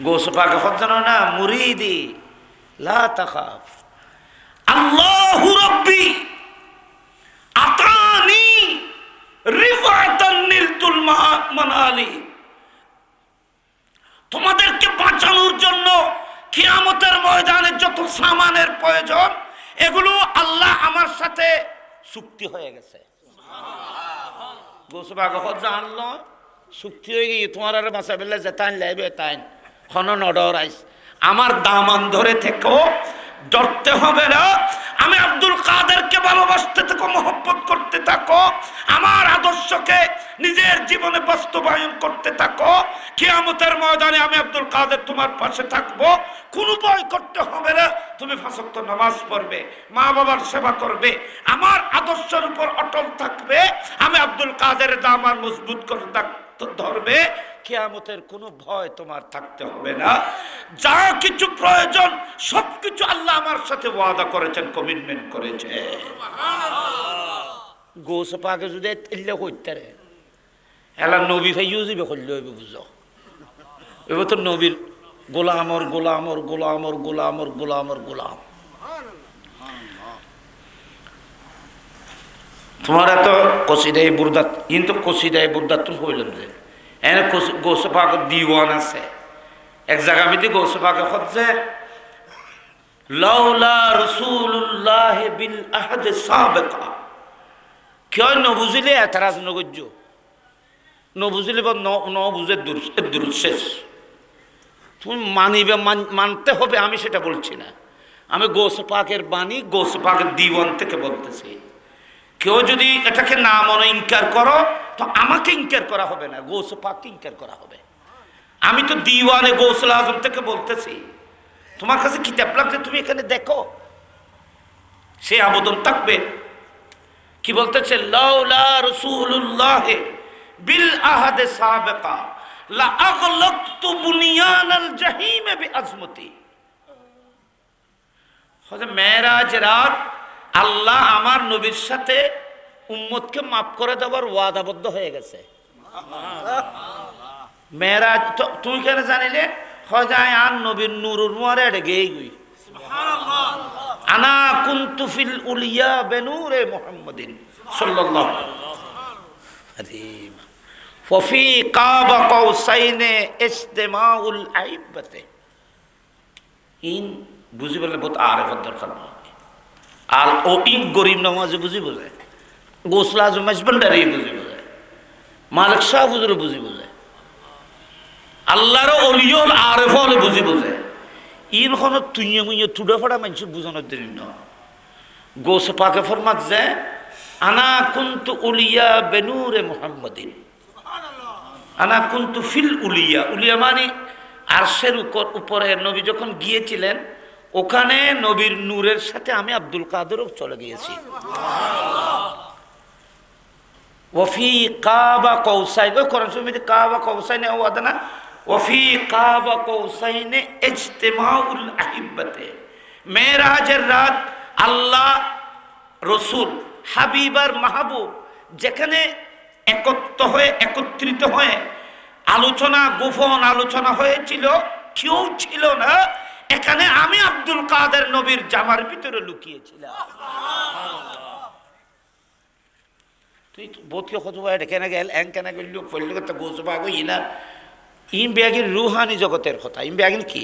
গোস পাকে হজ্জানো না মুরিদি লা তাখাফ আল্লাহু রাব্বি আতানি রিফাতান নিলতুল মানালি। তোমাদেরকে বাঁচানোর জন্য কিয়ামতের ময়দানে যত সামানের প্রয়োজন এগুলো আল্লাহ আমার সাথে চুক্তি হয়ে গেছে। গোসবাগ হজ্জা আনলো চুক্তি হয়ে গিয়ে তোমার আর বাঁচা বেলা যে তাইন লাইবে তাইন খন নডর আইস আমার দামান ধরে থেকেও ডরতে হবে না। আমি আব্দুল কাদেরকে ভালোবাসতে থাকো, মহব্বত করতে থাকো, আমার আদর্শকে নিজের জীবনে বাস্তবায়ন করতে থাকো। কিয়ামতের ময়দানে আমি আব্দুল কাদের তোমার পাশে থাকবো, কোনো ভয় করতে হবে না। তুমি 5 ওয়াক্ত নামাজ পড়বে, মা বাবার সেবা করবে, আমার আদর্শের উপর অটল থাকবে। আমি আব্দুল কাদের দামান মজবুত করে ধরবে। কিয়ামতের কোনো ভয় তোমার থাকতে হবে না। যা কিছু প্রয়োজন সবকিছু আল্লাহ আমার সাথে ওয়াদা করেছেন, কমিটমেন্ট করেছে। গোস পাকে যদি এলে করতে এলা নবী ভাইও যাবে করলে হইবে বুঝো। এবার তো নবীর গোলামর গোলামর গোলামর গোলামর গোলামর গোলাম। তোমার এত কসিদাই বুরদাত কিন্তু কসিদাই বুরদাত তো হইলেন যে এনে গোস পাকে দিওয়ান আছে এক জায়গা আমি গোস পাকে হচ্ছে লাউলা রাসূলুল্লাহ বিল আহদ সাবিকা। কেউ নবুঝিলে এতরাজ নগজ্য নবুঝিলে বা নবুঝের দূর শেষ। তুমি মানিবে মানতে হবে, আমি সেটা বলছি না। আমি গোস পাকের বাণী গোস পাকের দিওয়ান থেকে বলতেছি। কেউ যদি এটাকে না মনে ইনকার করো তো আমাকে ইনকার করা হবে না, গোস পাককে ইনকার করা হবে। আমি তো দিওয়ানে গৌসুল আজম থেকে বলতেছি। তোমার কাছে কিতাব লাগলে তুমি এখানে দেখো, সে আবেদন থাকবে। কি বলতেছে লাউলা রাসূলুল্লাহ বিল আহদ সাবিকা লা আগলাকতু বুনিয়ানাল জাহিম বিআজমতি। হযরত মেরাজ রাত আল্লাহ আমার নবীর সাথে উম্মতকে মাফ করে দেওয়ার ওয়াদাবদ্ধ হয়ে গেছে। মেরাজ তুমি কেন জানিলে খজায় আন নবীর নূরুর মোয়ারে এটা গেই গই আনা কুনতু ফিল উলিয়া বেনুরে মুহাম্মাদিন সাল্লাল্লাহু আলাইহি ফফি কাবা কাউসাইনে ইজতিমাউল আইবাতে ইন বুঝি বলে বহুত আরেফত দরকার আর ও ইন গরিব নামাজে বুঝি বোঝে গোসলা আজম ভান্ডারি বুঝি বোঝে মালিক শাহ হুজুর বুঝি বোঝে আল্লাহর অলিয়ল আরেফ হলে বুঝি বোঝে ইন কোনো তুইয়ে মুইয়ে তুড়ে ফোড়া মানুষ বুঝানোর দিন না গোস পাকে ফরমাত যে আনা কুনতু উলিয়া বেনুরে মুহাম্মাদিন আনা কুনতু ফিল উলিয়া উলিয়া মানে আরশের উপরে নবী যখন গিয়েছিলেন ওখানে নবীর নূরের সাথে আমি আব্দুল কাদেরও চলে গিয়েছি ওফি কাবা কৌসাইন ওই কোরআন শরীফে কাবা কৌসাইনে ওয়াদানা ওফি কাবা কৌসাইনে ইজতিমাউল আহিব্বাতে মেরাজের রাত আল্লাহ রসুল হাবিব আর মাহবুব যেখানে একত্রিত হয়ে আলোচনা গোপন আলোচনা হয়েছিল কেউ ছিল না এখানে আমি আব্দুল কাদের নবীর জামার ভিতরে লুকিয়েছিলাম তুই বোধকে কত কেন গেল এন কেন গেল পড়লে তো গোসবা গই না ইম ব্যাগের রুহানি জগতের কথা ইম ব্যাগিন কি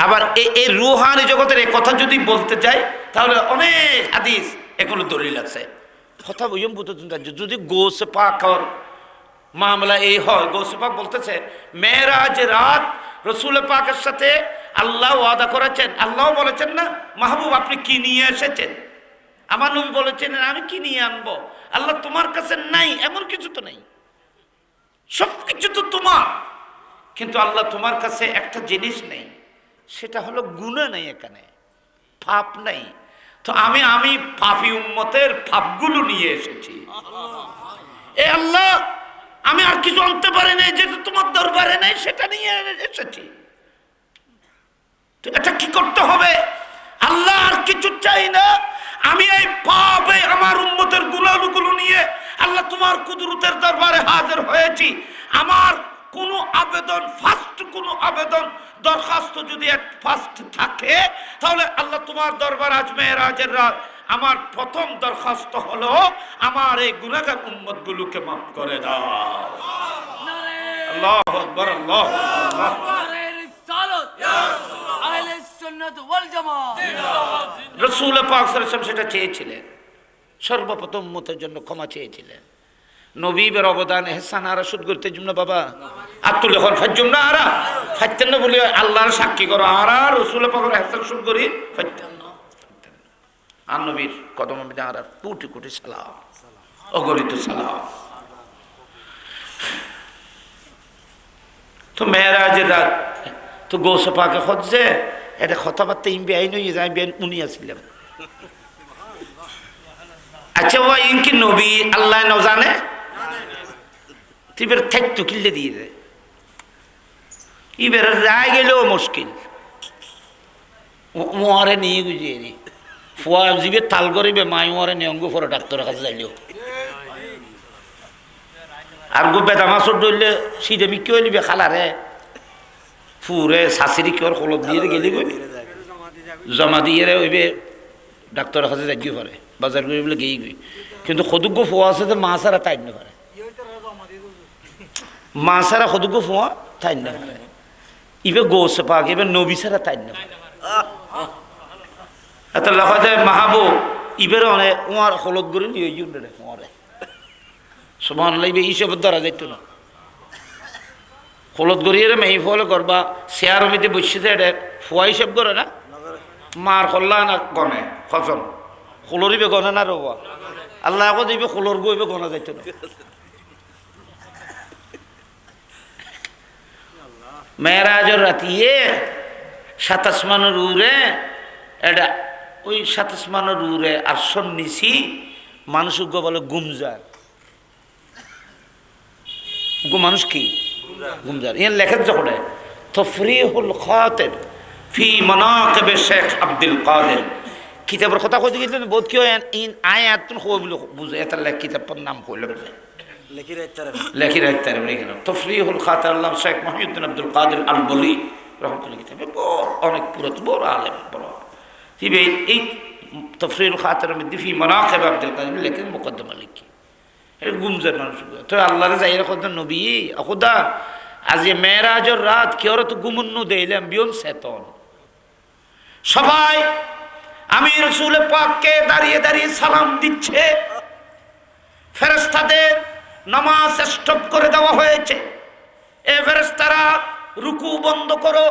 আবার এই রুহানি জগতের এই কথা যদি বলতে যাই তাহলে অনেক হাদিস এগুলো দলিল আছে কথা বইম বুঝতে যদি গোস পাকর মামলা এই হয় গোস পাক বলতেছে মেরাজ রাত রসুল পাকের সাথে আল্লাহ ওয়াদা করেছেন আল্লাহ বলেছেন না মাহবুব আপনি কি নিয়ে এসেছেন আমার নবী বলেছেন আমি কি নিয়ে আনবো আল্লাহ তোমার কাছে নাই এমন কিছু তো নাই সবকিছু তো তোমার কিন্তু আল্লাহ তোমার কাছে একটা জিনিস নেই সেটা হলো গুনাহ নেই এখানে পাপ নেই তো আমি পাপী উম্মতের পাপগুলো নিয়ে এসেছি এ আল্লাহ আমি আর কিছু আনতে পারি নাই যেটা তোমার দরবারে নেই সেটা নিয়ে এসেছি তো এটা কি করতে হবে আল্লাহ আর কিছু চাই না আমি এই পাপে আমার উম্মতের গুনাহগুলো নিয়ে আল্লাহ তোমার কুদরতের দরবারে হাজির হয়েছি আমার কোন আবেদন ফার্স্ট কোন আবেদন দরখাস্ত যদি ফার্স্ট থাকে তাহলে আল্লাহ তোমার দরবার আজ মেরাজের রাত আমার প্রথম দরখাস্ত হলো আমার এই গুনাহগার উম্মতগুলোকে মাফ করে দাও আল্লাহু আকবার আল্লাহু আকবার রাসূল পাক সাল্লাল্লাহু আলাইহি ওয়াসাল্লাম সেটা চেয়েছিলেন সর্বপ্রথম উম্মতের জন্য ক্ষমা চেয়েছিলেন নবীর অবদান এহসান আর সুদ করতে জন্য বাবা আতুল এখন ফাজ্জুম না আরা ফাজ্তেন না বলে আল্লাহর সাক্ষী করো আর রাসূল পাকের এহসান সুদ করি ফাজ্তেন না আর নবীর কদম মধ্যে আর কোটি কোটি সালাম অগণিত সালাম তো মেরাজের রাত তো গোস পাকে হজ্জে এটা কথাবার্তা ইম বেআইন হয়ে যায় বেআইন উনি আসছিলাম আচ্ছা ও ইনকি নবী আল্লাহ ন জানে তুই থাকতো কিল্লে দিয়ে দেয় ইবের রায় গেলেও মুশকিল মোয়ারে নিয়ে গুজিয়ে নি ফুয়া জিবে তাল করিবে মাই মোয়ারে নিয়ঙ্গ পরে ডাক্তারের কাছে যাইলেও আর গো বেদামা চোট ধরলে সিধে বিক্রি হইলিবে খালারে ফুরে শাশুড়ি কি ওর হলদ দিয়ে গেলি গই জমা দিয়ে ওইবে ডাক্তারের কাছে যাই পারে বাজার করে বলে গেই গই কিন্তু সদুগ্য ফোয়া আছে তো মা সারা তাই না পারে মা সারা সদুগ্য ফোয়া তাই না পারে ইবে গোস পাক এবার নবী সারা তাই না পারে এত লেখা যায় মাহবুব ইবের অনেক ওয়ার হলদ করে নিয়ে রে ওয়ারে সমান লাইবে হিসেবের দ্বারা যাইতো না হলদ গড়িয়ে মেহি ফলে করবা শেয়ার মিতে বসছে এটা ফোয়া হিসেব করে না মার কল্লা না গনে খজন খোলরিবে গনে না রবা আল্লাহ আকৌ দিবে খোলর গইবে গনা যাইতো না মেরাজের রাতিয়ে 27 মানের উড়ে এটা ওই 27 মানের উড়ে আর সন্নিসি মানুষ বলে গুমজার মানুষ কি গুমজার ইয়ান লেখা যখন তফরিহুল খাতির ফি মানাকিব শেখ আব্দুল কাদের কিতাবের কথা কইতে গেলেন বহুত কি ইন আয়াত কইবল বুঝে এটা কিতাবের নাম কইলাম লেখি রাখতে পারবেন তফরিহুল খাতির আল্লাহ শেখ মুহিউদ্দিন আব্দুল কাদের আল বলি রহমতুল্লাহ কিতাবে বড় অনেক পুরাতন বড় আলেম বড় তিবে এই তফসিরুল খাতিরের মধ্যে ফি মানাকিব আব্দুল কাদির লেখেন মুকদ্দমা লিখি এই গুমজার মানুষ তো আল্লাহর যাইরা কত নবী খুদা আজ এই মেরাজের রাত কি ওরা তো গুমুন্নু দেইলাম বিয়ন সেতন সবাই আমি রাসূল পাককে দাঁড়িয়ে দাঁড়িয়ে সালাম দিচ্ছে ফেরেশতাদের নামাজ স্টপ করে দেওয়া হয়েছে এ ফেরেশতারা রুকু বন্ধ করো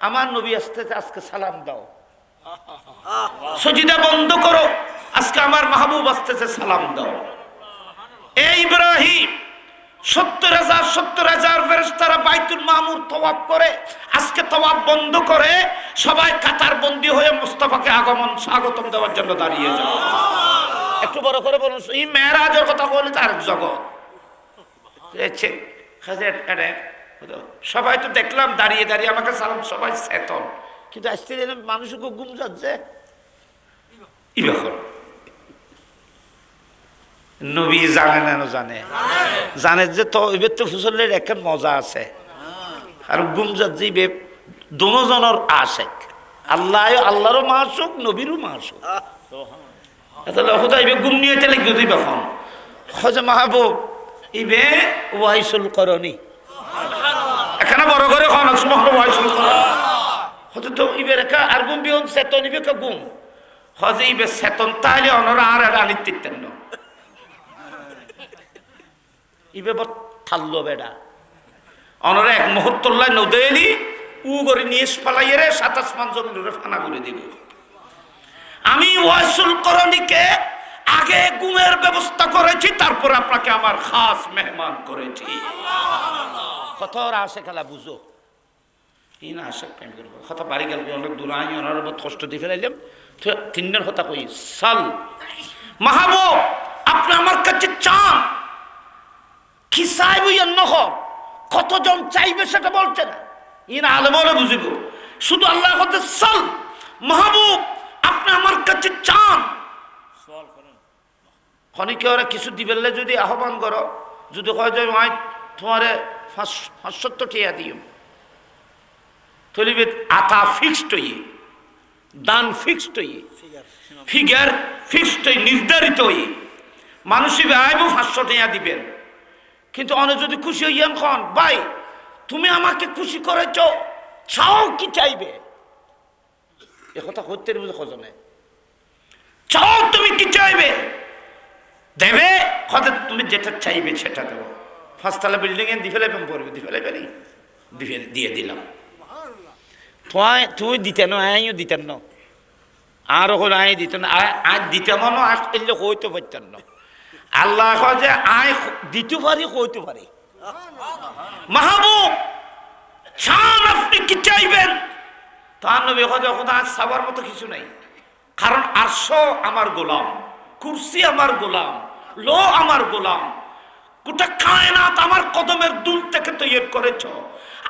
আমার নবী আসতেছে আজকে সালাম দাও সজিদা বন্ধ করো আজকে আমার মাহবুব আসতেছে সালাম দাও এই ইব্রাহিম 70,000 ফেরেশতারা বাইতুল মামুর তওয়াফ করে আজকে তওয়াফ বন্ধ করে সবাই কাতার বন্দী হয়ে মুস্তাফাকে আগমন স্বাগতম দেওয়ার জন্য দাঁড়িয়ে যায় একটু বড় করে বলুন এই মেরাজের কথা বলে তার জগৎ সবাই তো দেখলাম দাঁড়িয়ে দাঁড়িয়ে আমাকে সালাম সবাই চেতন কিন্তু আজকে মানুষ গুম যাচ্ছে নবী জানে না জানে জানে যে তো এবার তো ফুসলের একটা মজা আছে আর গুম যাচ্ছে দুজনের আশেক আল্লাহ আল্লাহরও মাসুক নবীরও মাসুক গুম নিয়ে লিখবে তুই বেখন হজে মাহবুব ইবে ওয়াইসুল করনি এখানে বড় করে ওয়াইসুল করনি হতে তো ইবের একা আর গুম বিহন চেতন ইবে গুম হজে ইবে চেতন তাইলে অনরা আর এটা আনিতেন না ইবে বর থাললো বেড়া অনরা এক মুহূর্তল্লায় নদেলি উ করে নিয়ে পালাইয়ে রে 27 মান জমিনে ফানা করে দিব আমি ওয়াইসুল করনিকে আগে গুমের ব্যবস্থা করেছি তারপর আপনাকে আমার খাস মেহমান করেছি কতর আসে খেলা বুঝো এই না আসে প্রেম করবো কথা বাড়ি গেল অনেক দূর আই ওনার কষ্ট দিয়ে ফেলাইলাম তিনজন কথা কই সাল মাহবুব আপনি আমার কাছে চান কি চাইবই অন্য কতজন চাইবে সেটা বলছে না ইনা আলে বলে বুঝিব শুধু আল্লাহ কথা সাল মাহবুব আপনি আমার কাছে চান খনিকে ওরা কিছু দিবেলে যদি আহ্বান করো যদি কয় যে মাই তোমার 570 টাকা দিও তলিবে আতা ফিক্সড হই দান ফিক্সড হই ফিগার ফিক্সড হই নির্ধারিত হই মানুষই আইব 500 টাকা দিবেন কিন্তু অনেক যদি খুশি হইয়ান খন ভাই তুমি আমাকে খুশি করেছো চাও কি চাইবে এ কথা হইতে বুঝে খোঁজনে চাও তুমি কি চাইবে দেবে কথা তুমি যেটা চাইবে সেটা দেবো 5 তলা বিল্ডিং এ দি ফেলাইবেন পড়বে দি ফেলাইবেনি দিয়ে দিলাম তুই দিতেন আইও দিতেন না আর ওখানে আই দিতেন আজ দিতাম না আজ এলে হইতে পারতেন না আল্লাহ যে আয় দিতে পারি হইতে পারি মাহবুব চান আপনি কি চাইবেন তার নবী যখন আজ সবার মতো কিছু নাই কারণ আরশ আমার গোলাম কুরসি আমার গোলাম লো আমার গোলাম গোটা কায়নাত আমার কদমের দুল থেকে তৈরি করেছ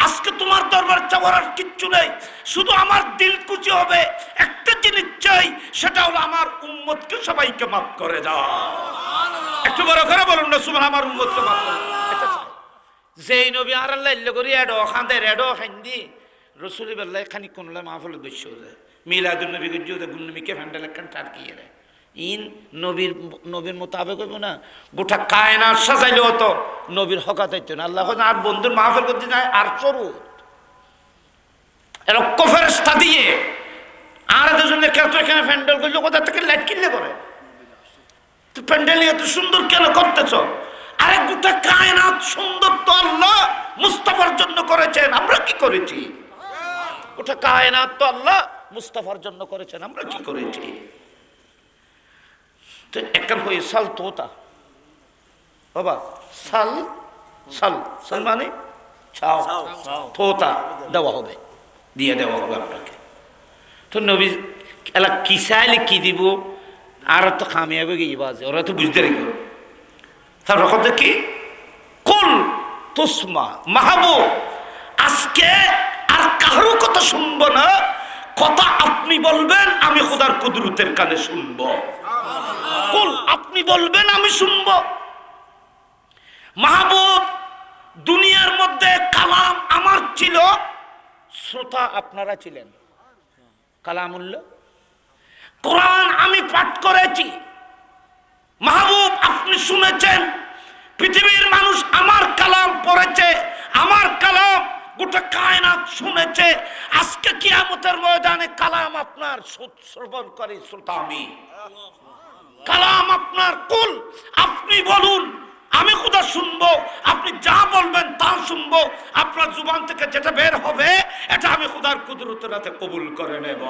আজকে তোমার দরবার চাওয়ার আর কিচ্ছু নেই শুধু আমার দিল খুশি হবে একটা জিনিস চাই সেটা হলো আমার উম্মতকে সবাইকে মাফ করে দাও একটু বড় করে বলুন না সুবহান আমার উম্মতকে মাফ করে যেই নবী আর আল্লাহ ইল্লে করি এডো খান্দে রেডো খান্দি রসুলি বেল্লাই খানি কোনলা মাহফিল বসে যায় মিলাদুন নবী গজ্জু দে গুন্নমিকে ফান্ডাল কান টার কি রে ইন নবীর মোতাবেক হইব না গোটা কায়নাত সাজাইলে হতো নবীর হকাত হইতো না আল্লাহ আর বন্ধুর মাহফিল করতে যায় আর চরুত এরকম ফেরেশতা দিয়ে আর দুজনে কেউ এখানে প্যান্ডেল করলো কোথা থেকে লাইট কিনলে করে তো প্যান্ডেল এত সুন্দর কেন করতেছ আরে গোটা কায়নাত সুন্দর তো আল্লাহ মুস্তাফার জন্য করেছেন আমরা কি করেছি গোটা কায়নাত তো আল্লাহ মুস্তাফার জন্য করেছেন আমরা কি করেছি তো একখান হয়ে সাল তোতা বাবা সাল সাল সাল মানে ছাও তোতা দেওয়া হবে দিয়ে দেওয়া হবে আপনাকে তো নবী এলা কি চাইলে কি দিব আর তো খামিয়াবে গিয়ে বাজে ওরা তো বুঝতে রেখে তার কথা কি কুল তুসমা মাহবুব আজকে আর কারো কথা শুনবো না কথা আপনি বলবেন আমি খোদার কুদরতের কানে শুনবো কুল আপনি বলবেন আমি শুনবো মাহবুব দুনিয়ার মধ্যে কালাম আমার ছিল শ্রোতা আপনারা ছিলেন কালামুল্লাহ। কোরআন আমি পাঠ করেছি, মাহবুব আপনি শুনেছেন, পৃথিবীর মানুষ আমার কালাম পড়েছে, আমার কালাম গোটা কায়নাত শুনেছে। আজকে কিয়ামতের ময়দানে কালাম আপনার শ্রবণ করে শ্রোতা আমি, কালাম আপনার কুল। আপনি বলুন, আমি খোদা শুনবো, আপনি যা বলবেন তা শুনবো। আপনার জুবান থেকে যেটা বের হবে এটা আমি খোদার কুদরতের হাতে কবুল করে নেব।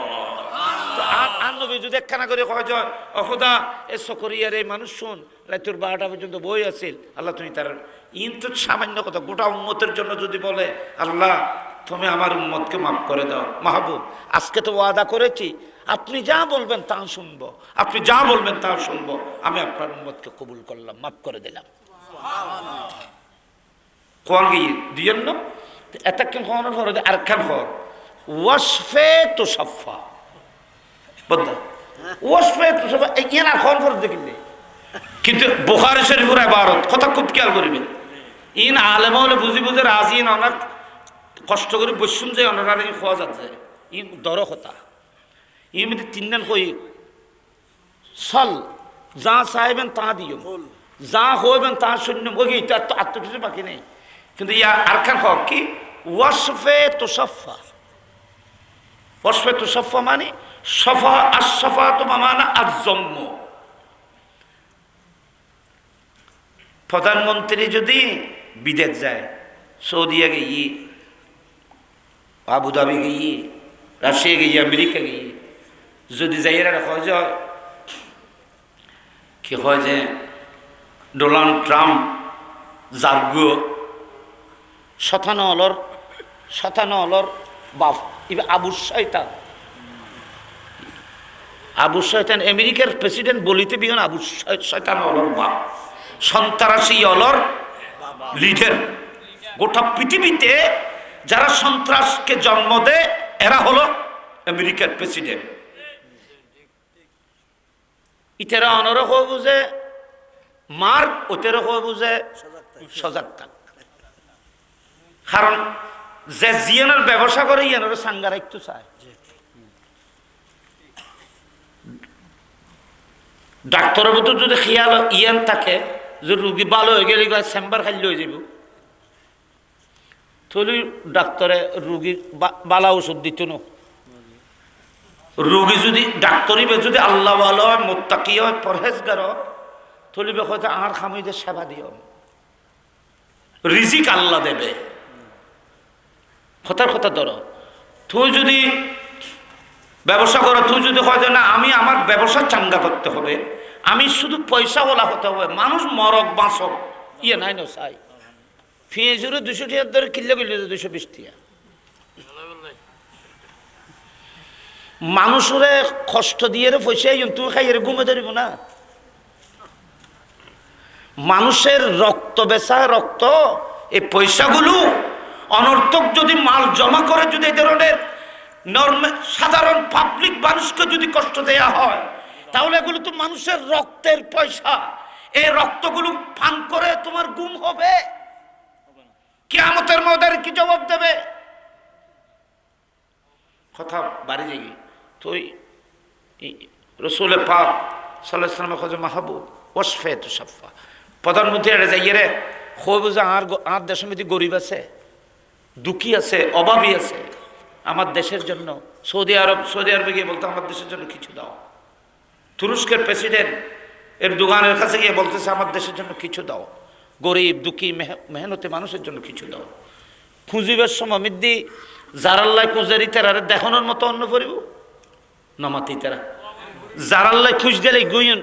আর নবী যদি একখানা করে কয় যায়, ও খোদা এ সকরিয়ার এই মানুষ শুন, রাতের 12টা পর্যন্ত বই আছিল, আল্লাহ তুমি তার ইন তো সামান্য কথা, গোটা উম্মতের জন্য যদি বলে আল্লাহ তুমি আমার উম্মতকে মাফ করে দাও। মাহবুব আজকে তো ওয়াদা করেছি, আপনি যা বলবেন তা শুনবো, আপনি যা বলবেন তা শুনবো। আমি আপনার উম্মতকে কবুল করলাম, মাফ করে দিলাম। কোন গিয়ে দিয়েন না এতক্ষণ খাওয়ানোর পরে আরেকখান খর ওয়াসফে তো সাফা বদ্দা ওয়াসফে তো সাফা এই না খাওয়ান ফর দেখিলে। কিন্তু বুখারী শরীফের ইবারত কথা খুব খেয়াল করিবেন। ইন আলেম হলে বুঝি বুঝে রাজি অনেক কষ্ট করে বসুন যে অনারা খাওয়া যাচ্ছে ই দর কথা। ই মধ্যে তিনজন কই সল যা চাইবেন তা দিও, যা হইবেন তা শূন্য বই তার তো আত্মকিছু বাকি নেই। কিন্তু ইয়া আরখান হক কি ওয়াসফে তুসাফা। ওয়াসফে তুসাফা মানে সফা আশফা তো মানা আজম্ম। প্রধানমন্ত্রী যদি বিদেশ যায়, সৌদিয়া গিয়ে, আবুধাবি গিয়ে, রাশিয়া গিয়ে, আমেরিকা গিয়ে, যদি যাইরা হয় যে কি হয় যে ডোনাল্ড ট্রাম্প জার্গ শতানলর বাপ ইবে আবু শয়তান আমেরিকার প্রেসিডেন্ট বলিতে বিহন আবু শয়তান অলর বাপ, সন্ত্রাসী অলর লিডার। গোটা পৃথিবীতে যারা সন্ত্রাসকে জন্ম দেয় এরা হলো আমেরিকার প্রেসিডেন্ট। ইতেরা অনর হয়ে বুঝে মার, ওতেরা হয়ে বুঝে সজাগ থাক। কারণ যে জিয়ানের ব্যবসা করে ইয়ানের সাঙ্গার একটু চায়। ডাক্তারের ভিতর যদি খেয়াল ইয়ান থাকে যে রুগী ভালো হয়ে গেলে চেম্বার খালি হয়ে যাব, তাহলে ডাক্তারে রুগী বালা ওষুধ দিত না। রুগী যদি ডাক্তারি যদি আল্লাহ ভালো হয়, মোত্তাকি হয়, পরহেজগার হয়, তাহলে হয়তো আর খামিদের সেবা দিও, রিজিক আল্লাহ দেবে। কথার কথা ধরো, তুই যদি ব্যবসা করো, তুই যদি হয় না আমি আমার ব্যবসা চাঙ্গা করতে হবে, আমি শুধু পয়সাওয়ালা হতে হবে, মানুষ মরক বাঁচক ইয়ে নাই না চাই। পেঁয়াজুরে 200 টাকার ধরে কিনলে কিনলে 220 টাকা। মানুষরে কষ্ট দিয়ে পয়সা তুই খাই ঘুমে ধরিব না। মানুষের রক্ত বেচা রক্ত, এই পয়সাগুলো অনর্থক যদি মাল জমা করে যদি এই ধরনের সাধারণ পাবলিক মানুষকে যদি কষ্ট দেয়া হয়, তাহলে এগুলো তো মানুষের রক্তের পয়সা। এই রক্তগুলো পান করে তোমার গুম হবে, কিয়ামতের ময়দানে কি জবাব দেবে? কথা বাড়ি যাই তুই রসুল পাক সাল্লাল্লাহু আলাইহি ওয়াসাল্লাম খোঁজে মাহবুব ওয়াসফে তুসাফা। প্রধানমন্ত্রী এটা যাইয়ে রে খোঁজ বুঝে আর দেশের মধ্যে গরিব আছে, দুঃখী আছে, অভাবী আছে, আমার দেশের জন্য। সৌদি আরবে গিয়ে বলতো আমার দেশের জন্য কিছু দাও। তুরস্কের প্রেসিডেন্ট এর দোকানের কাছে গিয়ে বলতেছে আমার দেশের জন্য কিছু দাও। গরিব দুঃখী মেহনতি মানুষের জন্য কিছু দাও। খুঁজিবার সময় মিদ্দি জারাল্লাই খুঁজেরি তেরারে দেখানোর মতো অন্য পড়িব নমাতি তেরা জারাল্লাই খুঁজ দিলে গুইন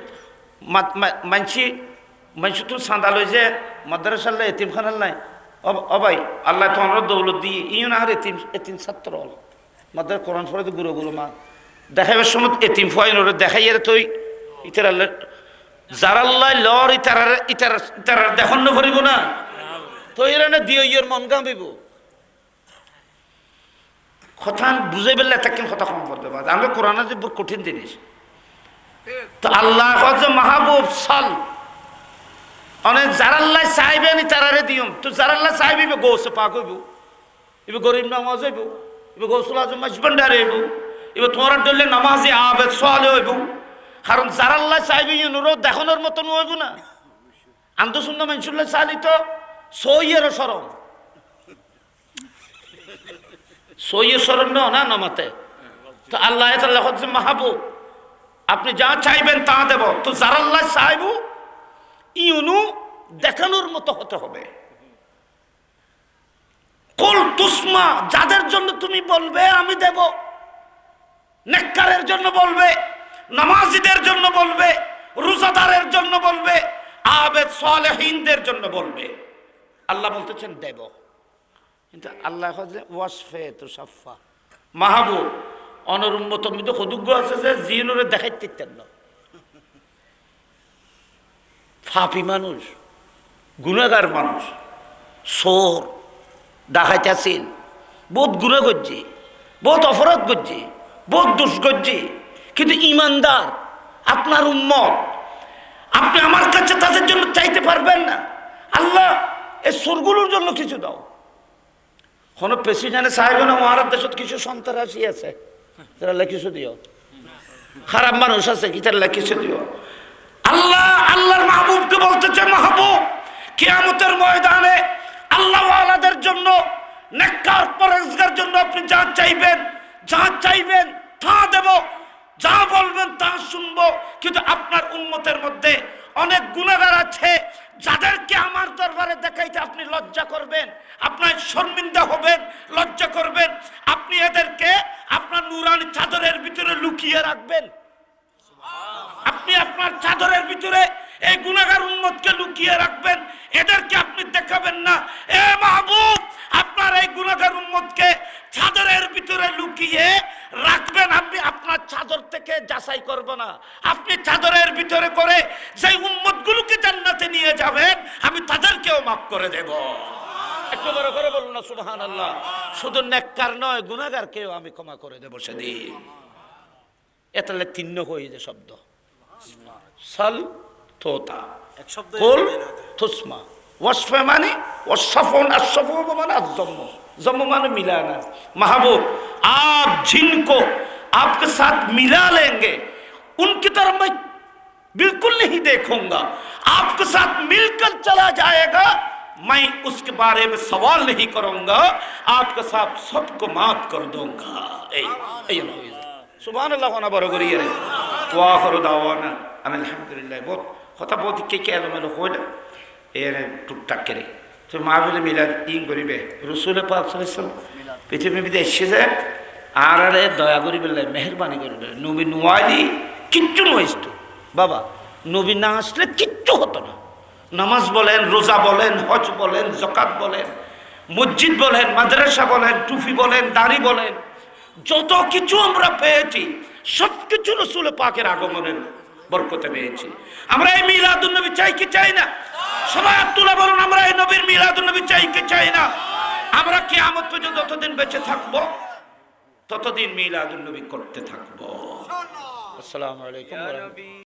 মানসি তো সাঁদা লই যে মাদ্রাসাল্লাহ এতিমখানার নাই অবাই আল্লাহ তো আমরা দৌলত দিয়ে ইউন আর এতিম ছাত্র হল মাদ্রাস কোরআন পড়ে তো গুরু মা দেখাবার সময় এতিম ফুয়াইন ওরা দেখাই তুই ইতার আল্লাহ জারাল্লাই লর ইতার দেখান ভরিব না তো এরা না দিয়ে ইয়ের মন গাঁবিব। কথা বুঝে বেললে তাকে কথা কম করতে পারে। আমরা কোরআন যে কঠিন জিনিস তো আল্লাহ মাহবুব সাল অনেক যারাল্লাহ চাইবে নি তারারে দিম তো যারাল্লাহ চাইবি গোসে পাক হইব এবার গরিব নামাজ হইব এবার গৌসুল আজম মাসবান্ডারে হইব, এবার তোমার ধরলে নামাজে আবেদ সোয়ালে হইব। কারণ যার আল্লাহ চাইবে ইউনুরও দেখানোর মতন হইব না। আন্ত শূন্য মানুষুল্লাহ চাইলি তো সইয়েরও সরম, সইয়ের সরম না নামাতে। তো আল্লাহ হচ্ছে মাহবুব, আপনি যা চাইবেন তা দেব। তো যার আল্লাহ চাইব ইউনু দেখানোর মতো হতে হবে। কুল তুসমা, যাদের জন্য তুমি বলবে আমি দেব। নেককারের জন্য বলবে, নামাজিদের জন্য বলবে, রোজাদারের জন্য বলবে, আবেদ সালেহিনদের জন্য বলবে। আল্লাহ বলতেছেন দেব। কিন্তু আল্লাহ ওয়াসফে তো সাফা মাহবুব অনরুম্মত মৃত সদুগ্য আছে যে জিনুরে দেখাইতে না। ফাপি মানুষ, গুণাগার মানুষ, সোর ডাকাইতেছিল, বহুত গুণা করছে, বহুত অপরাধ করছে, বহুত দোষ করছে। কিন্তু ইমানদার আপনার উম্মত, আপনি আমার কাছে তাদের জন্য চাইতে পারবেন না। আল্লাহ এই সোরগুলোর জন্য কিছু দাও। কোনো প্রেসিডেন্টে চাইবে না মহারাজ দেশত কিছু সন্ত্রাসী আছে, তাহলে কিছু দিও। খারাপ মানুষ আছে কি, তাহলে কিছু দিও। আল্লাহর মাহবুবকে বলতেছে মাহবুব কিয়ামতের ময়দানে আল্লাহ ওয়ালাদের জন্য, নেককার পরহেজগার জন্য আপনি যা চাইবেন তা দেব, যা বলবেন তা শুনবো। কিন্তু আপনার উম্মতের মধ্যে অনেক গুনাহগার আছে যাদেরকে আমার দরবারে দেখাইতে আপনি লজ্জা করবেন, আপনার শর্মিন্দা হবেন, লজ্জা করবেন। আপনি এদেরকে আপনার নুরানি চাদরের ভিতরে লুকিয়ে রাখবেন। আপনি আপনার চাদরের ভিতরে এই গুনাহগার উম্মতকে লুকিয়ে রাখবেন, এদেরকে আপনি দেখাবেন না। এ মাহবুব, আপনার এই গুনাহগার উম্মতকে চাদরের ভিতরে লুকিয়ে রাখবেন। আপনি আপনার চাদর থেকে যাচাই করব না, আপনি চাদরের ভিতরে করে সেই উম্মতগুলোকে জান্নাতে নিয়ে যাবেন, আমি তাদেরকেও মাফ করে দেব। একটু বড় করে বলুন না সুবহানাল্লাহ। শুধু নেককার নয়, গুনাহগারকেও আমি ক্ষমা করে দেব সেদিন। এতালে তিন্ন হয়ে যে শব্দ সাল তোতা এক শব্দ কুল তুসমা ওয়াসফা মানে ওয়াসফুন আসফু মানে আযম্ম जम्मू माने मिलाना। महबूब आप जिनको आपके साथ मिला लेंगे उनकी तरफ मैं बिल्कुल नहीं देखूंगा, आपके साथ मिलकर चला जाएगा, मैं उसके बारे में सवाल नहीं करूंगा, आपके साथ सबको माफ कर दूंगा। सुभान अल्लाह होना बरो करिए रे वा आखिरु दावाना अल्हम्दुलिल्लाह। बहुत কথা বলতে কে কে এলোমেলো হইলে এর টুকটাক করে তো মাহফিলে মিলাদ ইন করিবে। রসুল পাক সাল্লাল্লাহু আলাইহি ওয়াসাল্লাম পৃথিবীর মধ্যে এসেছে আর আরে দয়া করি বললে মেহরবানি করবে। নবী নুয়ালি কিচ্ছু নইত বাবা, নবী না আসলে কিচ্ছু হতো না। নামাজ বলেন, রোজা বলেন, হজ বলেন, যাকাত বলেন, মসজিদ বলেন, মাদ্রাসা বলেন, টুপি বলেন, দাড়ি বলেন, যত কিছু আমরা পেয়েছি সব কিছু রসুল পাকের আগমনের বরকতে পেয়েছি। আমরা এই মিলাদুন নবী চাই কি চাই না? সবাই হাত তুলে বলুন আমরা এই নবীর মিলাদুন নবী চাই কি চাই না? আমরা কিয়ামত পর্যন্ত যতদিন বেঁচে থাকবো ততদিন মিলাদুন নবী করতে থাকবো। আসসালামু আলাইকুম ওয়া রাহমাতুল্লাহ।